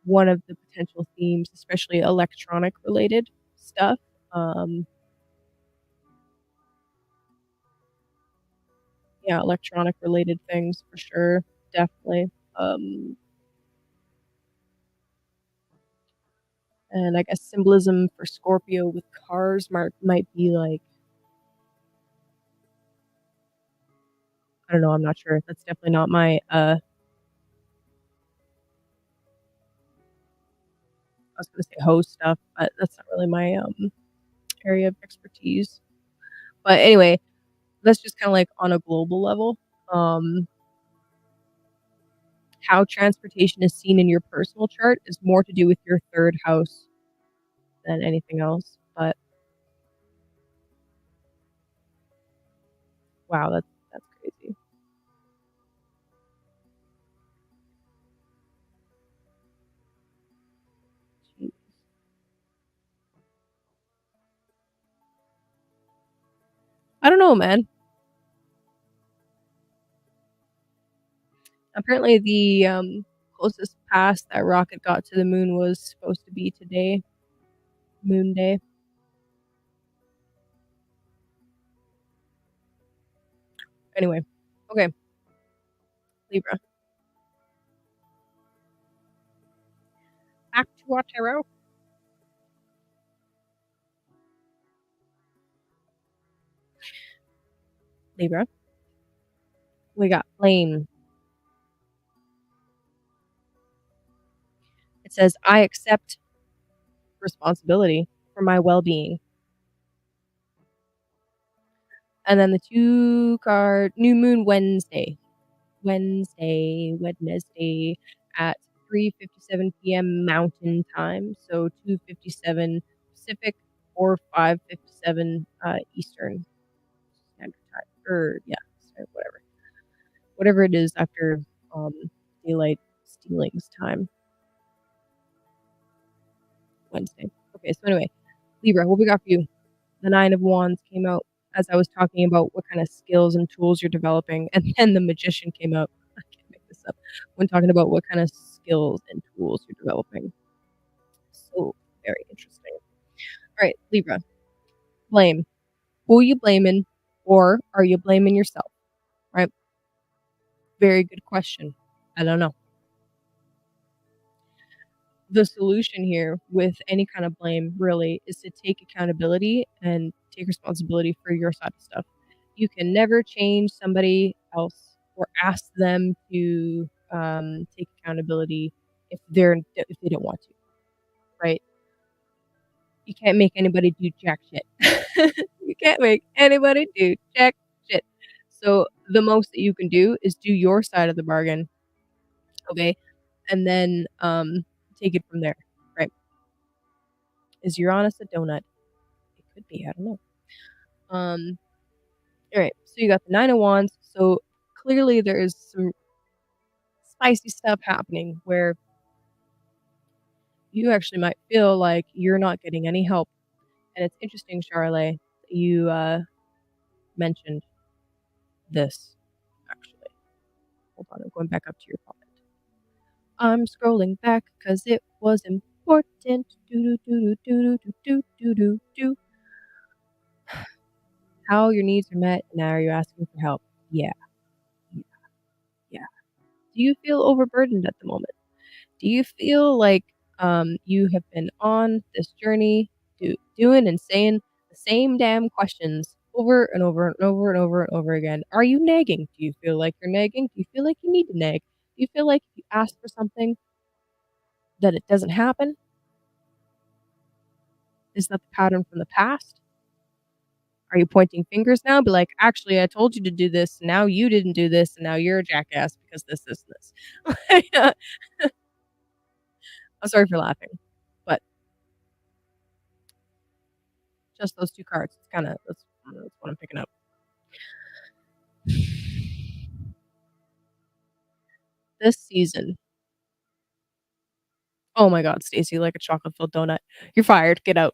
one of the potential themes, especially electronic-related stuff. Um, yeah, electronic-related things for sure, definitely. Um And I guess symbolism for Scorpio with cars might be like, I don't know, I'm not sure. That's definitely not my, I was gonna say host stuff, but that's not really my, area of expertise. But anyway, that's just kinda like on a global level. Um, how transportation is seen in your personal chart is more to do with your 3rd house than anything else, but wow, that's crazy. Jeez. I don't know, man. Apparently the, closest pass that rocket got to the moon was supposed to be today, Moon Day. Anyway, okay, Libra. Back to our tarot. Libra. We got flame. It says, I accept responsibility for my well being. And then the 2 card New Moon Wednesday. Wednesday at 3:57 PM Mountain Time, so 2:57 Pacific or 5:57 Eastern Standard Time. Or yeah, whatever. Whatever it is after um daylight stealing's time. Wednesday. Okay, so anyway, Libra, what we got for you? The Nine of Wands came out as I was talking about what kind of skills and tools you're developing, and then the Magician came out. I can't make this up. When talking about what kind of skills and tools you're developing. So very interesting. All right, Libra, blame. Who are you blaming, or are you blaming yourself? Right? Very good question. I don't know. The solution here with any kind of blame really is to take accountability and take responsibility for your side of stuff. You can never change somebody else or ask them to take accountability if they don't want to, right? You can't make anybody do jack shit. You can't make anybody do jack shit. So the most that you can do is do your side of the bargain, okay? And then take it from there, right? Is Uranus a donut? It could be, I don't know. Alright, so you got the Nine of Wands, so clearly there is some spicy stuff happening where you actually might feel like you're not getting any help, and it's interesting, Charlotte, that you, mentioned this, actually. Hold on, I'm going back up to your comment. I'm scrolling back 'cause it was important. Do do do do do do do do do. How your needs are met, now you're asking for help. Yeah, yeah, yeah. Do you feel overburdened at the moment? Do you feel like you have been on this journey, doing and saying the same damn questions over and over and over and over and over again? Are you nagging? Do you feel like you're nagging? Do you feel like you need to nag? Do you feel like if you ask for something that it doesn't happen? Is that the pattern from the past? Are you pointing fingers now? Be like, actually, I told you to do this. Now you didn't do this, and now you're a jackass because this, and this. I'm sorry for laughing, but just those 2 cards. It's kinda that's what I'm picking up. This season, oh my god, Stacey, like a chocolate-filled donut. You're fired, get out.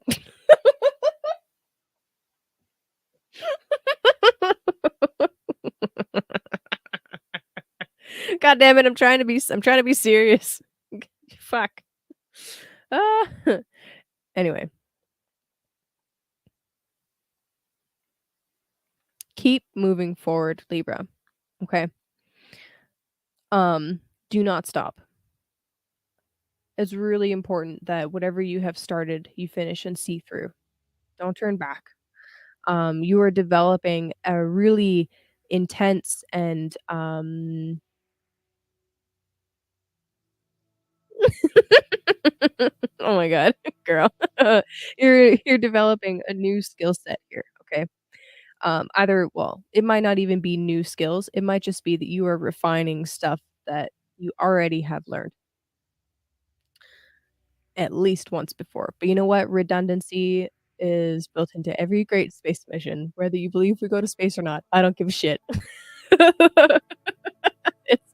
God damn it, I'm trying to be serious. Fuck. Ah. Anyway, keep moving forward, Libra, okay? Do not stop. It's really important that whatever you have started, you finish and see through. Don't turn back. You are developing a really intense and, oh my god, girl. You're developing a new skill set here, okay? Either well, it might not even be new skills, it might just be that you are refining stuff that you already have learned at least once before. But you know what? Redundancy is built into every great space mission, whether you believe we go to space or not. I don't give a shit. It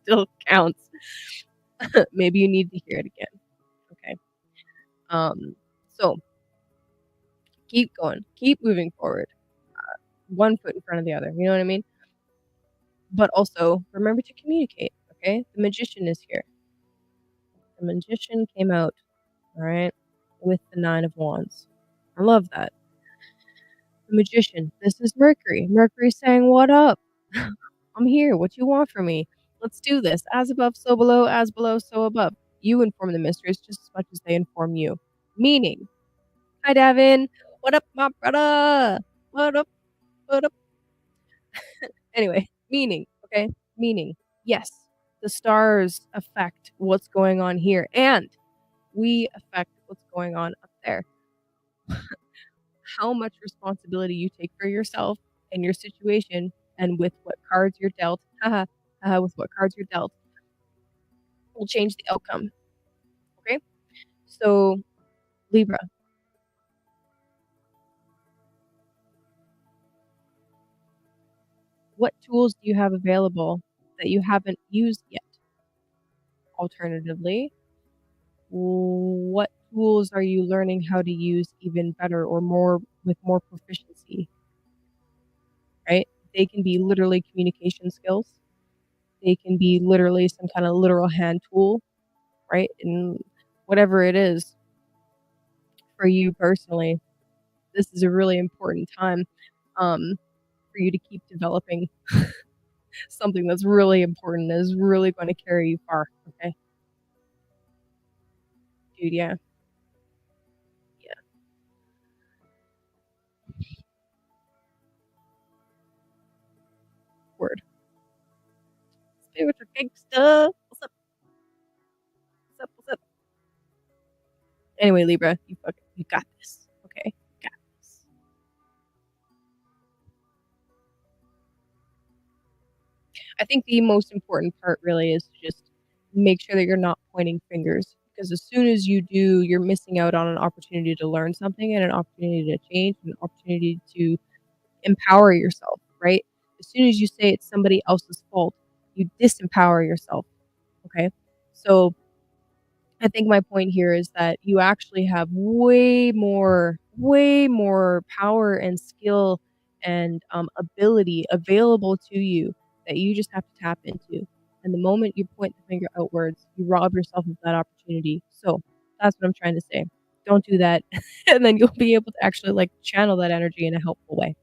still counts. Maybe you need to hear it again. Okay. So keep going, keep moving forward, one foot in front of the other. You know what I mean? But also remember to communicate. Okay. The magician is here. The magician came out, all right, with the Nine of Wands. I love that. The magician. This is Mercury. Mercury saying, "What up? I'm here. What you want from me? Let's do this. As above, so below. As below, so above." You inform the mysteries just as much as they inform you. Meaning, hi, Davin. What up, my brother? What up? What up? Anyway, meaning, okay? Meaning, yes, the stars affect what's going on here, and we affect what's going on up there. How much responsibility you take for yourself and your situation, and with what cards you're dealt, with what cards you're dealt, will change the outcome. Okay? So, Libra, what tools do you have available that you haven't used yet? Alternatively, what tools are you learning how to use even better or more with more proficiency, right? They can be literally communication skills. They can be literally some kinda literal hand tool, right? And whatever it is for you personally, this is a really important time, um, for you to keep developing something that's really important, that is really gonna carry you far, okay? Dude, yeah, yeah, word. Spiritual gangsta. What's up? What's up? What's up? Anyway, Libra, you got this, okay? You got this. I think the most important part really is to just make sure that you're not pointing fingers, because as soon as you do, you're missing out on an opportunity to learn something and an opportunity to change, and an opportunity to empower yourself, right? As soon as you say it's somebody else's fault, you disempower yourself, okay? So I think my point here is that you actually have way more power and skill and, ability available to you that you just have to tap into. And the moment you point the finger outwards, you rob yourself of that opportunity. So that's what I'm trying to say. Don't do that, and then you'll be able to actually, like, channel that energy in a helpful way.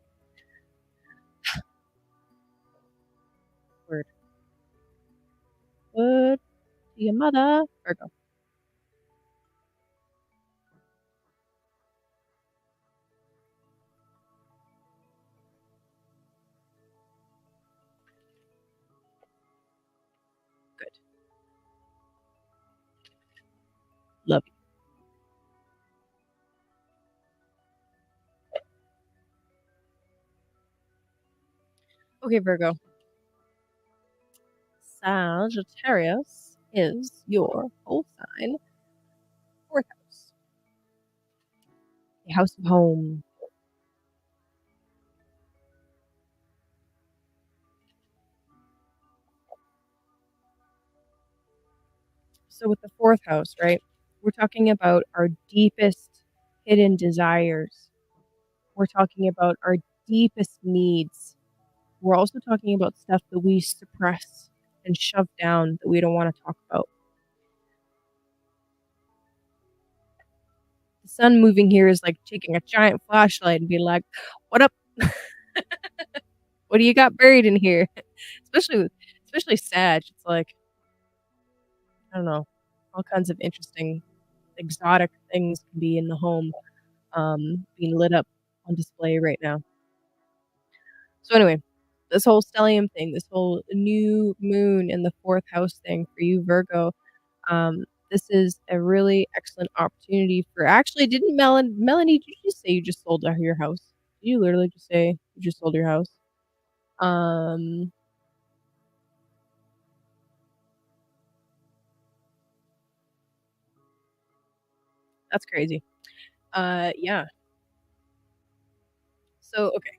Word. Word to your mother. Virgo. Good. Love you. Okay, Virgo. Sagittarius is your whole sign, 4th house, the house of home. So with the 4th house, right, we're talking about our deepest hidden desires. We're talking about our deepest needs. We're also talking about stuff that we suppress and shove down that we don't wanna talk about. The sun moving here is like taking a giant flashlight and being like, "What up? What do you got buried in here?" Especially Sag, it's like, I don't know, all kinds of interesting, exotic things can be in the home, being lit up on display right now. So anyway, this whole stellium thing, this whole new moon in the 4th house thing for you, Virgo, this is a really excellent opportunity for actually, didn't Melanie, did you just say you just sold, your house? Did you literally just say you just sold your house? Um, that's crazy. Yeah. So, okay,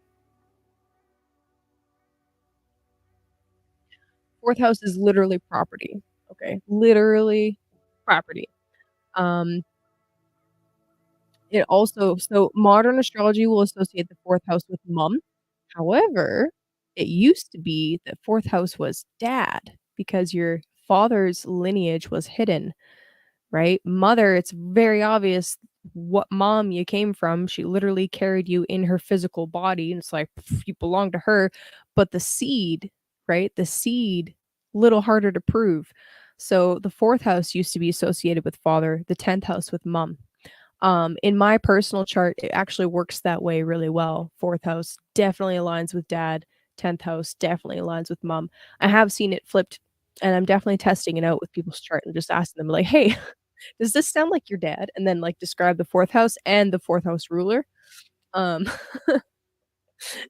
4th house is literally property, okay? Literally property. Um, it also, so modern astrology will associate the 4th house with mom. However, it used to be that 4th house was dad because your father's lineage was hidden, right? Mother, it's very obvious what mom you came from. She literally carried you in her physical body, and it's like, pff, you belong to her. But the seed, right? The seed, little harder to prove. So the 4th house used to be associated with father, the 10th house with mom. In my personal chart, it actually works that way really well. 4th house definitely aligns with dad, 10th house definitely aligns with mom. I have seen it flipped, and I'm definitely testing it out with people's chart and just asking them like, "Hey, does this sound like your dad?" And then, like, describe the 4th house and the 4th house ruler. Um,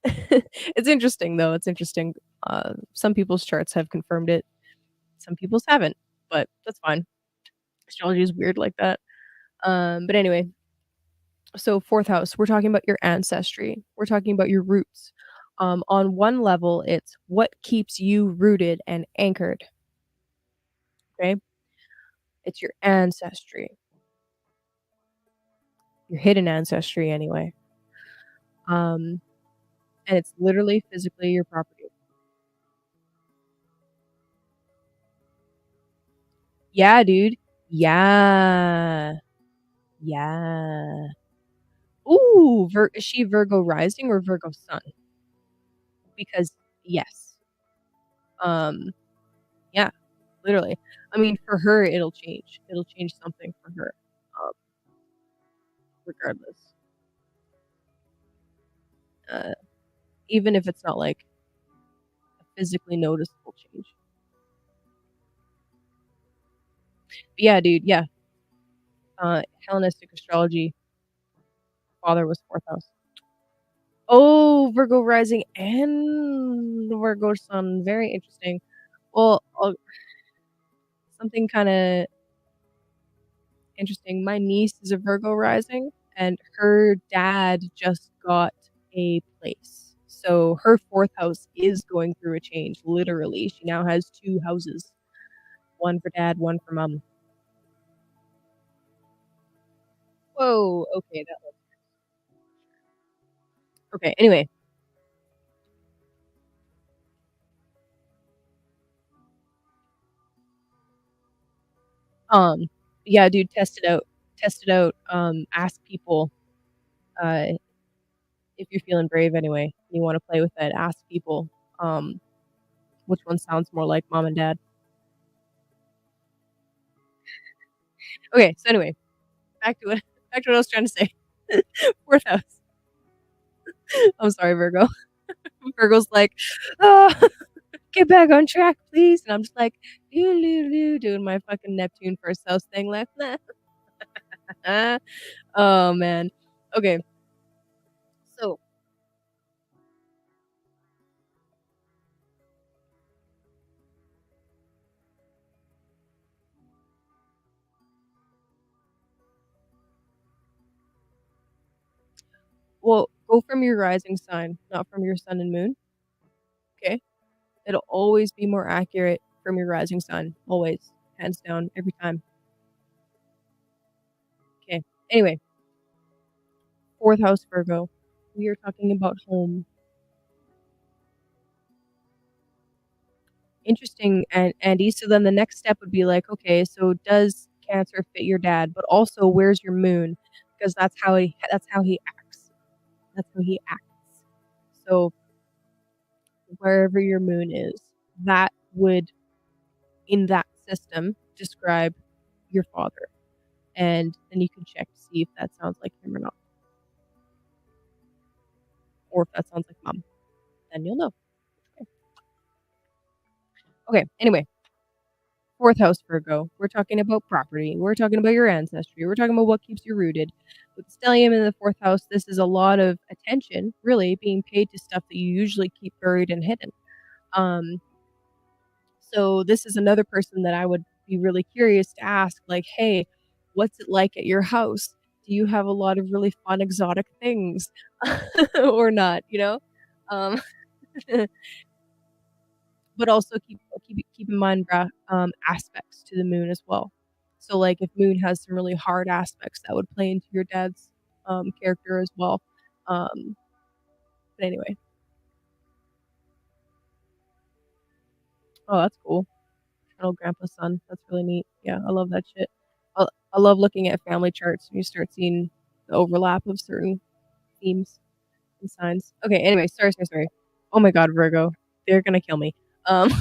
it's interesting though, it's interesting. Some people's charts have confirmed it, some people's haven't, but that's fine. Astrology is weird like that. But anyway, so 4th house, we're talking about your ancestry. We're talking about your roots. On one level, it's what keeps you rooted and anchored, okay? It's your ancestry. your hidden ancestry anyway. Um, and it's literally physically your property. Yeah, dude. Yeah. Yeah. Ooh, is she Virgo rising or Virgo sun? Because yes. Um, yeah, literally. I mean, for her, it'll change. It'll change something for her, um, regardless. Uh, even if it's not like a physically noticeable change. But yeah, dude. Yeah. Hellenistic astrology. Father was fourth house. Oh, Virgo rising and Virgo sun. Very interesting. Well, something kind of interesting. My niece is a Virgo rising, and her dad just got a place. So her fourth house is going through a change, literally. She now has two houses, one for dad, one for mom. Whoa, okay, okay, anyway. Um, yeah, dude, test it out. Test it out. Ask people, uh, if you're feeling brave anyway, you want to play with it, ask people, um, which one sounds more like mom and dad. Okay, so anyway, back to what I was trying to say. Fourth house. I'm sorry, Virgo. Virgo's like, oh, get back on track, please. And I'm just like, doing my fucking Neptune first house thing, like, nah. Oh man. Okay, so well, go from your rising sign, not from your sun and moon. Okay, it'll always be more accurate from your rising sign, always, hands down, every time. Okay. Anyway, fourth house Virgo. We are talking about home. Interesting, and Andy. So then the next step would be like, okay, so does Cancer fit your dad? But also, where's your moon? Because that's how he acts. That's how he acts. So wherever your moon is, that would in that system describe your father, and then you can check to see if that sounds like him or not, or if that sounds like mom. Then you'll know. Okay. Anyway, fourth house Virgo. We're talking about property. We're talking about your ancestry. We're talking about what keeps you rooted. With stellium in the fourth house, this is a lot of attention, really, being paid to stuff that you usually keep buried and hidden. Um, so this is another person that I would be really curious to ask, like, hey, what's it like at your house? Do you have a lot of really fun exotic things or not? Um, but also keep in mind aspects to the moon as well. So like if moon has some really hard aspects that would play into your dad's character as well. Um, but anyway, oh that's cool. Eternal grandpa's son. That's really neat. Yeah, I love that shit. I love looking at family charts and you start seeing the overlap of certain themes and signs. Okay, anyway, sorry. Oh my god, Virgo. They're gonna kill me. Um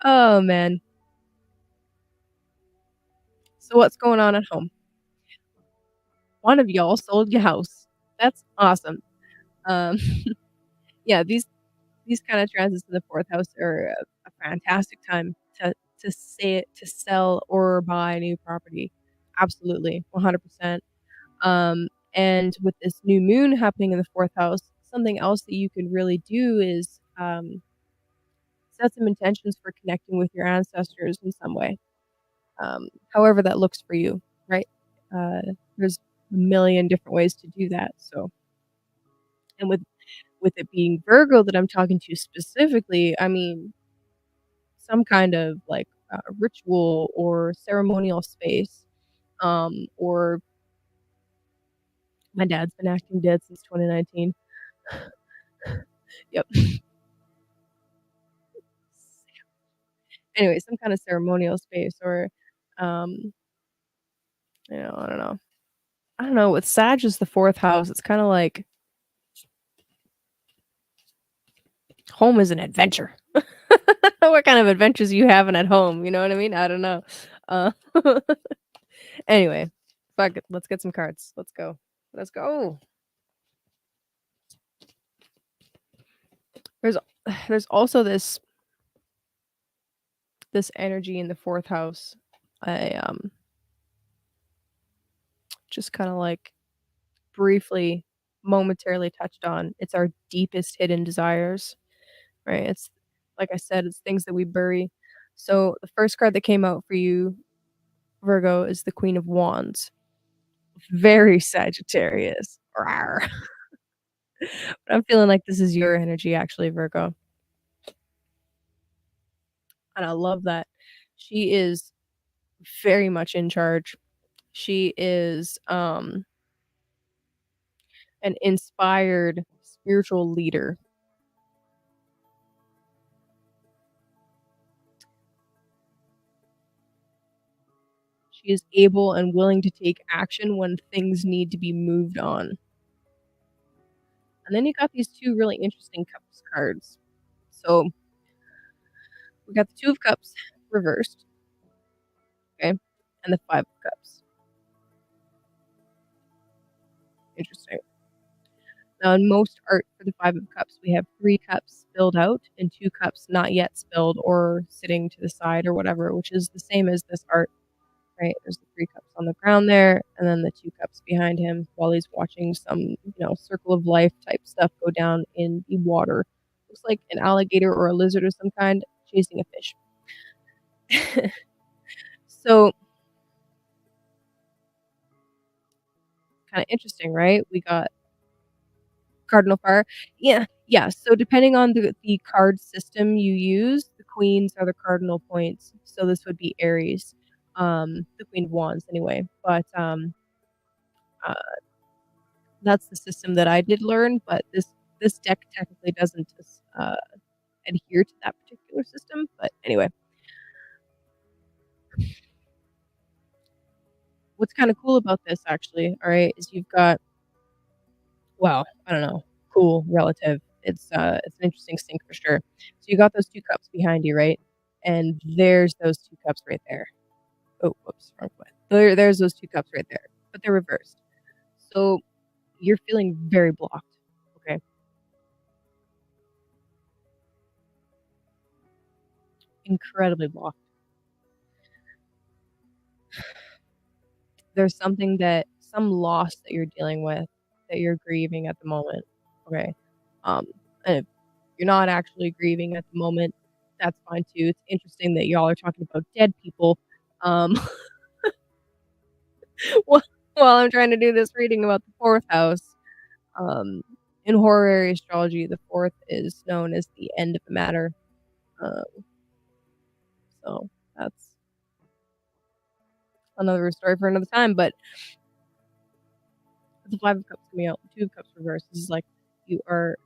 oh man. So what's going on at home? One of y'all sold your house. That's awesome. Um, yeah, these kind of transits in the fourth house are a fantastic time to sell or buy new property. Absolutely, 100%. And with this new moon happening in the fourth house, something else that you can really do is set some intentions for connecting with your ancestors in some way, however that looks for you, right? Uh, there's a million different ways to do that. So, and with it being Virgo that I'm talking to specifically, I mean, some kind of like ritual or ceremonial space, or my dad's been acting dead since 2019. Yep. Anyway, some kind of ceremonial space or, um, I don't know. I don't know, with Sag as the 4th house, it's kinda like home is an adventure. What kind of adventures are you having at home, you know what I mean? I don't know. Uh, anyway, fuck it, let's get some cards. Let's go. Let's go. There's there's also this energy in the 4th house. I, just kinda, like, briefly, momentarily touched on. It's our deepest hidden desires, right? It's like I said, it's things that we bury. So, the first card that came out for you, Virgo, is the Queen of Wands. Very Sagittarius. Rawr. But I'm feeling like this is your energy actually, Virgo, and I love that. She is very much in charge. She is, an inspired spiritual leader. She is able and willing to take action when things need to be moved on. And then you got these 2 really interesting Cups cards. So, we got the 2 of Cups reversed, okay, and the 5 of Cups. Interesting. Now, in most art for the 5 of Cups, we have 3 cups spilled out and 2 cups not yet spilled or sitting to the side or whatever, which is the same as this art, right? There's the 3 cups on the ground there, and then the 2 cups behind him while he's watching some, circle of life type stuff go down in the water. Looks like an alligator or a lizard of some kind chasing a fish. So, kinda interesting, right? We got Cardinal Fire. Yeah, yeah, so depending on the card system you use, the queens are the cardinal points, so this would be Aries, the Queen of Wands anyway, but, uh, that's the system that I did learn, but this deck technically doesn't adhere to that particular system, but anyway. What's kinda cool about this actually, alright, is you've got well, I don't know, cool, relative. It's an interesting sync for sure. So you got those 2 cups behind you, right? And there's those 2 cups right there. Oh, whoops, wrong way. There's those 2 cups right there, but they're reversed. So you're feeling very blocked, okay? Incredibly blocked. There's some loss that you're dealing with, that you're grieving at the moment, okay? And if you're not actually grieving at the moment, that's fine too. It's interesting that y'all are talking about dead people, um, while while I'm trying to do this reading about the 4th house. Um, in horary astrology, the 4th is known as the end of the matter, um, so that's another story for another time, but the 5 of Cups coming out, 2 of Cups reversed, this is like you are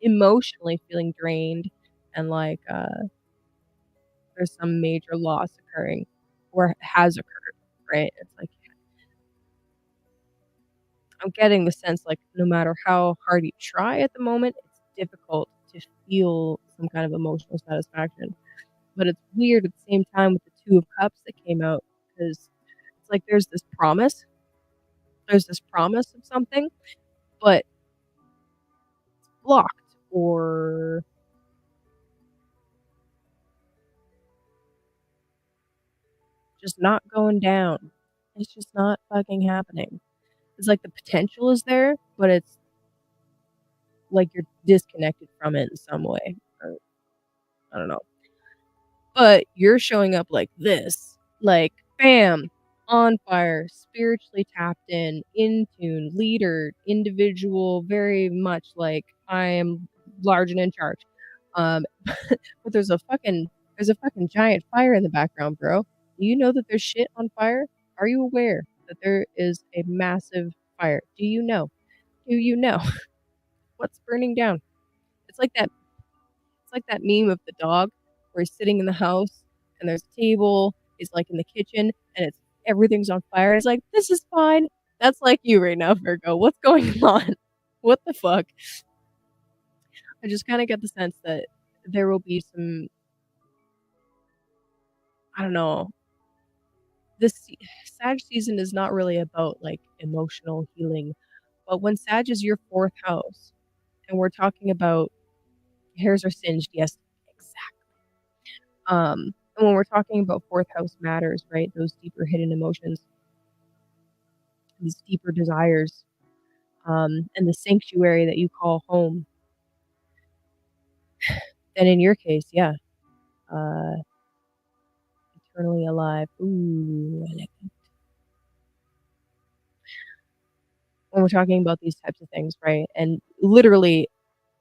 emotionally feeling drained and like, there's some major loss occurring or has occurred, right? It's like I'm getting the sense like no matter how hard you try at the moment, it's difficult to feel some kind of emotional satisfaction. But it's weird at the same time with the 2 of Cups that came out because it's like there's this promise of something, but blocked or just not going down. It's just not fucking happening. It's like the potential is there, but it's like you're disconnected from it in some way, or I don't know. But you're showing up like this, like, bam, on fire, spiritually tapped in tune, leader, individual, very much like I am large and in charge. Um, but there's a fucking There's a fucking giant fire in the background, bro. Do you know that there's shit on fire? Are you aware that there is a massive fire? Do you know? Do you know what's burning down? It's like that it's like that meme of the dog where he's sitting in the house and there's a table, he's like in the kitchen and it's everything's on fire. It's like, this is fine. That's like you right now, Virgo. What's going on? What the fuck? I just kind of get the sense that there will be some, I don't know, Sag season is not really about like emotional healing, but when Sag is your fourth house, and we're talking about hairs are singed, yes, exactly. And when we're talking about fourth house matters, right? Those deeper hidden emotions, these deeper desires, and the sanctuary that you call home. Then in your case, yeah, uh, eternally alive. Ooh, I like it. When we're talking about these types of things, right? And literally,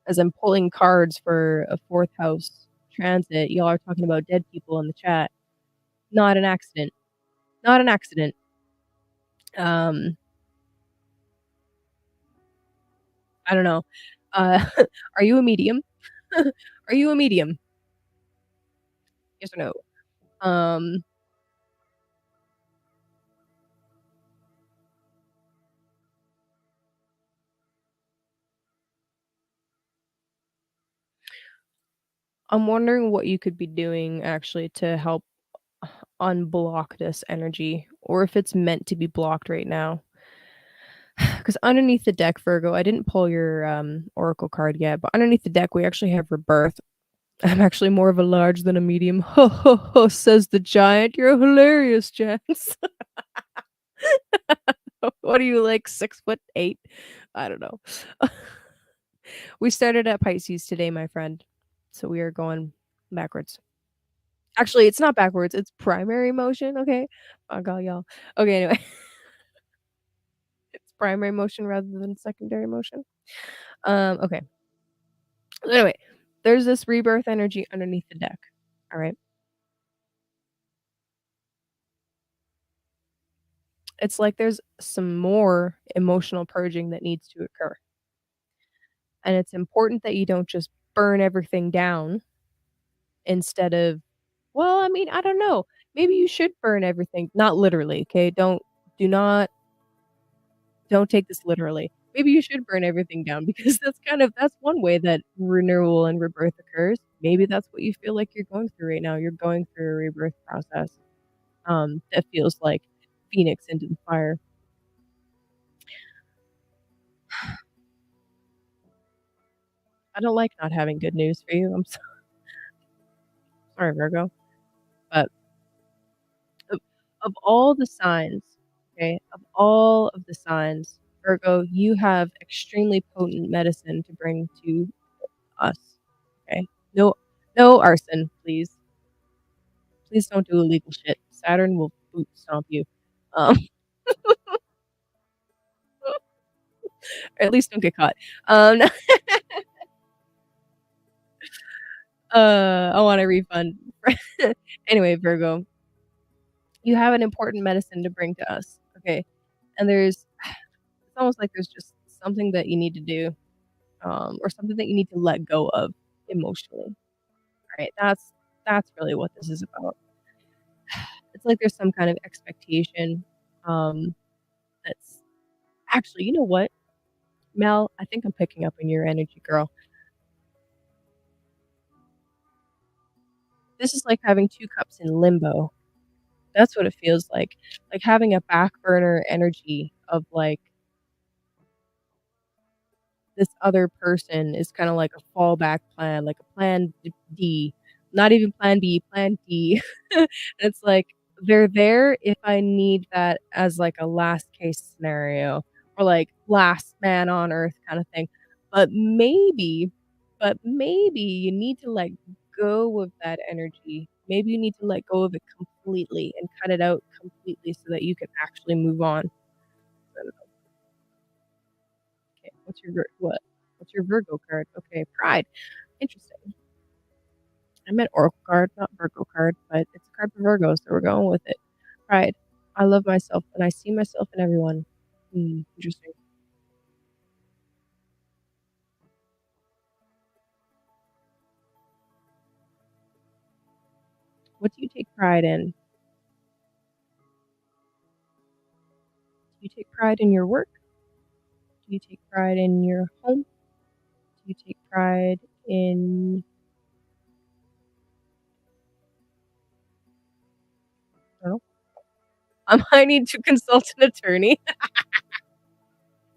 as I'm pulling cards for a fourth house transit, y'all are talking about dead people in the chat. Not an accident. Not an accident. Um, I don't know. Uh, are you a medium? Are you a medium? Yes or no? Um, I'm wondering what you could be doing actually to help unblock this energy, or if it's meant to be blocked right now. Because underneath the deck, Virgo, I didn't pull your oracle card yet, but underneath the deck, we actually have rebirth. I'm actually more of a large than a medium. Ho ho ho, says the giant. You're hilarious, Jens. What are you like, 6'8"? I don't know. We started at Pisces today, my friend. So we are going backwards. Actually, it's not backwards, it's primary motion, okay? Oh god, y'all. Okay, anyway. It's primary motion rather than secondary motion. Okay. Anyway, there's this rebirth energy underneath the deck. All right. It's like there's some more emotional purging that needs to occur. And it's important that you don't just burn everything down instead of, well, I mean, I don't know. Maybe you should burn everything, not literally, okay? Do not don't take this literally. Maybe you should burn everything down because that's one way that renewal and rebirth occurs. Maybe that's what you feel like you're going through right now. You're going through a rebirth process. That feels like Phoenix into the fire. I don't like not having good news for you. I'm sorry, Virgo. But of, of all the signs, okay, of all of the signs, Virgo, you have extremely potent medicine to bring to us. Okay. No, no arson, please. Please don't do illegal shit. Saturn will boot stomp you. Um, or at least don't get caught. Um, I want a refund. Anyway, Virgo, you have an important medicine to bring to us. Okay. And it's almost like there's just something that you need to do, or something that you need to let go of emotionally. Right. That's really what this is about. It's like there's some kind of expectation, um, that's actually, you know what, Mel, I think I'm picking up on your energy, girl. This is like having 2 cups in limbo. That's what it feels like having a back burner energy of, like, this other person is kinda like a fallback plan, like a plan D, not even plan B, plan D. It's like, they're there if I need that as, like, a last case scenario or, like, last man on earth kinda thing. But maybe maybe you need to let go of that energy. Maybe you need to let go of it completely and cut it out completely so that you can actually move on. I don't know. Okay, what's your Virgo card? Okay, pride. Interesting. I meant Oracle card, not Virgo card, but it's a card for Virgo, so we're going with it. Pride. I love myself and I see myself in everyone. Interesting. What do you take pride in? Do you take pride in your work? Do you take pride in your home? Do you take pride in I don't know. I might need to consult an attorney.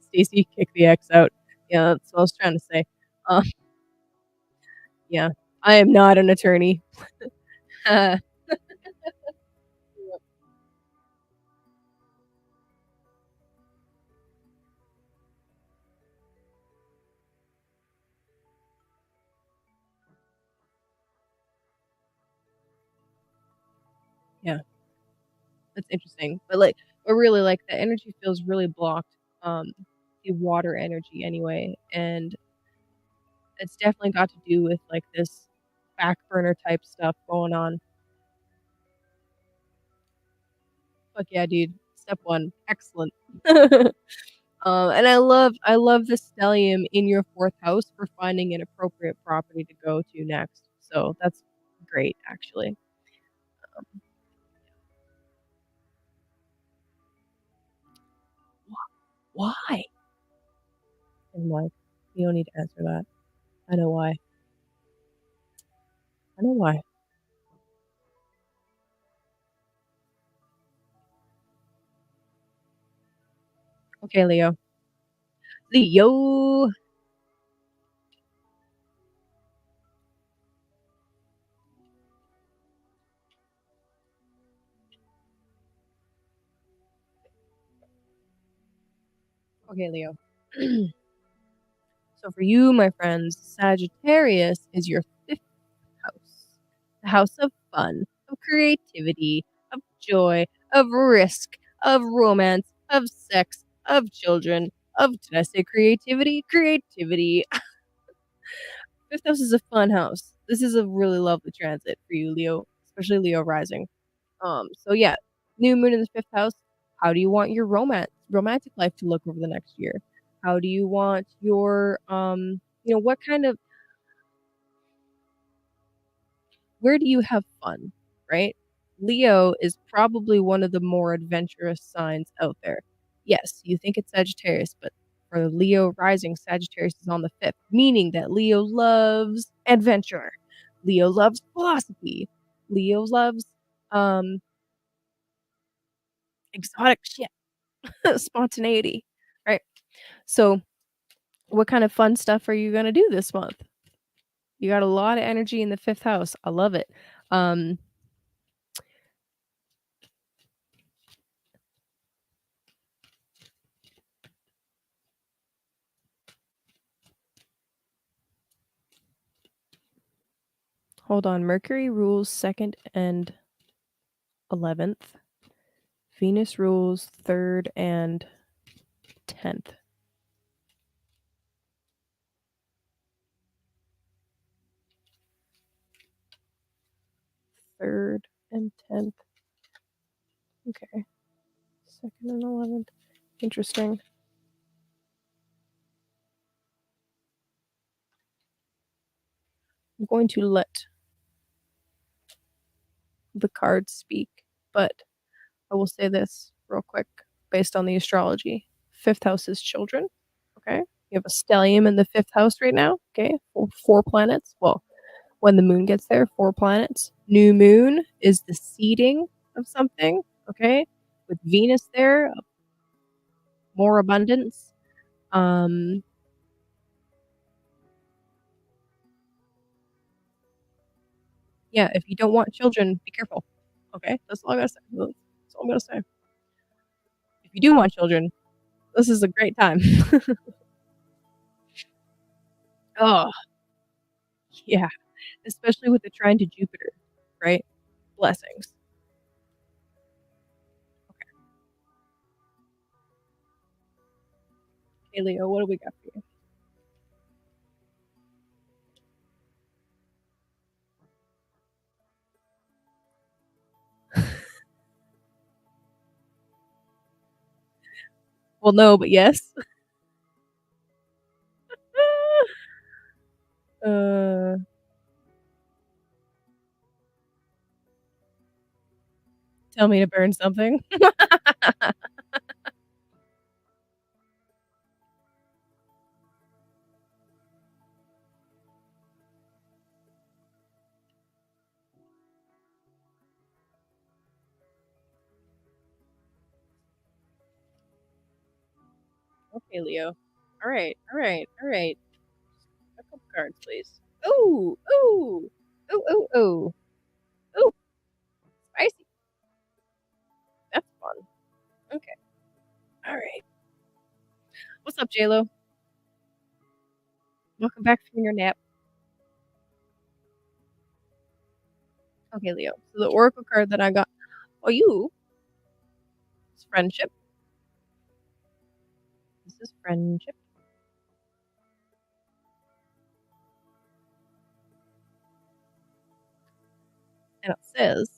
Stacy, kick the X out. Yeah, that's what I was trying to say. Um, yeah, I am not an attorney. Yeah, that's interesting. But really, like, the energy feels really blocked, um, the water energy anyway, and it's definitely got to do with, like, this back burner type stuff going on. Fuck yeah, dude. Step 1, excellent. And I love the stellium in your 4th house for finding an appropriate property to go to next. So that's great, actually. Um, why? I'm like, you don't need to answer that. I know why. I know why. Okay, Leo. Leo. Okay, Leo. So for you, my friends, Sagittarius is your 5th house. The house of fun, of creativity, of joy, of risk, of romance, of sex, of children, did I say creativity? Creativity. 5th house is a fun house. This is a really lovely transit for you, Leo, especially Leo rising. So yeah, new moon in the 5th house. How do you want your romantic life to look over the next year? How do you want your what kind of where do you have fun, right? Leo is probably one of the more adventurous signs out there. Yes, you think it's Sagittarius, but for Leo rising, Sagittarius is on the 5th, meaning that Leo loves adventure. Leo loves philosophy. Leo loves um exotic shit, spontaneity, right? So, what kind of fun stuff are you going to do this month? You got a lot of energy in the 5th house. I love it. Um Hold on. Mercury rules 2nd and 11th. Venus rules 3rd and 10th. 3rd and 10th. Okay. 2nd and 11th. Interesting. I'm going to let the cards speak, but I will say this real quick based on the astrology. 5th house is children. Okay. You have a stellium in the 5th house right now. Okay. 4 planets. Well, when the moon gets there, 4 planets. New moon is the seeding of something. Okay. With Venus there, more abundance. Um, yeah, if you don't want children, be careful. Okay. That's all I gotta say. That's all I'm gonna say. If you do want children, this is a great time. Oh, yeah. Especially with the trine to Jupiter, right? Blessings. Hey, Leo, what do we got for you? Well, no, but yes. Uh, tell me to burn something. Okay, Leo. Alright, alright, alright. A couple cards, please. Ooh, ooh, ooh, ooh, ooh, ooh, spicy. That's fun. Okay. Alright. What's up, JLo? Welcome back from your nap. Okay, Leo. So the oracle card that I got for you is friendship. This is friendship. And it says,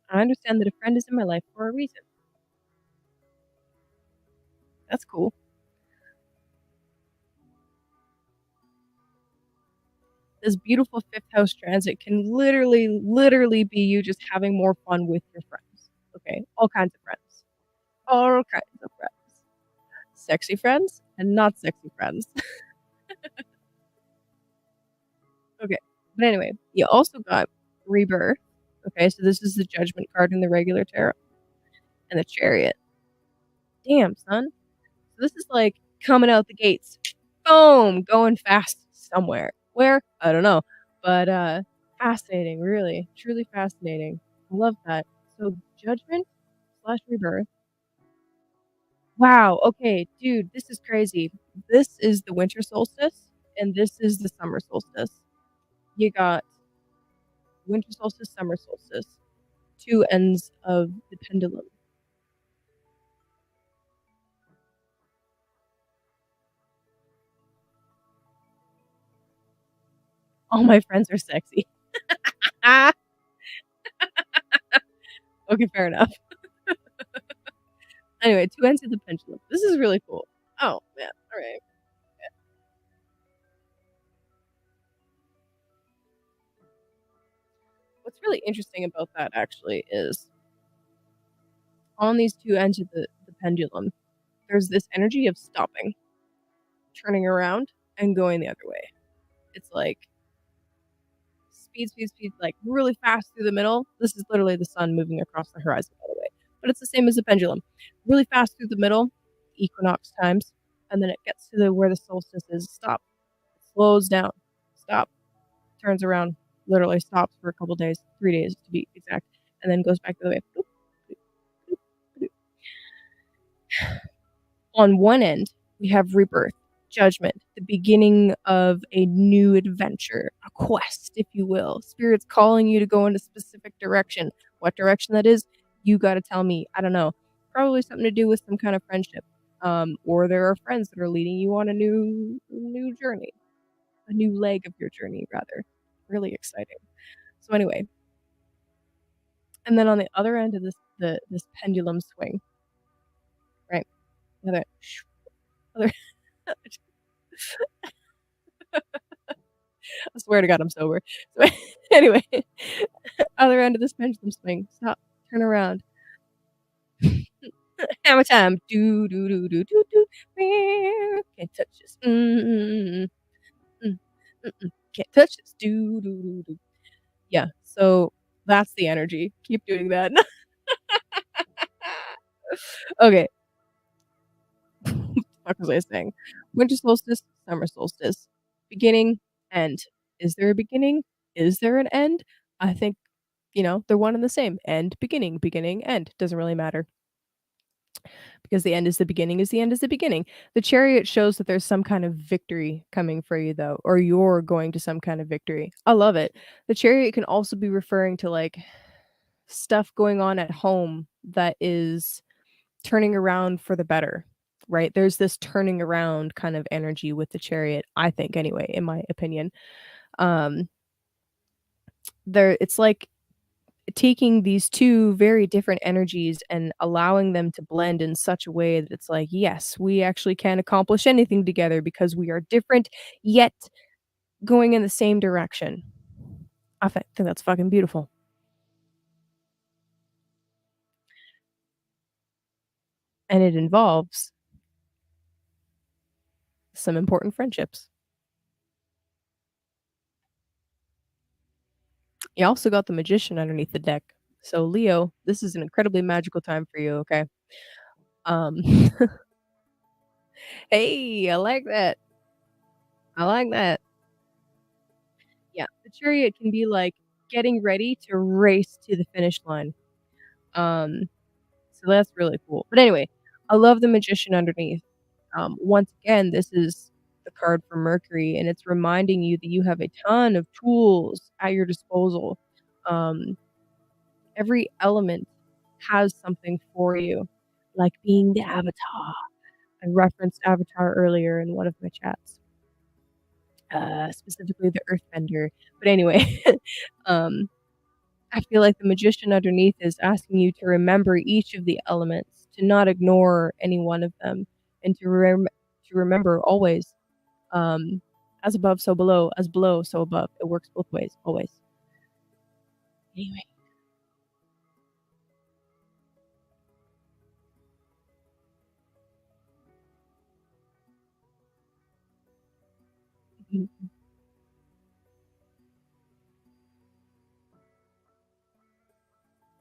I understand that a friend is in my life for a reason. That's cool. This beautiful fifth house transit can literally be you just having more fun with your friends. Okay, all kinds of friends. All kinds of friends. Sexy friends and not sexy friends. Okay, but anyway, you also got rebirth. Okay, so this is the judgment card in the regular tarot and the chariot. Damn, son. So this is like coming out the gates. Boom, going fast somewhere. Where? I don't know. But fascinating, really. Truly fascinating. I love that. So judgment slash rebirth. Wow, okay, dude, this is crazy. This is the winter solstice and this is the summer solstice. You got winter solstice, summer solstice. Two ends of the pendulum. All my friends are sexy. Ah, okay, fair enough. Anyway, two ends of the pendulum. This is really cool. Oh man, all right. What's really interesting about that actually is on these two ends of the pendulum, there's this energy of stopping, turning around, and going the other way. It's like speed, speed, speed, like really fast through the middle. This is literally the sun moving across the horizon, by the way. But it's the same as the pendulum. Really fast through the middle, equinox times, and then it gets to the where the solstice is. Stop. Slows down. Stop. Turns around. Literally stops for a couple days, 3 days to be exact, and then goes back the other way. Boop, boop, boop, boop. On one end, we have rebirth, judgment, the beginning of a new adventure, a quest, if you will. Spirit's calling you to go in a specific direction. What direction that is, you got to tell me. I don't know. Probably something to do with some kind of friendship. Or there are friends that are leading you on a new journey, a new leg of your journey, rather. Really exciting. So anyway, and then on the other end of this pendulum swing, right? Other, other I swear to God, I'm sober. So anyway, other end of this pendulum swing. Stop. Turn around. Hammer time. Do do do do do do. Can't touch this. Can't touch this. Do do do do. Yeah. So that's the energy. Keep doing that. Okay. What was I saying? Winter solstice, summer solstice. Beginning, end. Is there a beginning? Is there an end? I think, they're one and the same. End, beginning, beginning, end. Doesn't really matter because the end is the beginning is the end is the beginning. The chariot shows that there's some kind of victory coming for you though, or you're going to some kind of victory. I love it. The chariot can also be referring to like stuff going on at home that is turning around for the better, right? There's this turning around kind of energy with the chariot, I think anyway, in my opinion. Um there it's like taking these two very different energies and allowing them to blend in such a way that it's like, yes, we actually can accomplish anything together because we are different, yet going in the same direction. Think that's fucking beautiful. And it involves some important friendships. You also got the Magician underneath the deck. So, Leo, this is an incredibly magical time for you, okay? Um, hey, I like that. I like that. Yeah, the Chariot can be like getting ready to race to the finish line. Um, so that's really cool. But anyway, I love the Magician underneath. Once again, this is the card for Mercury, and it's reminding you that you have a ton of tools at your disposal. Um, every element has something for you, like being the Avatar. I referenced Avatar earlier in one of my chats, specifically the Earthbender. But anyway, um, I feel like the Magician underneath is asking you to remember each of the elements, to not ignore any one of them, and to remember always, um, as above, so below, as below, so above. It works both ways, always. Anyway. Mhm.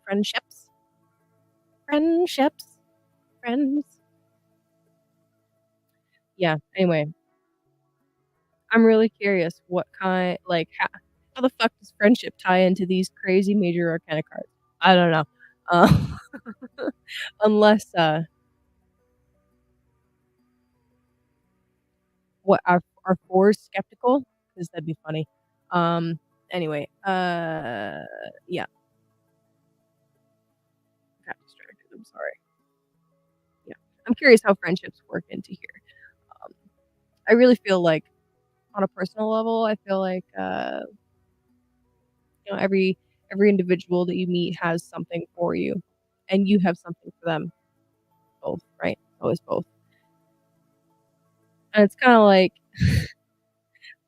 Friendships. Friendships. Friends. Yeah, anyway, I'm really curious what kind like, how the fuck does friendship tie into these crazy major arcana cards? I don't know. Um, unless, what are 4s skeptical? 'Cause that'd be funny. Um, anyway, yeah, got distracted, I'm sorry. Yeah. I'm curious how friendships work into here. Um, I really feel like on a personal level, I feel like, every individual that you meet has something for you, and you have something for them, both, right? Always both. And it's kinda like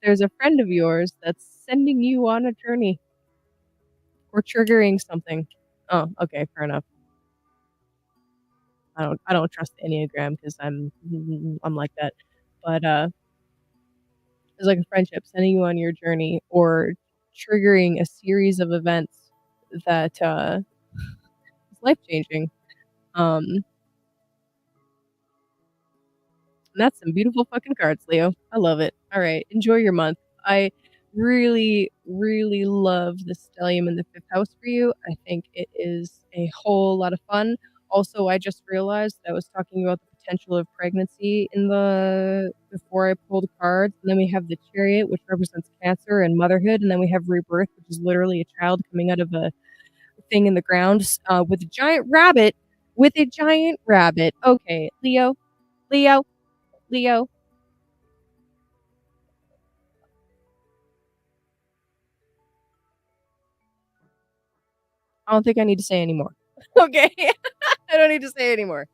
there's a friend of yours that's sending you on a journey or triggering something. Oh, okay, fair enough. I don't trust the Enneagram 'cause I'm like that. But, it's like a friendship sending you on your journey or triggering a series of events that, is life changing. And that's some beautiful fucking cards, Leo. I love it. Alright, enjoy your month. I really, really love the stellium in the 5th house for you. I think it is a whole lot of fun. Also, I just realized I was talking about the potential of pregnancy in the before I pulled the cards, and then we have the Chariot, which represents Cancer and motherhood, and then we have Rebirth, which is literally a child coming out of a thing in the ground, with a giant rabbit with a giant rabbit. Okay, Leo, Leo, Leo. I don't think I need to say anymore. Okay. I don't need to say anymore.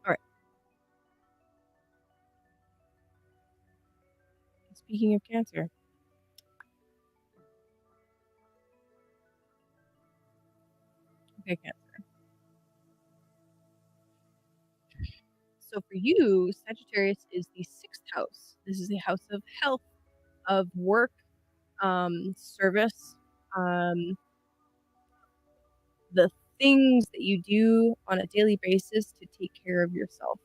Alright. Speaking of Cancer. Okay, Cancer. So for you, Sagittarius is the 6th house. This is the house of health, of work, service, um, the things that you do on a daily basis to take care of yourself.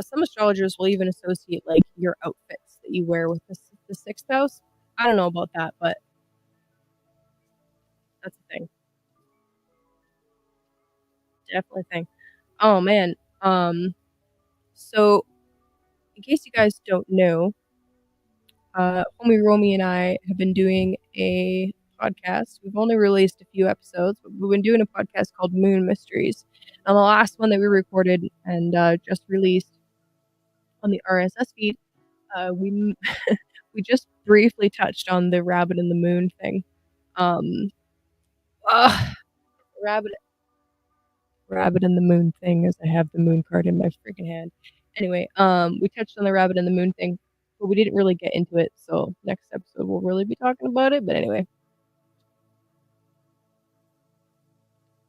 Some astrologers will even associate, like, your outfits that you wear with the 6th house. I don't know about that, but that's a thing. Definitely a thing. Oh, man. So in case you guys don't know, homie Romy and I have been doing a podcast. We've only released a few episodes, but we've been doing a podcast called Moon Mysteries. And the last one that we recorded and just released on the RSS feed, we we just briefly touched on the rabbit in the moon thing. Um, ugh, rabbit rabbit in the moon thing, as I have the moon card in my freaking hand. Anyway, we touched on the rabbit in the moon thing, but we didn't really get into it, so next episode we'll really be talking about it, but anyway,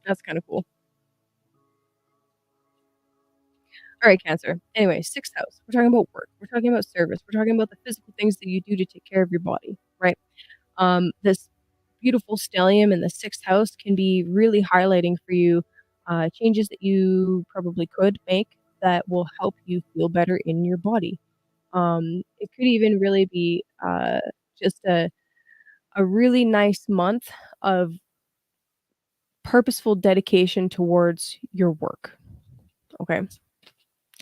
that's kinda cool. Alright, Cancer. Anyway, 6th house. We're talking about work. We're talking about service. We're talking about the physical things that you do to take care of your body, right? This beautiful stellium in the 6th house can be really highlighting for you changes that you probably could make that will help you feel better in your body. It could even really be just a really nice month of purposeful dedication towards your work. Okay.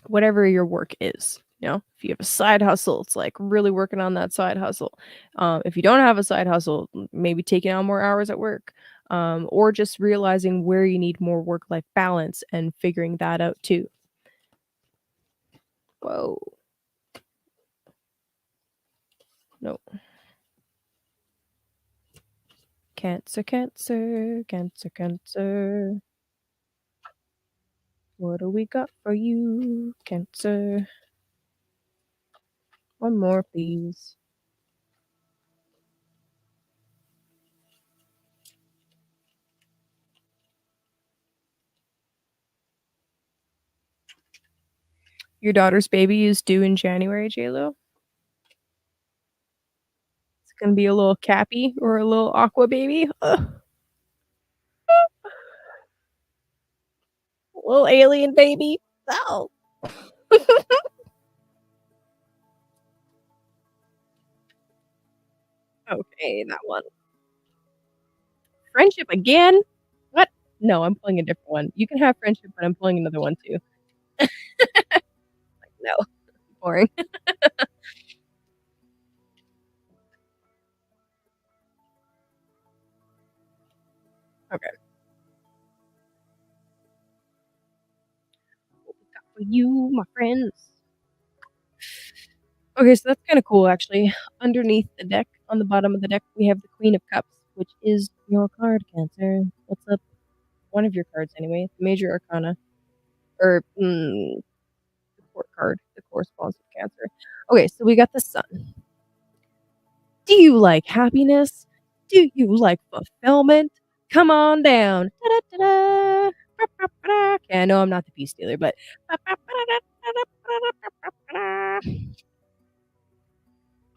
Whatever your work is. You know, if you have a side hustle, it's like really working on that side hustle. If you don't have a side hustle, maybe taking on more hours at work, or just realizing where you need more work life balance and figuring that out too. Whoa. No. Cancer, Cancer, Cancer, Cancer. What do we got for you, Cancer? One more, please. Your daughter's baby is due in January, JLo. It's gonna be a little Cappy or a little Aqua baby. Ugh. Little alien baby. Oh. Okay, that one. Friendship again? What? No, I'm pulling a different one. You can have friendship, but I'm pulling another one too. No, boring. Okay. What we got for you, my friends? Okay, so that's kind of cool actually. Underneath the deck, on the bottom of the deck, we have the Queen of Cups, which is your card, Cancer. What's up? One of your cards anyway. The Major Arcana. Or the court card that corresponds with Cancer. Okay, so we got the Sun. Do you like happiness? Do you like fulfillment? Come on down. Da-da-da-da. Ba-ba-ba-da. Okay, I know I'm not the peace dealer, but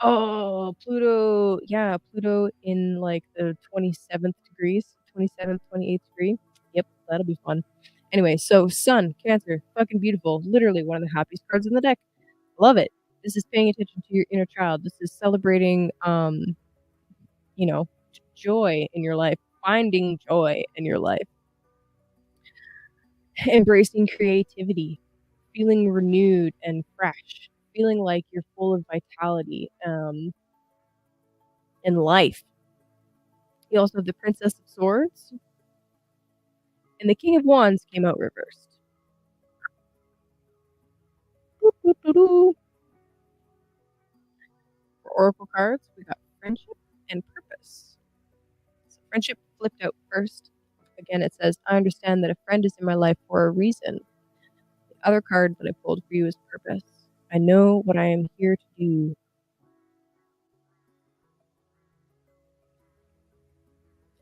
oh, Pluto, yeah, Pluto in like the 27th degrees, 27th, 28th degree. Yep, that'll be fun. Anyway, so Sun, Cancer, fucking beautiful. Literally one of the happiest cards in the deck. Love it. This is paying attention to your inner child. This is celebrating you know, joy in your life, finding joy in your life, embracing creativity, feeling renewed and fresh, feeling like you're full of vitality in life. You also have the Princess of Swords, and the King of Wands came out reversed. Doo-doo-doo-doo. For Oracle cards, we got Friendship and Purpose. So Friendship flipped out first. Again, it says, I understand that a friend is in my life for a reason. The other card that I pulled for you is Purpose. I know what I am here to do.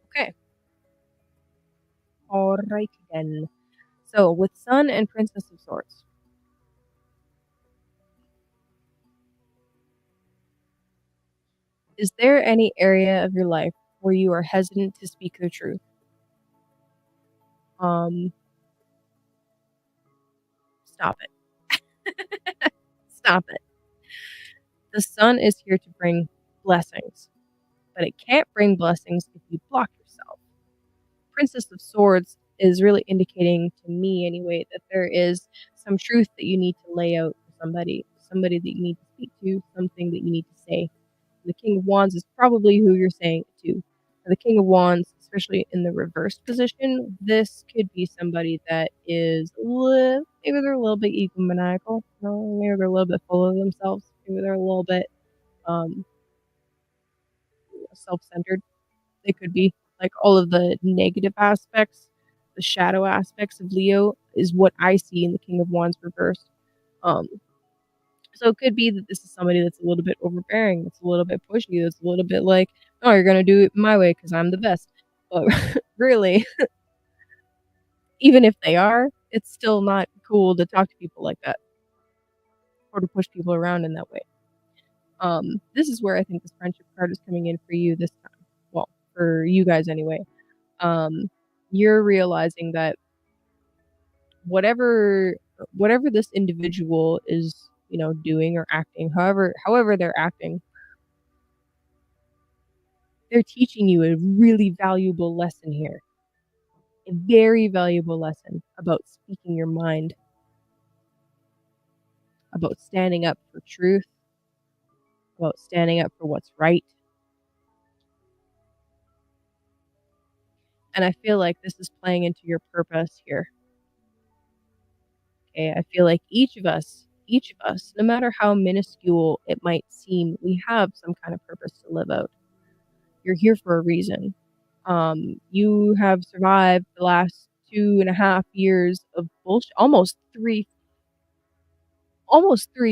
Okay. Alrighty then. So with Sun and Princess of Swords. Is there any area of your life where you are hesitant to speak the truth? Um, stop it. Stop it. The Sun is here to bring blessings, but it can't bring blessings if you block yourself. Princess of Swords is really indicating to me anyway that there is some truth that you need to lay out for somebody that you need to speak to, something that you need to say. The King of Wands is probably who you're saying it to. The King of Wands, especially in the reversed position, this could be somebody that is maybe they're a little bit egomaniacal, maybe they're a little bit full of themselves, maybe they're a little bit um, self-centered. They could be like all of the negative aspects, the shadow aspects of Leo is what I see in the King of Wands reversed. Um, so it could be that this is somebody that's a little bit overbearing, that's a little bit pushy, that's a little bit like, "Oh, you're gonna do it my way because I'm the best." But really, even if they are, it's still not cool to talk to people like that or to push people around in that way. This is where I think this friendship card is coming in for you this time. Well, for you guys anyway. Um, you're realizing that whatever this individual is, doing or acting, however they're acting, they're teaching you a really valuable lesson here. A very valuable lesson about speaking your mind, about standing up for truth, about standing up for what's right. And I feel like this is playing into your purpose here. Okay, I feel like each of us, no matter how minuscule it might seem, we have some kind of purpose to live out. You're here for a reason. You have survived the last 2.5 years of bullshit, almost 3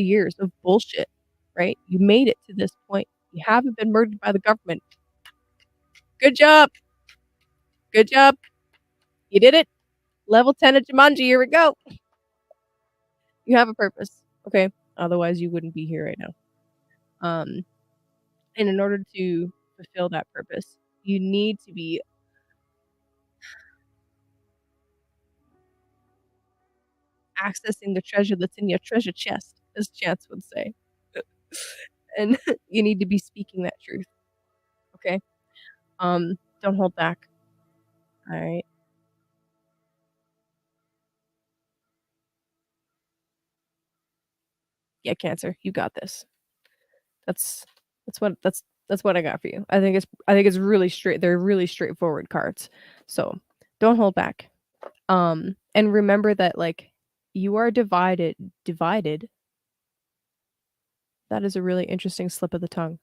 years of bullshit, right? You made it to this point. You haven't been murdered by the government. Good job. Good job. You did it. Level 10 at Jumanji. Here we go. You have a purpose. Okay. Otherwise, you wouldn't be here right now. And in order to fulfill that purpose, you need to be accessing the treasure that's in your treasure chest, as Chance would say. And you need to be speaking that truth. Okay? Don't hold back. All right? Yeah, Cancer, you got this. That's what I got for you. I think it's really straight. They're really straightforward cards. So, don't hold back. And remember that like you are divided. That is a really interesting slip of the tongue.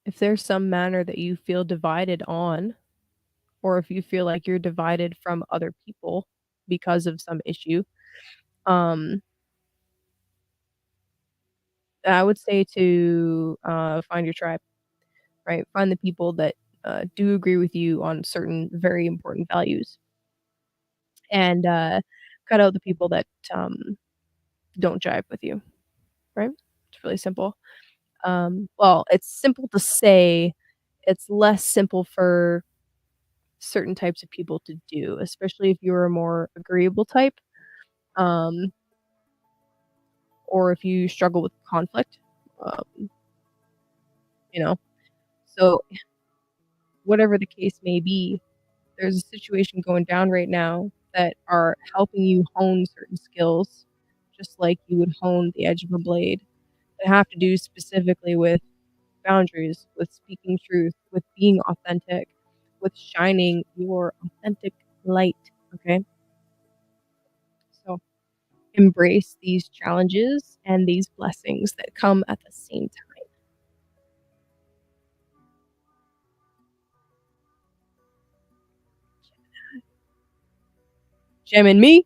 If there's some manner that you feel divided on, or if you feel like you're divided from other people because of some issue, um, I would say to find your tribe, right? Find the people that do agree with you on certain very important values, and cut out the people that don't jive with you, right? It's really simple. Well, it's simple to say, it's less simple for certain types of people to do, especially if you're a more agreeable type, um, or if you struggle with conflict, um, you know. So whatever the case may be, there's a situation going down right now that are helping you hone certain skills, just like you would hone the edge of a blade, that have to do specifically with boundaries, with speaking truth, with being authentic, with shining your authentic light. Okay. So embrace these challenges and these blessings that come at the same time. Gem in me.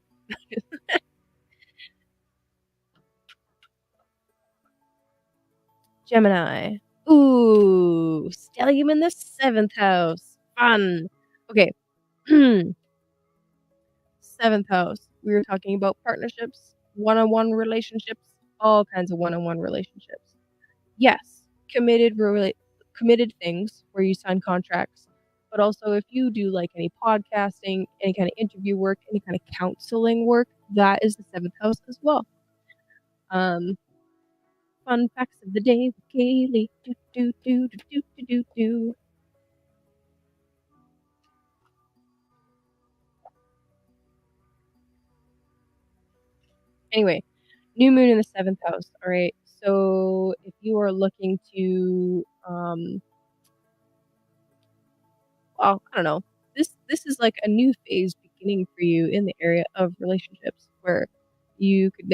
Gemini. Ooh, stellium in the 7th house. Fun. Okay. 7th house. We were talking about partnerships, one-on-one relationships, all kinds of one-on-one relationships. Yes, committed things where you sign contracts, but also if you do like any podcasting, any kind of interview work, any kind of counseling work, that is the 7th house as well. Um, fun facts of the day with Kaylee. Do, do, do, do, do, do, do, do. Anyway, New moon in the 7th house. All right. So if you are looking to, well, I don't know. This is like a new phase beginning for you in the area of relationships where you could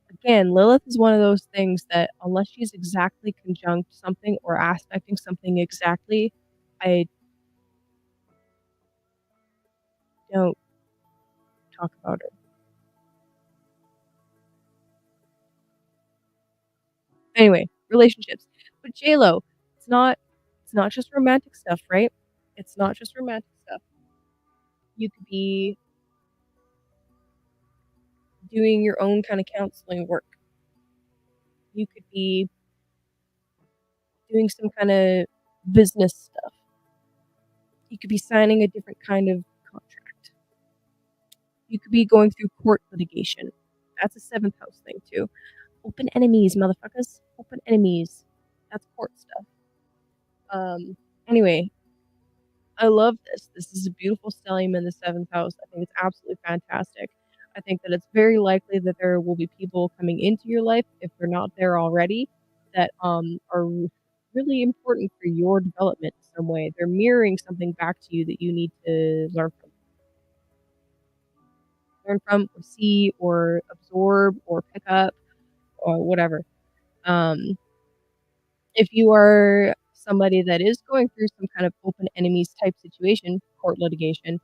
again, Lilith is one of those things that unless she's exactly conjunct something or aspecting something exactly, I don't talk about her. Anyway, relationships. But J-Lo, it's not just romantic stuff, right? It's not just romantic stuff. You could be doing your own kind of counseling work. You could be doing some kind of business stuff. You could be signing a different kind of contract. You could be going through court litigation. That's a 7th house thing too. Open enemies, motherfuckers. Open enemies. That's court stuff. Anyway, I love this. This is a beautiful stellium in the 7th house. I think it's absolutely fantastic. I think that it's very likely that there will be people coming into your life, if they're not there already, that are really important for your development in some way. They're mirroring something back to you that you need to learn from, or see, or absorb, or pick up, or whatever. If you are somebody that is going through some kind of open enemies type situation, court litigation,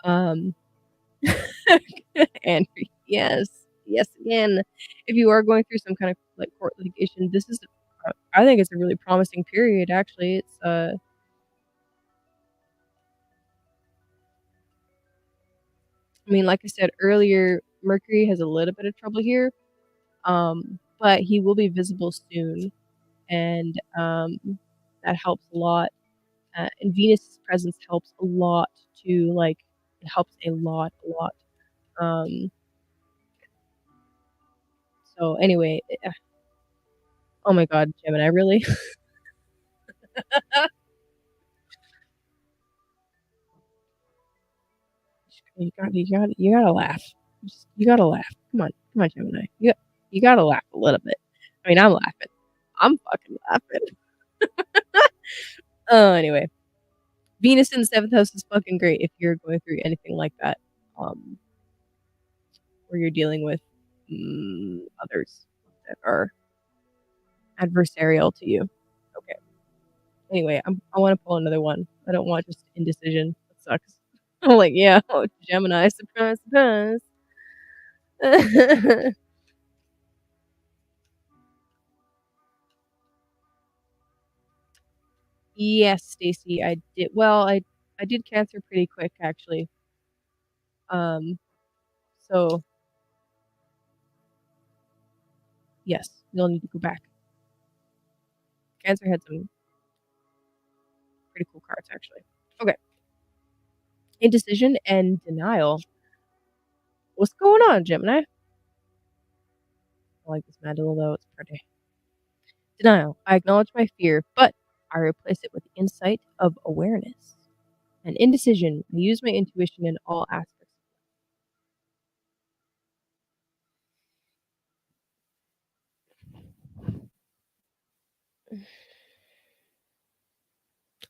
um, and yes, yes, again, if you are going through some kind of like court litigation, this is, I think it's a really promising period. Actually, it's I mean, like I said earlier, Mercury has a little bit of trouble here, but he will be visible soon, and that helps a lot. And Venus's presence helps a lot too. Like it helps a lot, a lot. Um, so anyway, oh my God, Gemini, really? You gotta laugh. You gotta laugh. Come on, Gemini. You gotta laugh a little bit. I mean, I'm laughing. I'm fucking laughing. Anyway, Venus in the 7th house is fucking great if you're going through anything like that, um, where you're dealing with others that are adversarial to you. Okay. Anyway, I want to pull another one. I don't want just indecision. That sucks. I'm like, yeah, oh, Gemini, surprise, surprise. Yes, Stacy, I did. Well, I did Cancer pretty quick actually. Um, so yes, you'll need to go back. Cancer had some pretty cool cards actually. Okay, indecision and denial. What's going on, Gemini? I like this mandala though; it's pretty. Denial. I acknowledge my fear, but I replace it with insight of awareness. And indecision. I use my intuition in all aspects.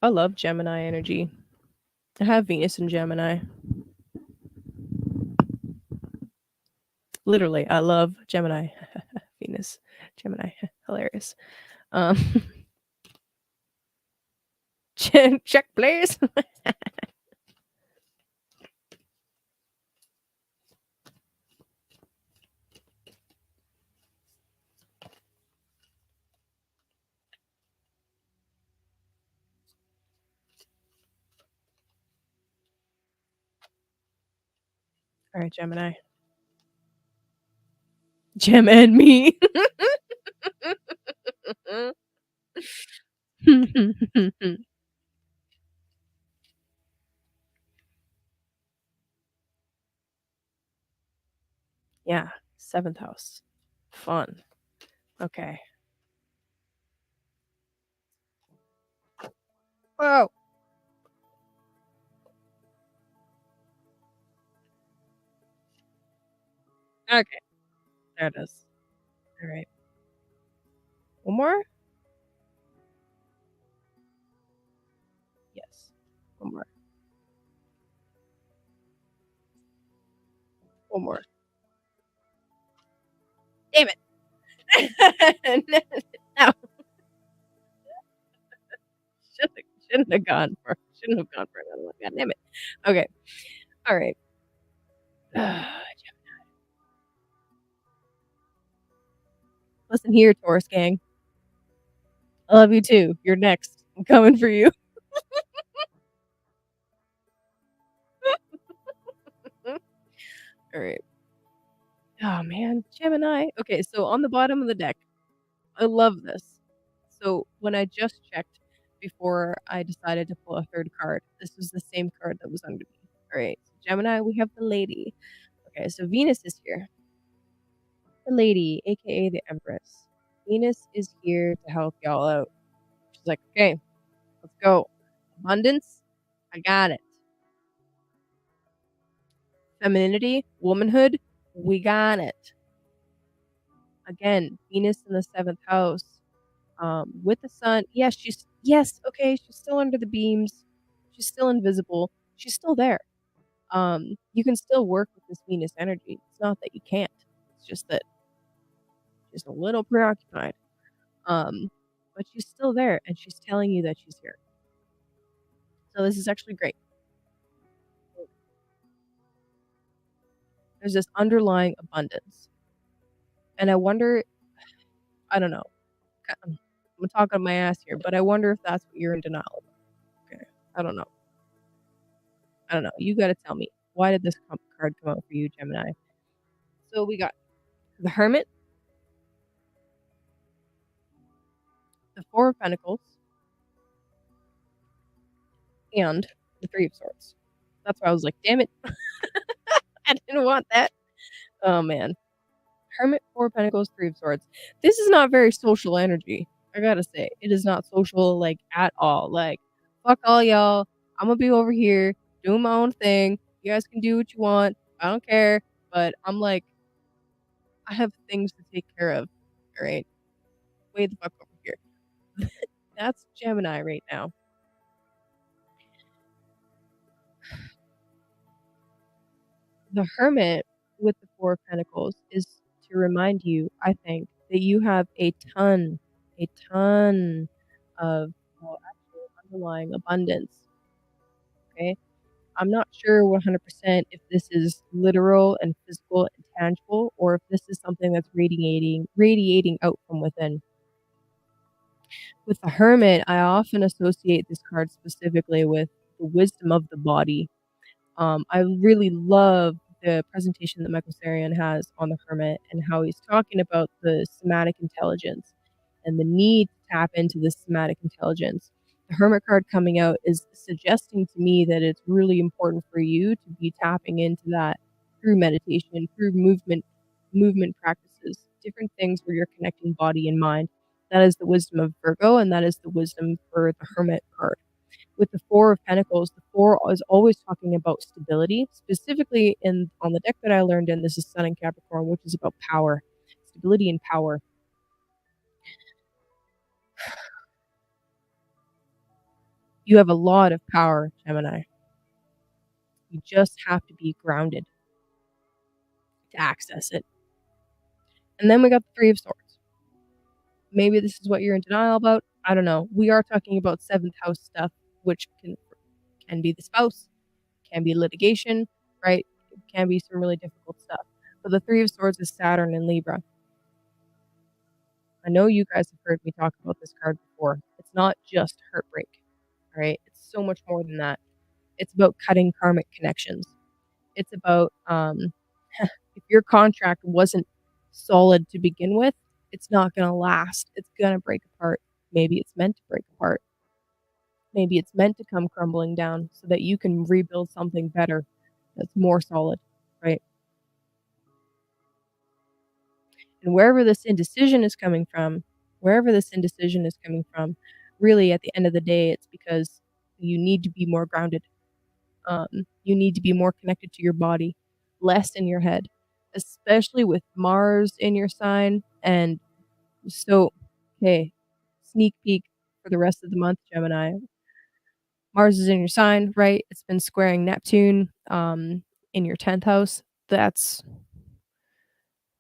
I love Gemini energy. I have Venus in Gemini. Literally, I love Gemini. Venus, Gemini, hilarious. Um, check, please. All right, Gemini. Gem and me. Yeah, 7th house. Fun. Okay. Whoa. Okay, there it is. All right. One more? Yes. One more. One more. Damn it. No, shouldn't have gone for another one. God damn it. Okay. All right. Listen here, Taurus gang. I love you too. You're next. I'm coming for you. All right. Oh man, Gemini. Okay, so on the bottom of the deck, I love this. So when I just checked before I decided to pull a third card, this was the same card that was under me. All right, so Gemini, we have the lady. Okay, so Venus is here. The lady, aka the Empress. Venus is here to help y'all out. She's like, okay, let's go. Abundance, I got it. Femininity, womanhood, we got it. Again, Venus in the seventh house. With the sun, okay, she's still under the beams. She's still invisible. She's still there. You can still work with this Venus energy. It's not that you can't. It's just that she's a little preoccupied. But she's still there and she's telling you that she's here. So this is actually great. There's this underlying abundance. And I wonder, I don't know. I'm talking my ass here, but I wonder if that's what you're in denial of. Okay. I don't know. You got to tell me. Why did this card come out for you, Gemini? So we got the Hermit, the Four of Pentacles, and the Three of Swords. That's why I was like, damn it. I didn't want that. Oh, man. Hermit, Four of Pentacles, Three of Swords. This is not very social energy. I gotta say. It is not social, like, at all. Like, fuck all y'all. I'm gonna be over here doing my own thing. You guys can do what you want. I don't care. But I'm like, I have things to take care of. All right? Way the fuck over here. That's Gemini right now. The Hermit with the Four of Pentacles is to remind you, I think, that you have a ton of actual underlying abundance. Okay? I'm not sure 100% if this is literal and physical and tangible, or if this is something that's radiating out from within. With the Hermit, I often associate this card specifically with the wisdom of the body. I really love the presentation that Michael Sarian has on the Hermit and how he's talking about the somatic intelligence and the need to tap into this somatic intelligence. The Hermit card coming out is suggesting to me that it's really important for you to be tapping into that through meditation, through movement practices, different things where you're connecting body and mind. That is the wisdom of Virgo, and that is the wisdom for the Hermit card. With the Four of Pentacles, the Four is always talking about stability. Specifically, on the deck that I learned in, this is Sun and Capricorn, which is about power, stability and power. You have a lot of power, Gemini. You just have to be grounded to access it. And then we got the Three of Swords. Maybe this is what you're in denial about. I don't know. We are talking about seventh house stuff, which can be the spouse, can be litigation, right? It can be some really difficult stuff. But the Three of Swords is Saturn and Libra. I know you guys have heard me talk about this card before. It's not just heartbreak, right? It's so much more than that. It's about cutting karmic connections. It's about if your contract wasn't solid to begin with, it's not going to last. It's going to break apart. Maybe it's meant to break apart. Maybe it's meant to come crumbling down so that you can rebuild something better that's more solid, right? And wherever this indecision is coming from, really at the end of the day, it's because you need to be more grounded. You need to be more connected to your body, less in your head. especially with Mars in your sign, and so okay, sneak peek for the rest of the month, Gemini. Mars is in your sign, right? It's been squaring Neptune, in your 10th house. That's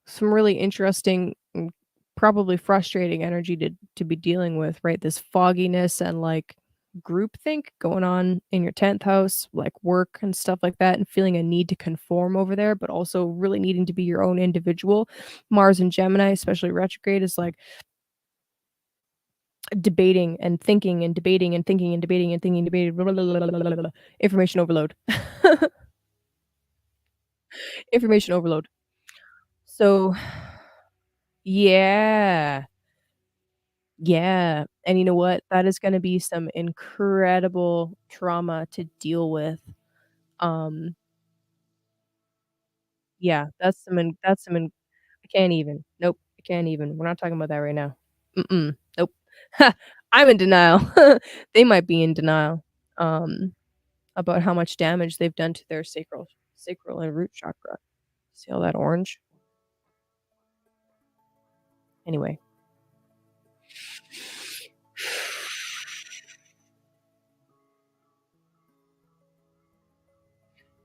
some really interesting and probably frustrating energy to be dealing with, right? This fogginess and, like, groupthink going on in your 10th house, like work and stuff like that, and feeling a need to conform over there, but also really needing to be your own individual. Mars and Gemini, especially retrograde, is like debating and thinking and debating and thinking and debating and thinking and debating, blah, blah, blah, blah, blah, blah, blah. Information overload. Information overload. So, yeah. Yeah, and you know what? That is gonna be some incredible trauma to deal with. Um, yeah, that's some in I can't even. Nope, I can't even. We're not talking about that right now. Mm-mm, nope. I'm in denial. They might be in denial, um, about how much damage they've done to their sacral and root chakra. See all that orange? Anyway.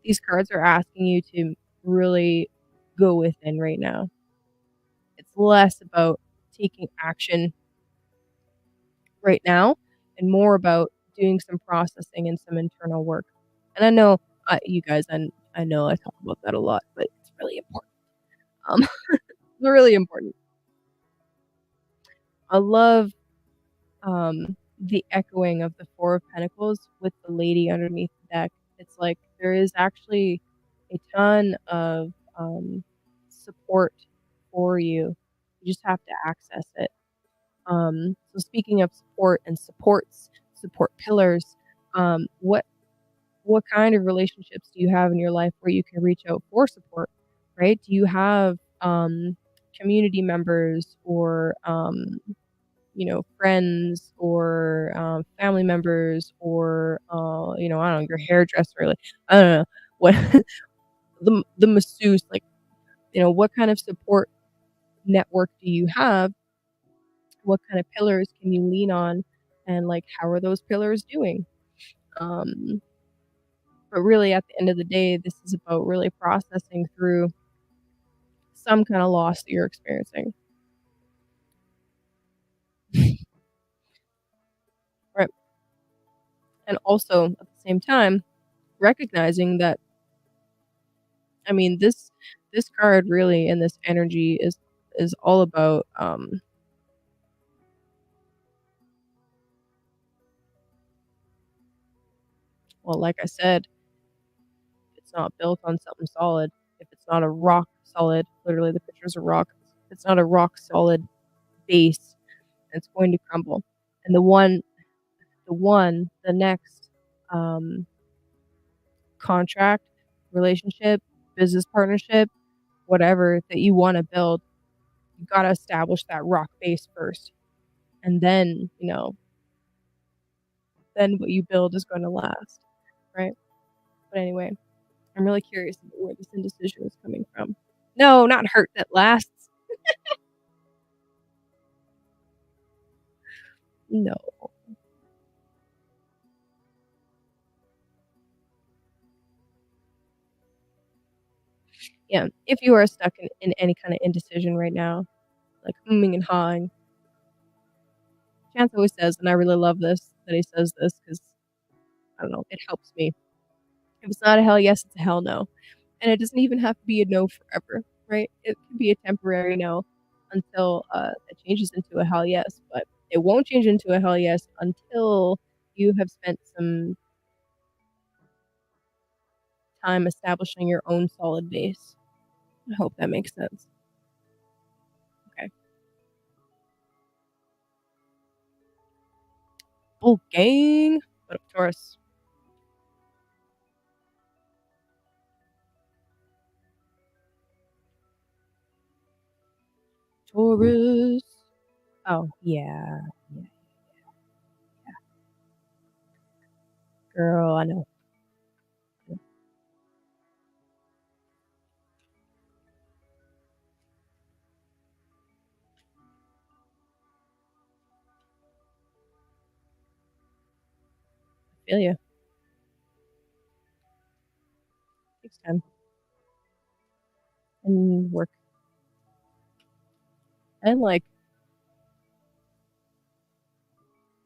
These cards are asking you to really go within right now. It's less about taking action right now and more about doing some processing and some internal work. And I know, you guys, I know I talk about that a lot, but it's really important. It's really important. I love, the echoing of the Four of Pentacles with the lady underneath the deck. It's like there is actually a ton of, support for you. You just have to access it. So speaking of support and support pillars, what kind of relationships do you have in your life where you can reach out for support, right? Do you have community members or friends or family members or I don't know, your hairdresser, like I don't know what the masseuse, like what kind of support network do you have? What kind of pillars can you lean on, and like how are those pillars doing? Um, but really, at the end of the day, this is about really processing through some kind of loss that you're experiencing, right? And also at the same time, recognizing that I mean this card really and this energy is all about well, like I said, if it's not built on something solid, if it's not a rock solid, literally the picture's a rock. If it's not a rock solid base, it's going to crumble. And the next um contract, relationship, business partnership, whatever that you wanna build, you gotta establish that rock base first, and then, then what you build is gonna last, right? But anyway, I'm really curious about where this indecision is coming from. No, not hurt that lasts. No. Yeah, if you are stuck in any kinda indecision right now, like, humming and hawing, Chance always says, and I really love this, that he says this because I don't know, it helps me. If it's not a hell yes, it's a hell no. And it doesn't even have to be a no forever, right? It can be a temporary no until, it changes into a hell yes, but it won't change into a hell yes until you have spent some time establishing your own solid base. I hope that makes sense. Okay. Bull gang. What up, Taurus? Taurus. Oh, yeah. Yeah, girl, I know. feel you. Takes time and work and, like,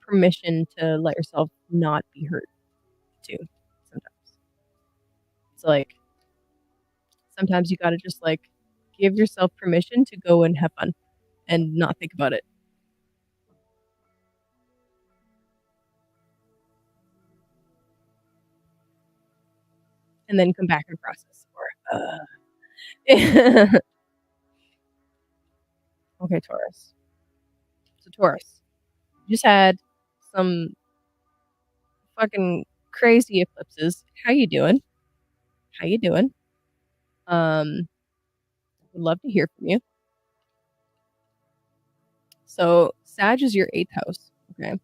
permission to let yourself not be hurt too sometimes. It's like, sometimes you gotta just, like, give yourself permission to go and have fun and not think about it, and then come back and process or, Okay, Taurus. So, Taurus, you just had some fucking crazy eclipses. How you doing? How you doing? Um, would love to hear from you. So, Sag is your 8th house, okay?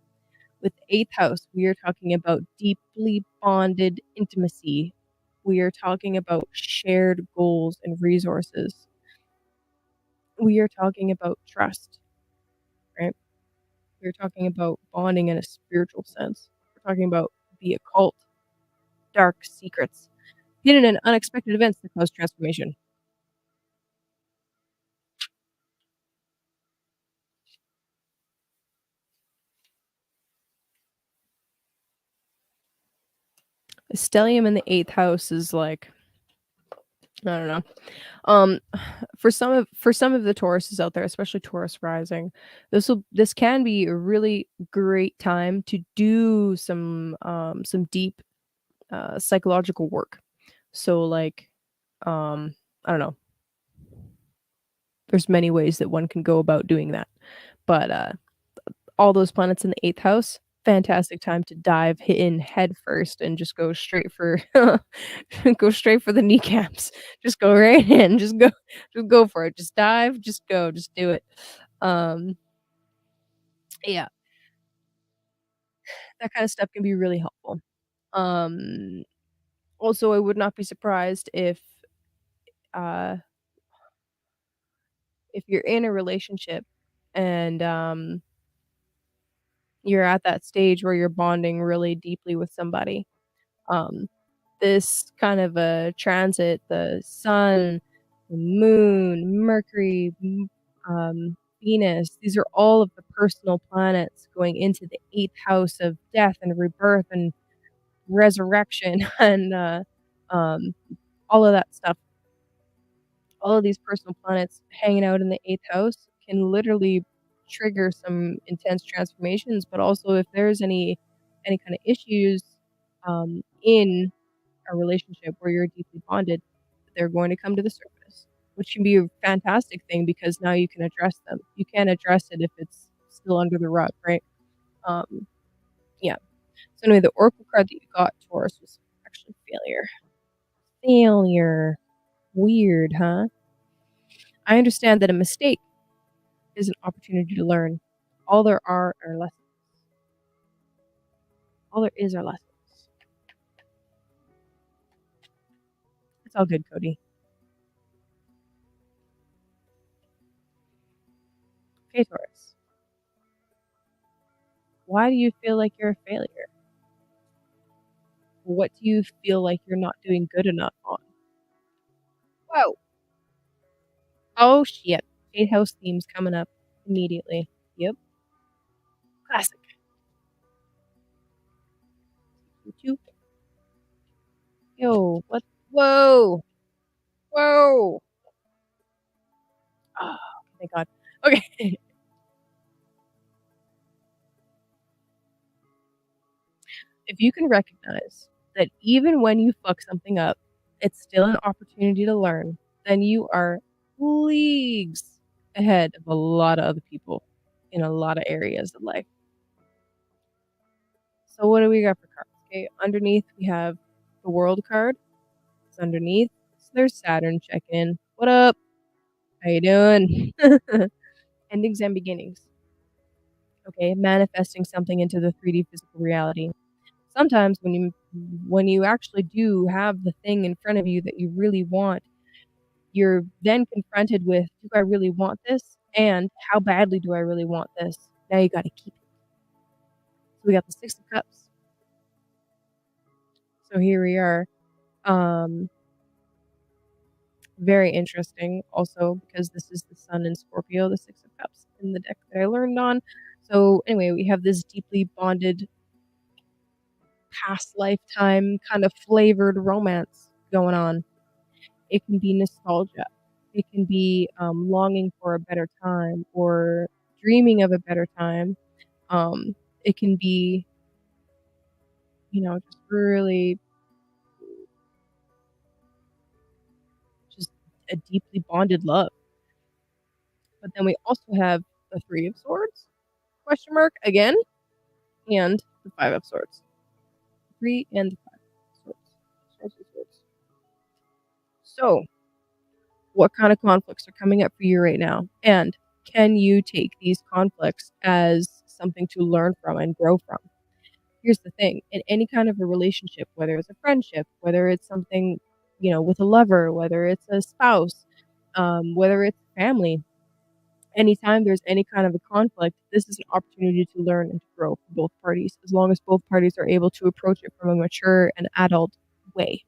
With 8th house, we are talking about deeply bonded intimacy. We are talking about shared goals and resources. We are talking about trust, right? We're talking about bonding in a spiritual sense. We're talking about the occult, dark secrets, hidden and unexpected events that cause transformation. A stellium in the 8th house is like, I don't know. Um, for some of the Tauruses out there, especially Taurus rising, this can be a really great time to do some deep psychological work. So like, I don't know. There's many ways that one can go about doing that, but all those planets in the 8th house, fantastic time to dive in head first and just go straight for go straight for the kneecaps. Just go right in, just go for it. Just dive, just go, just do it. Um, yeah, that kinda stuff can be really helpful. Um, Also, I would not be surprised uh, if you're in a relationship and, you're at that stage where you're bonding really deeply with somebody. Um, this kind of a transit, the sun, the moon, Mercury, Venus, these are all of the personal planets going into the 8th house of death and rebirth and resurrection and, um, all of that stuff. All of these personal planets hanging out in the 8th house can literally trigger some intense transformations, but also if there's any kind of issues, in a relationship where you're deeply bonded, they're going to come to the surface, which can be a fantastic thing because now you can address them. You can't address it if it's still under the rug, right? Um, yeah. So anyway, the oracle card that you got, Taurus, was actually failure. Failure. Weird, huh? I understand that a mistake is an opportunity to learn. All there are lessons. All there is are lessons. It's all good, Cody. Okay, Taurus. Why do you feel like you're a failure? What do you feel like you're not doing good enough on? Whoa. Oh shit. 8 house themes coming up immediately. Yep. Classic. You too. Yo, what? Whoa. Whoa. Oh, thank God. Okay. If you can recognize that even when you fuck something up, it's still an opportunity to learn, then you are leagues ahead of a lot of other people in a lot of areas of life. So what do we got for cards? Okay, underneath we have the World card. It's underneath. So there's Saturn check-in. What up? How you doing? Endings and beginnings. Okay, manifesting something into the 3D physical reality. Sometimes when you actually do have the thing in front of you that you really want, you're then confronted with, "Do I really want this? And how badly do I really want this?" Now you gotta keep it. So we got the 6 of cups, So here we are. Um, Very interesting also because this is the Sun in Scorpio, the Six of Cups in the deck that I learned on. So anyway, we have this deeply bonded past lifetime kind of flavored romance going on. It can be nostalgia. It can be longing for a better time or dreaming of a better time. Um, it can be, just really just a deeply bonded love. But then we also have the Three of Swords, question mark, again, and the Five of Swords. Three and the Five of Swords. Swords of Swords. So, what kind of conflicts are coming up for you right now? And can you take these conflicts as something to learn from and grow from? Here's the thing, in any kind of a relationship, whether it's a friendship, whether it's something, with a lover, whether it's a spouse, whether it's family, anytime there's any kind of a conflict, this is an opportunity to learn and to grow for both parties, as long as both parties are able to approach it from a mature and adult way.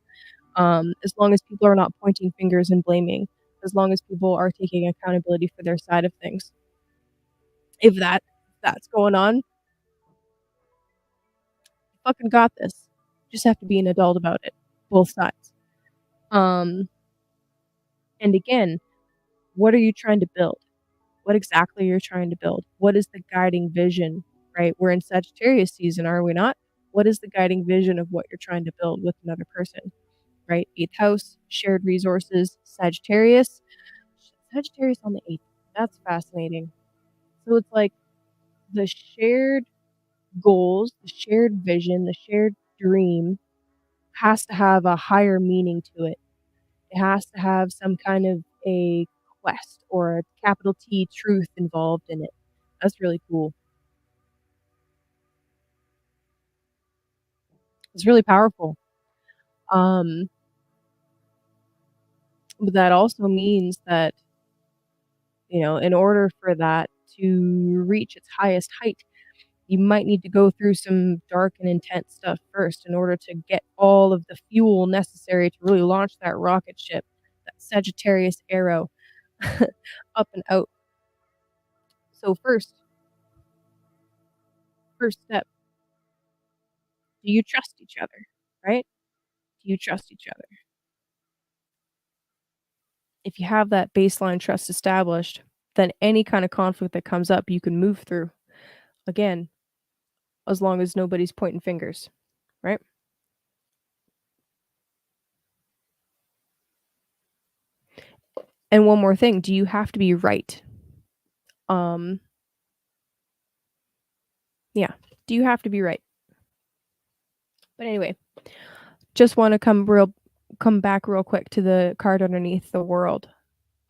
As long as people are not pointing fingers and blaming, as long as people are taking accountability for their side of things. If that's going on, you fucking got this. You just have to be an adult about it, both sides. Um, and again, what are you trying to build? What exactly you're trying to build? What is the guiding vision, right? We're in Sagittarius season, are we not? What is the guiding vision of what you're trying to build with another person, right? 8th house, shared resources, Sagittarius. Sagittarius on the 8th. That's fascinating. So it's like the shared goals, the shared vision, the shared dream has to have a higher meaning to it. It has to have some kind of a quest or a capital T truth involved in it. That's really cool. It's really powerful. Um, but that also means that, in order for that to reach its highest height, you might need to go through some dark and intense stuff first in order to get all of the fuel necessary to really launch that rocket ship, that Sagittarius arrow, up and out. So first step, do you trust each other, right? Do you trust each other? If you have that baseline trust established, then any kind of conflict that comes up, you can move through. Again, as long as nobody's pointing fingers, right? And one more thing, do you have to be right? Um, yeah. Do you have to be right? But anyway, just want to come back real quick to the card underneath the world.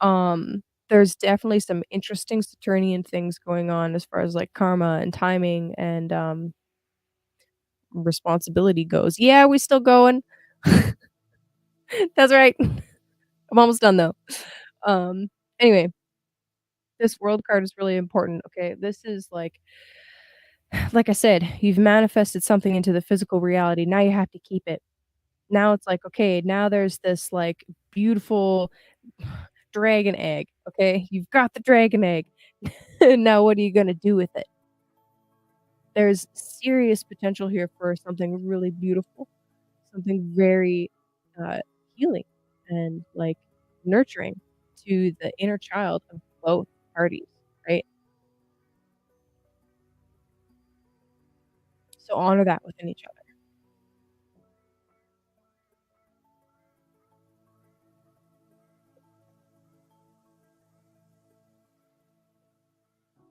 There's definitely some interesting Saturnian things going on as far as like karma and timing and responsibility goes. Yeah, we still going. That's right. I'm almost done though. Um, anyway, this world card is really important. Okay, this is like I said, you've manifested something into the physical reality. Now you have to keep it. Now it's like, okay, now there's this like beautiful dragon egg. Okay, you've got the dragon egg. Now what are you gonna do with it? There's serious potential here for something really beautiful, something very uh, healing and like nurturing to the inner child of both parties, right? So honor that within each other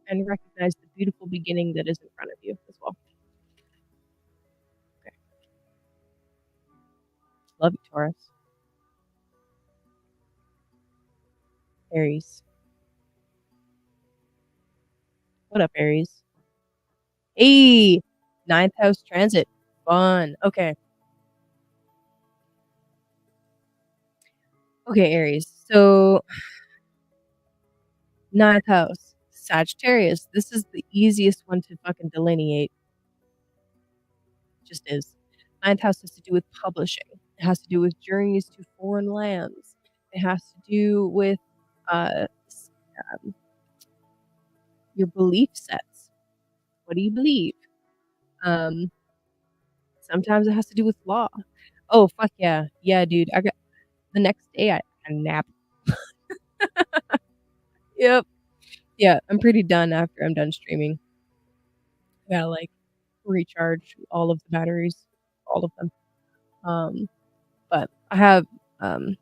and recognize the beautiful beginning that is in front of you as well. Okay. Love you, Taurus. Aries. What up, Aries? Hey, ninth house transit. Fun. Okay. Okay, Aries. So, ninth house, Sagittarius. This is the easiest one to fucking delineate. Just is. Ninth house has to do with publishing. It has to do with journeys to foreign lands. It has to do with um, your belief sets. What do you believe? Um, Sometimes it has to do with law. Oh, fuck yeah. Yeah, dude. I got the next day I had a nap. Yep. Yeah, I'm pretty done after I'm done streaming. I gotta like recharge all of the batteries, all of them. Um, but I have I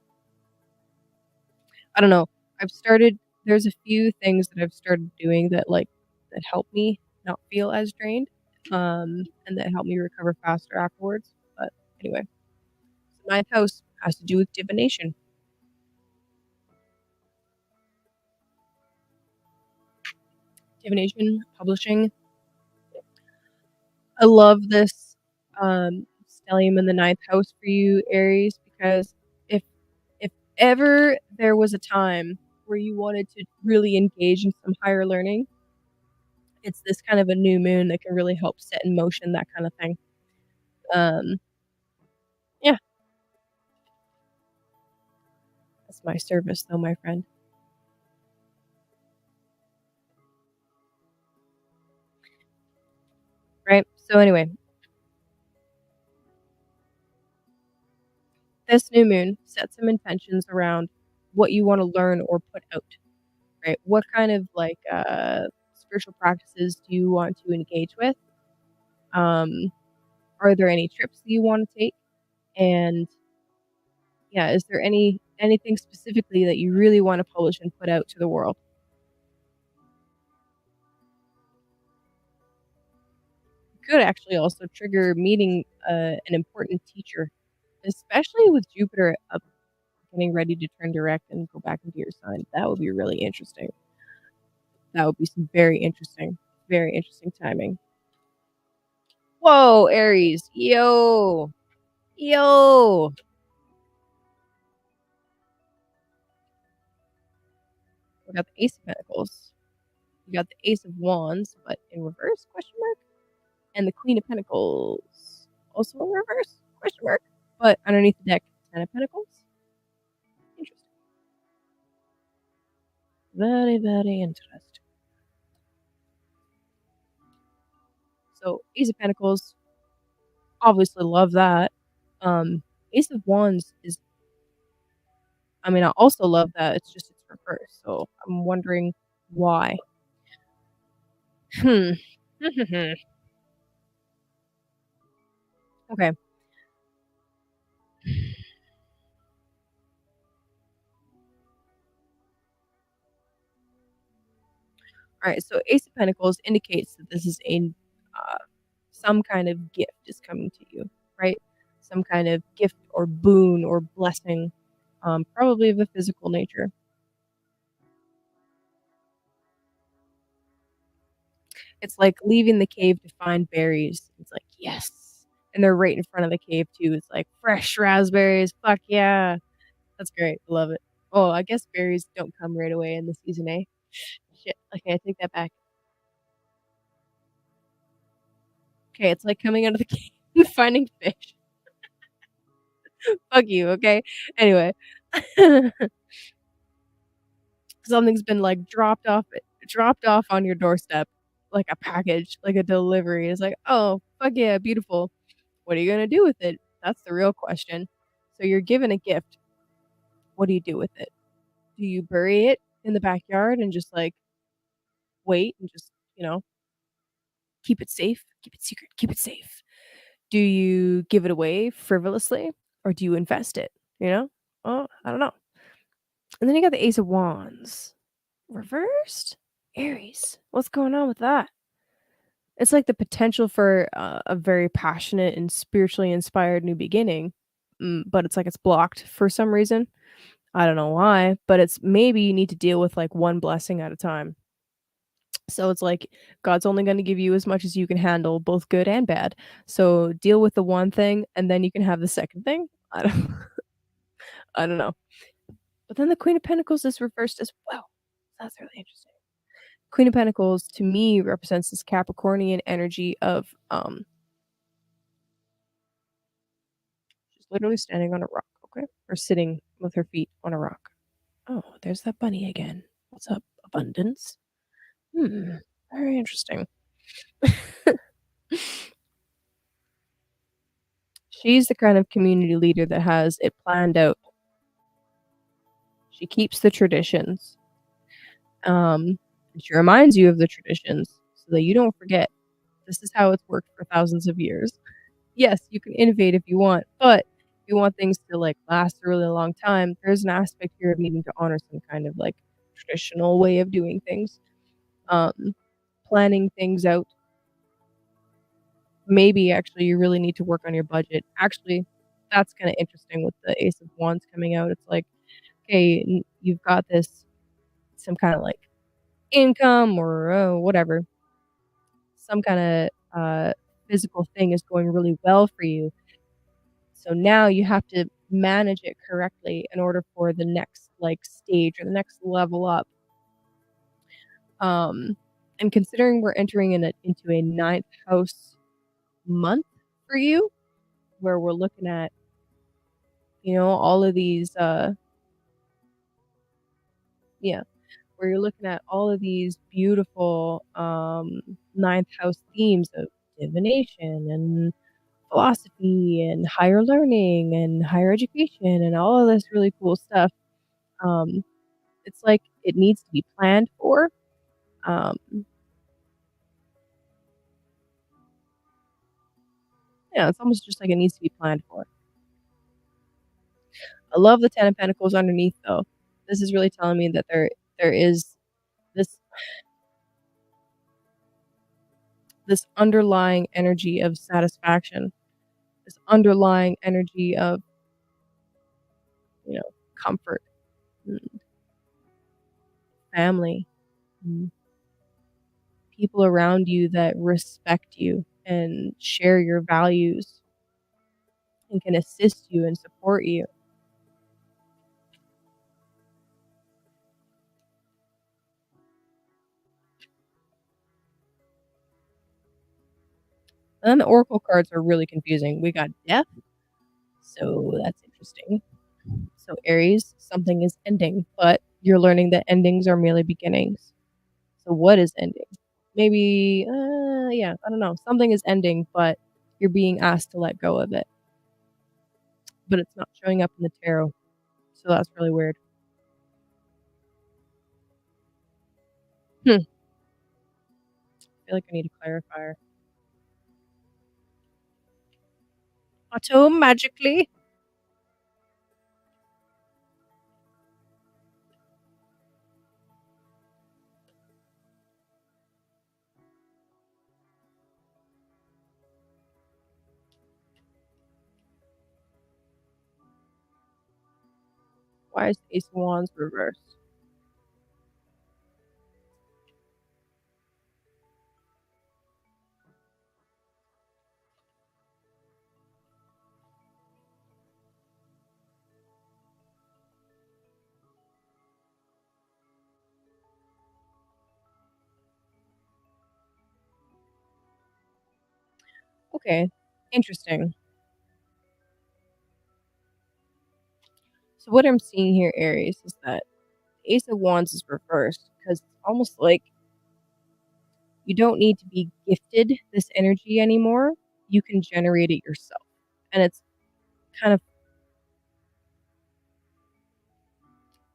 don't know. I've started there's a few things that I've started doing that like that help me not feel as drained. And that help me recover faster afterwards. But anyway, so ninth house has to do with divination. Divination, publishing. I love this stellium in the ninth house for you, Aries, because if if ever there was a time where you wanted to really engage in some higher learning, it's this kind of a new moon that can really help set in motion that kind of thing. Um, yeah, that's my service, though, my friend. Right. So anyway, this new moon sets some intentions around what you want to learn or put out. Right. What kind of like spiritual practices do you want to engage with? Um, are there any trips that you want to take? And yeah, is there anything specifically that you really want to publish and put out to the world? Could actually also trigger meeting an important teacher, especially with Jupiter up getting ready to turn direct and go back into your sign. That would be really interesting. That would be some very interesting timing. Whoa, Aries. Yo. Yo. We got the Ace of Pentacles. We got the Ace of Wands, but in reverse, question mark? And the Queen of Pentacles, also in reverse, question mark? But underneath the deck, Ten of Pentacles. Interesting. Very, very interesting. So Ace of Pentacles, obviously love that. Ace of Wands is, I mean, I also love that. It's just it's reversed. So I'm wondering why. Hmm. Okay. All right. So Ace of Pentacles indicates that this is a some kind of gift is coming to you, right? Some kind of gift or boon or blessing, probably of a physical nature. It's like leaving the cave to find berries. It's like, yes. And they're right in front of the cave too. It's like fresh raspberries. Fuck yeah. That's great. Love it. Oh, I guess berries don't come right away in the season, eh? Shit. Okay, I take that back. Okay, it's like coming out of the cave and finding fish. Fuck you, okay? Anyway. Something's been like dropped off on your doorstep, like a package, like a delivery. It's like, oh, fuck yeah, beautiful. What are you gonna do with it? That's the real question. So you're given a gift. What do you do with it? Do you bury it in the backyard and just like wait and just, keep it safe, keep it secret, keep it safe? Do you give it away frivolously or do you invest it? You know? Well, I don't know. And then you got the Ace of Wands. Reversed? Aries. What's going on with that? It's like the potential for a very passionate and spiritually inspired new beginning, but it's like it's blocked for some reason. I don't know why, but it's maybe you need to deal with like one blessing at a time. So it's like God's only going to give you as much as you can handle, both good and bad. So deal with the one thing, and then you can have the second thing. I don't, I don't know. But then the Queen of Pentacles is reversed as well. That's really interesting. Queen of Pentacles to me represents this Capricornian energy of literally standing on a rock, okay? Or sitting with her feet on a rock. Oh, there's that bunny again. What's up, abundance? Hmm, very interesting. She's the kind of community leader that has it planned out. She keeps the traditions. And she reminds you of the traditions so that you don't forget. This is how it's worked for thousands of years. Yes, you can innovate if you want, but if you want things to, like, last a really long time, there's an aspect here of needing to honor some kind of, like, traditional way of doing things. Um, Planning things out. Maybe actually you really need to work on your budget. Actually, that's kinda interesting with the Ace of Wands coming out. It's like, okay, you've got this some kinda, like, income or, whatever, some kinda, physical thing is going really well for you. So now you have to manage it correctly in order for the next, like, stage or the next level up. Um, and considering we're entering into a ninth house month for you, where we're looking at, all of these, yeah, where you're looking at all of these beautiful, ninth house themes of divination and philosophy and higher learning and higher education and all of this really cool stuff. Um, it's like it needs to be planned for. Um, yeah, it's almost just like it needs to be planned for. I love the 10 of Pentacles underneath though. This is really telling me that there is this this underlying energy of satisfaction, this underlying energy of, you know, comfort, and family, and people around you that respect you and share your values and can assist you and support you. And then the oracle cards are really confusing. We got death, so that's interesting. So Aries, something is ending, but you're learning that endings are merely beginnings. So what is ending? Maybe, yeah, I don't know. Something is ending, but you're being asked to let go of it. But it's not showing up in the tarot. So that's really weird. I feel like I need a clarifier. Auto magically. Why is the Ace of Wands reversed? Okay, interesting. So what I'm seeing here, Aries, is that Ace of Wands is reversed because it's almost like you don't need to be gifted this energy anymore. You can generate it yourself. And it's kind of,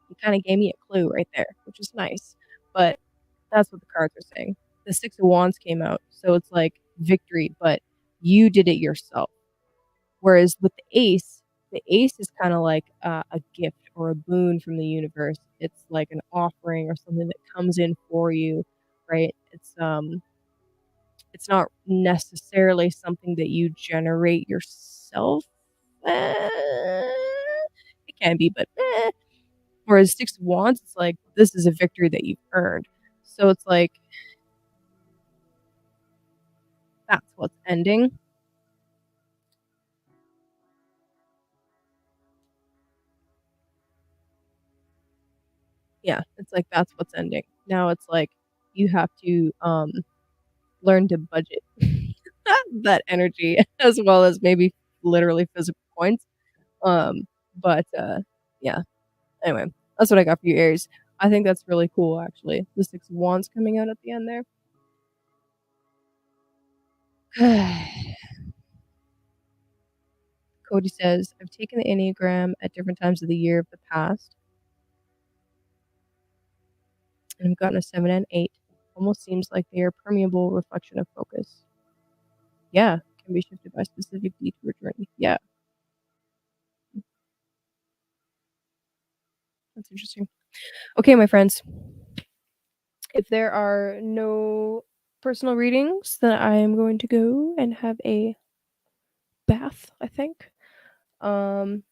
you kind of gave me a clue right there, which is nice. But that's what the cards are saying. The Six of Wands came out. So it's like victory, but you did it yourself. Whereas with the ace is kind of like a gift or a boon from the universe. It's like an offering or something that comes in for you, right? It's not necessarily something that you generate yourself. It can be, but whereas Six of Wands, it's like this is a victory that you've earned. So it's like that's what's ending. Yeah, it's like that's what's ending. Now it's like you have to learn to budget that energy as well as maybe literally physical points. Um, but yeah. Anyway, that's what I got for you, Aries. I think that's really cool, actually. The Six of Wands coming out at the end there. Cody says, I've taken the Enneagram at different times of the year of the past, and I've gotten a 7 and 8. Almost seems like they are permeable reflection of focus. Yeah, can be shifted by specific detour journey. Yeah, that's interesting. Okay, my friends. If there are no personal readings, then I am going to go and have a bath, I think. Um,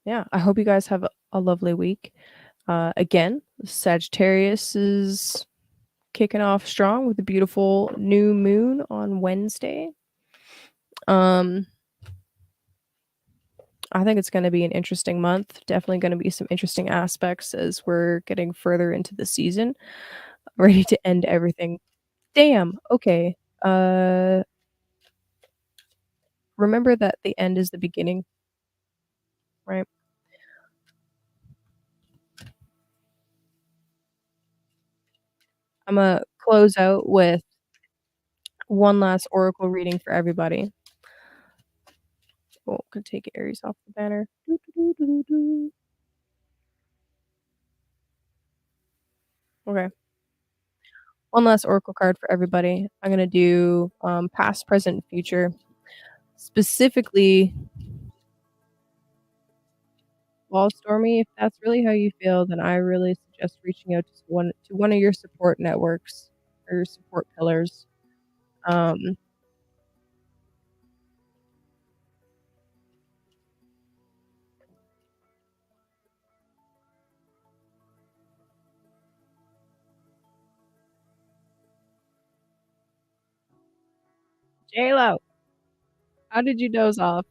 yeah, I hope you guys have a lovely week. Again, Sagittarius is kicking off strong with a beautiful new moon on Wednesday. Um, I think it's going to be an interesting month. Definitely going to be some interesting aspects as we're getting further into the season. Ready to end everything. Damn. Okay. Remember that the end is the beginning, right? I'm gonna close out with one last oracle reading for everybody. Oh, could take Aries off the banner. Doo, doo, doo, doo, doo. Okay. One last oracle card for everybody. I'm gonna do past, present, future. Specifically, well, Stormy, if that's really how you feel, then I really suggest reaching out to one of your support networks or your support pillars. Um, J-Lo, how did you doze off?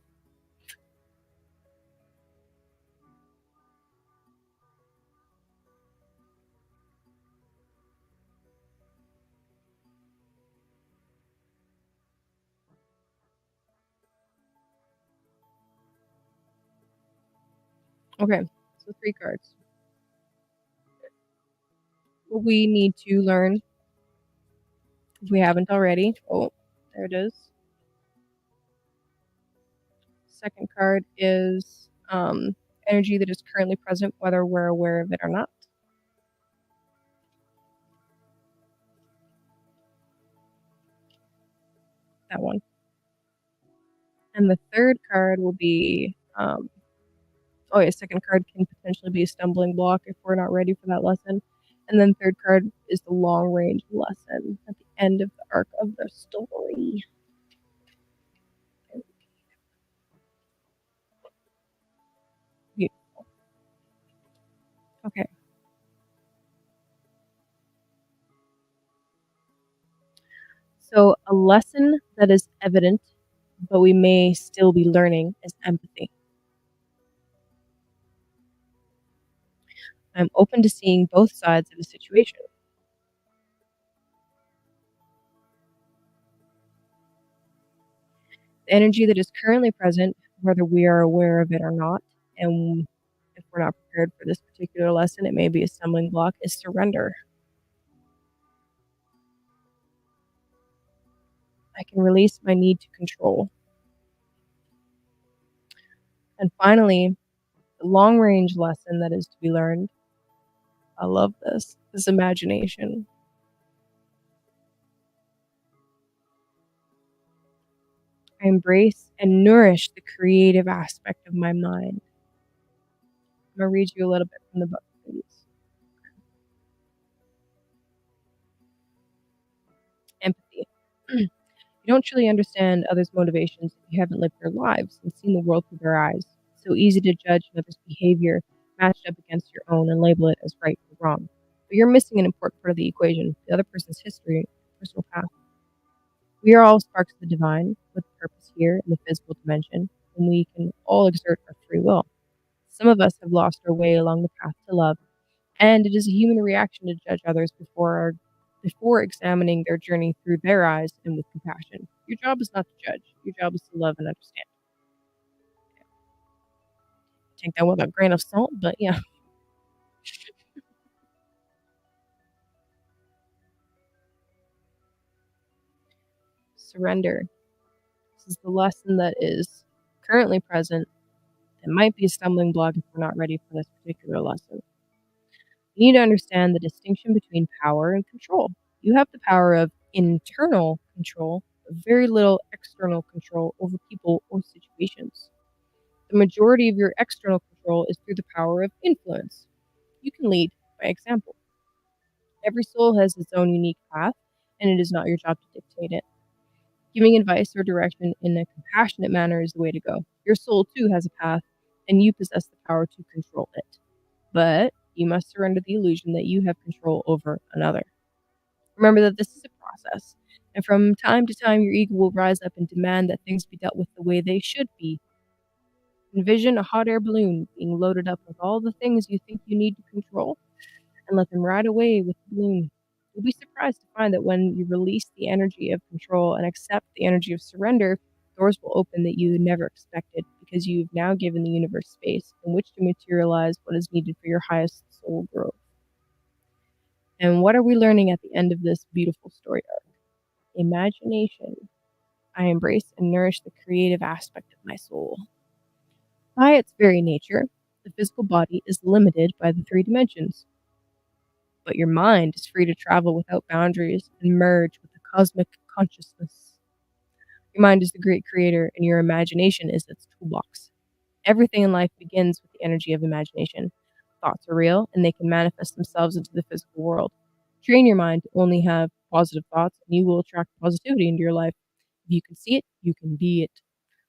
Okay, so 3 cards. What we need to learn, if we haven't already. Oh, there it is. Second card is energy that is currently present, whether we're aware of it or not. That one. And the third card will be oh yeah, second card can potentially be a stumbling block if we're not ready for that lesson. And then third card is the long range lesson at the end of the arc of the story. Beautiful. Okay. So a lesson that is evident, but we may still be learning, is empathy. I'm open to seeing both sides of a situation. The energy that is currently present, whether we are aware of it or not, and if we're not prepared for this particular lesson, it may be a stumbling block, is surrender. I can release my need to control. And finally, the long range lesson that is to be learned, I love this, is imagination. I embrace and nourish the creative aspect of my mind. I'm going to read you a little bit from the book, please. Empathy. You don't truly understand others' motivations if you haven't lived their lives and seen the world through their eyes. It's so easy to judge another's behavior matched up against your own and label it as right or wrong. But you're missing an important part of the equation, the other person's history, personal path. We are all sparks of the divine with purpose here in the physical dimension, and we can all exert our free will. Some of us have lost our way along the path to love, and it is a human reaction to judge others before examining their journey through their eyes and with compassion. Your job is not to judge. Your job is to love and understand. Take that with a grain of salt, but yeah. Surrender. This is the lesson that is currently present. It might be a stumbling block if we're not ready for this particular lesson. You need to understand the distinction between power and control. You have the power of internal control, but very little external control over people or situations. The majority of your external control is through the power of influence. You can lead by example. Every soul has its own unique path, and it is not your job to dictate it. Giving advice or direction in a compassionate manner is the way to go. Your soul, too, has a path, and you possess the power to control it. But you must surrender the illusion that you have control over another. Remember that this is a process, and from time to time, your ego will rise up and demand that things be dealt with the way they should be. Envision a hot air balloon being loaded up with all the things you think you need to control and let them ride away with the balloon. You'll be surprised to find that when you release the energy of control and accept the energy of surrender, doors will open that you never expected because you've now given the universe space in which to materialize what is needed for your highest soul growth. And what are we learning at the end of this beautiful story arc? Imagination. I embrace and nourish the creative aspect of my soul. By its very nature, the physical body is limited by the three dimensions, but your mind is free to travel without boundaries and merge with the cosmic consciousness. Your mind is the great creator, and your imagination is its toolbox. Everything in life begins with the energy of imagination. Thoughts are real, and they can manifest themselves into the physical world. Train your mind to only have positive thoughts, and you will attract positivity into your life. If you can see it, you can be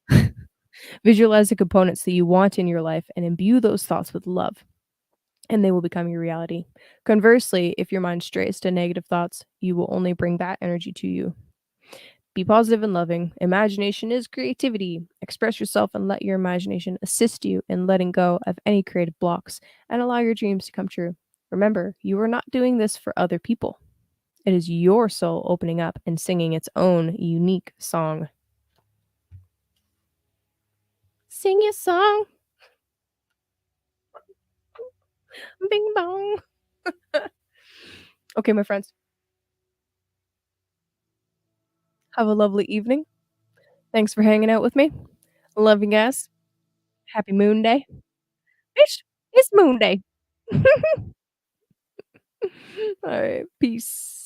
it. Visualize the components that you want in your life and imbue those thoughts with love, and they will become your reality. Conversely, if your mind strays to negative thoughts, you will only bring that energy to you. Be positive and loving. Imagination is creativity. Express yourself and let your imagination assist you in letting go of any creative blocks and allow your dreams to come true. Remember, you are not doing this for other people. It is your soul opening up and singing its own unique song. Sing your song, bing bong. Okay, my friends, have a lovely evening. Thanks for hanging out with me. Love you guys. Happy Moon Day. It's Moon Day. All right, peace.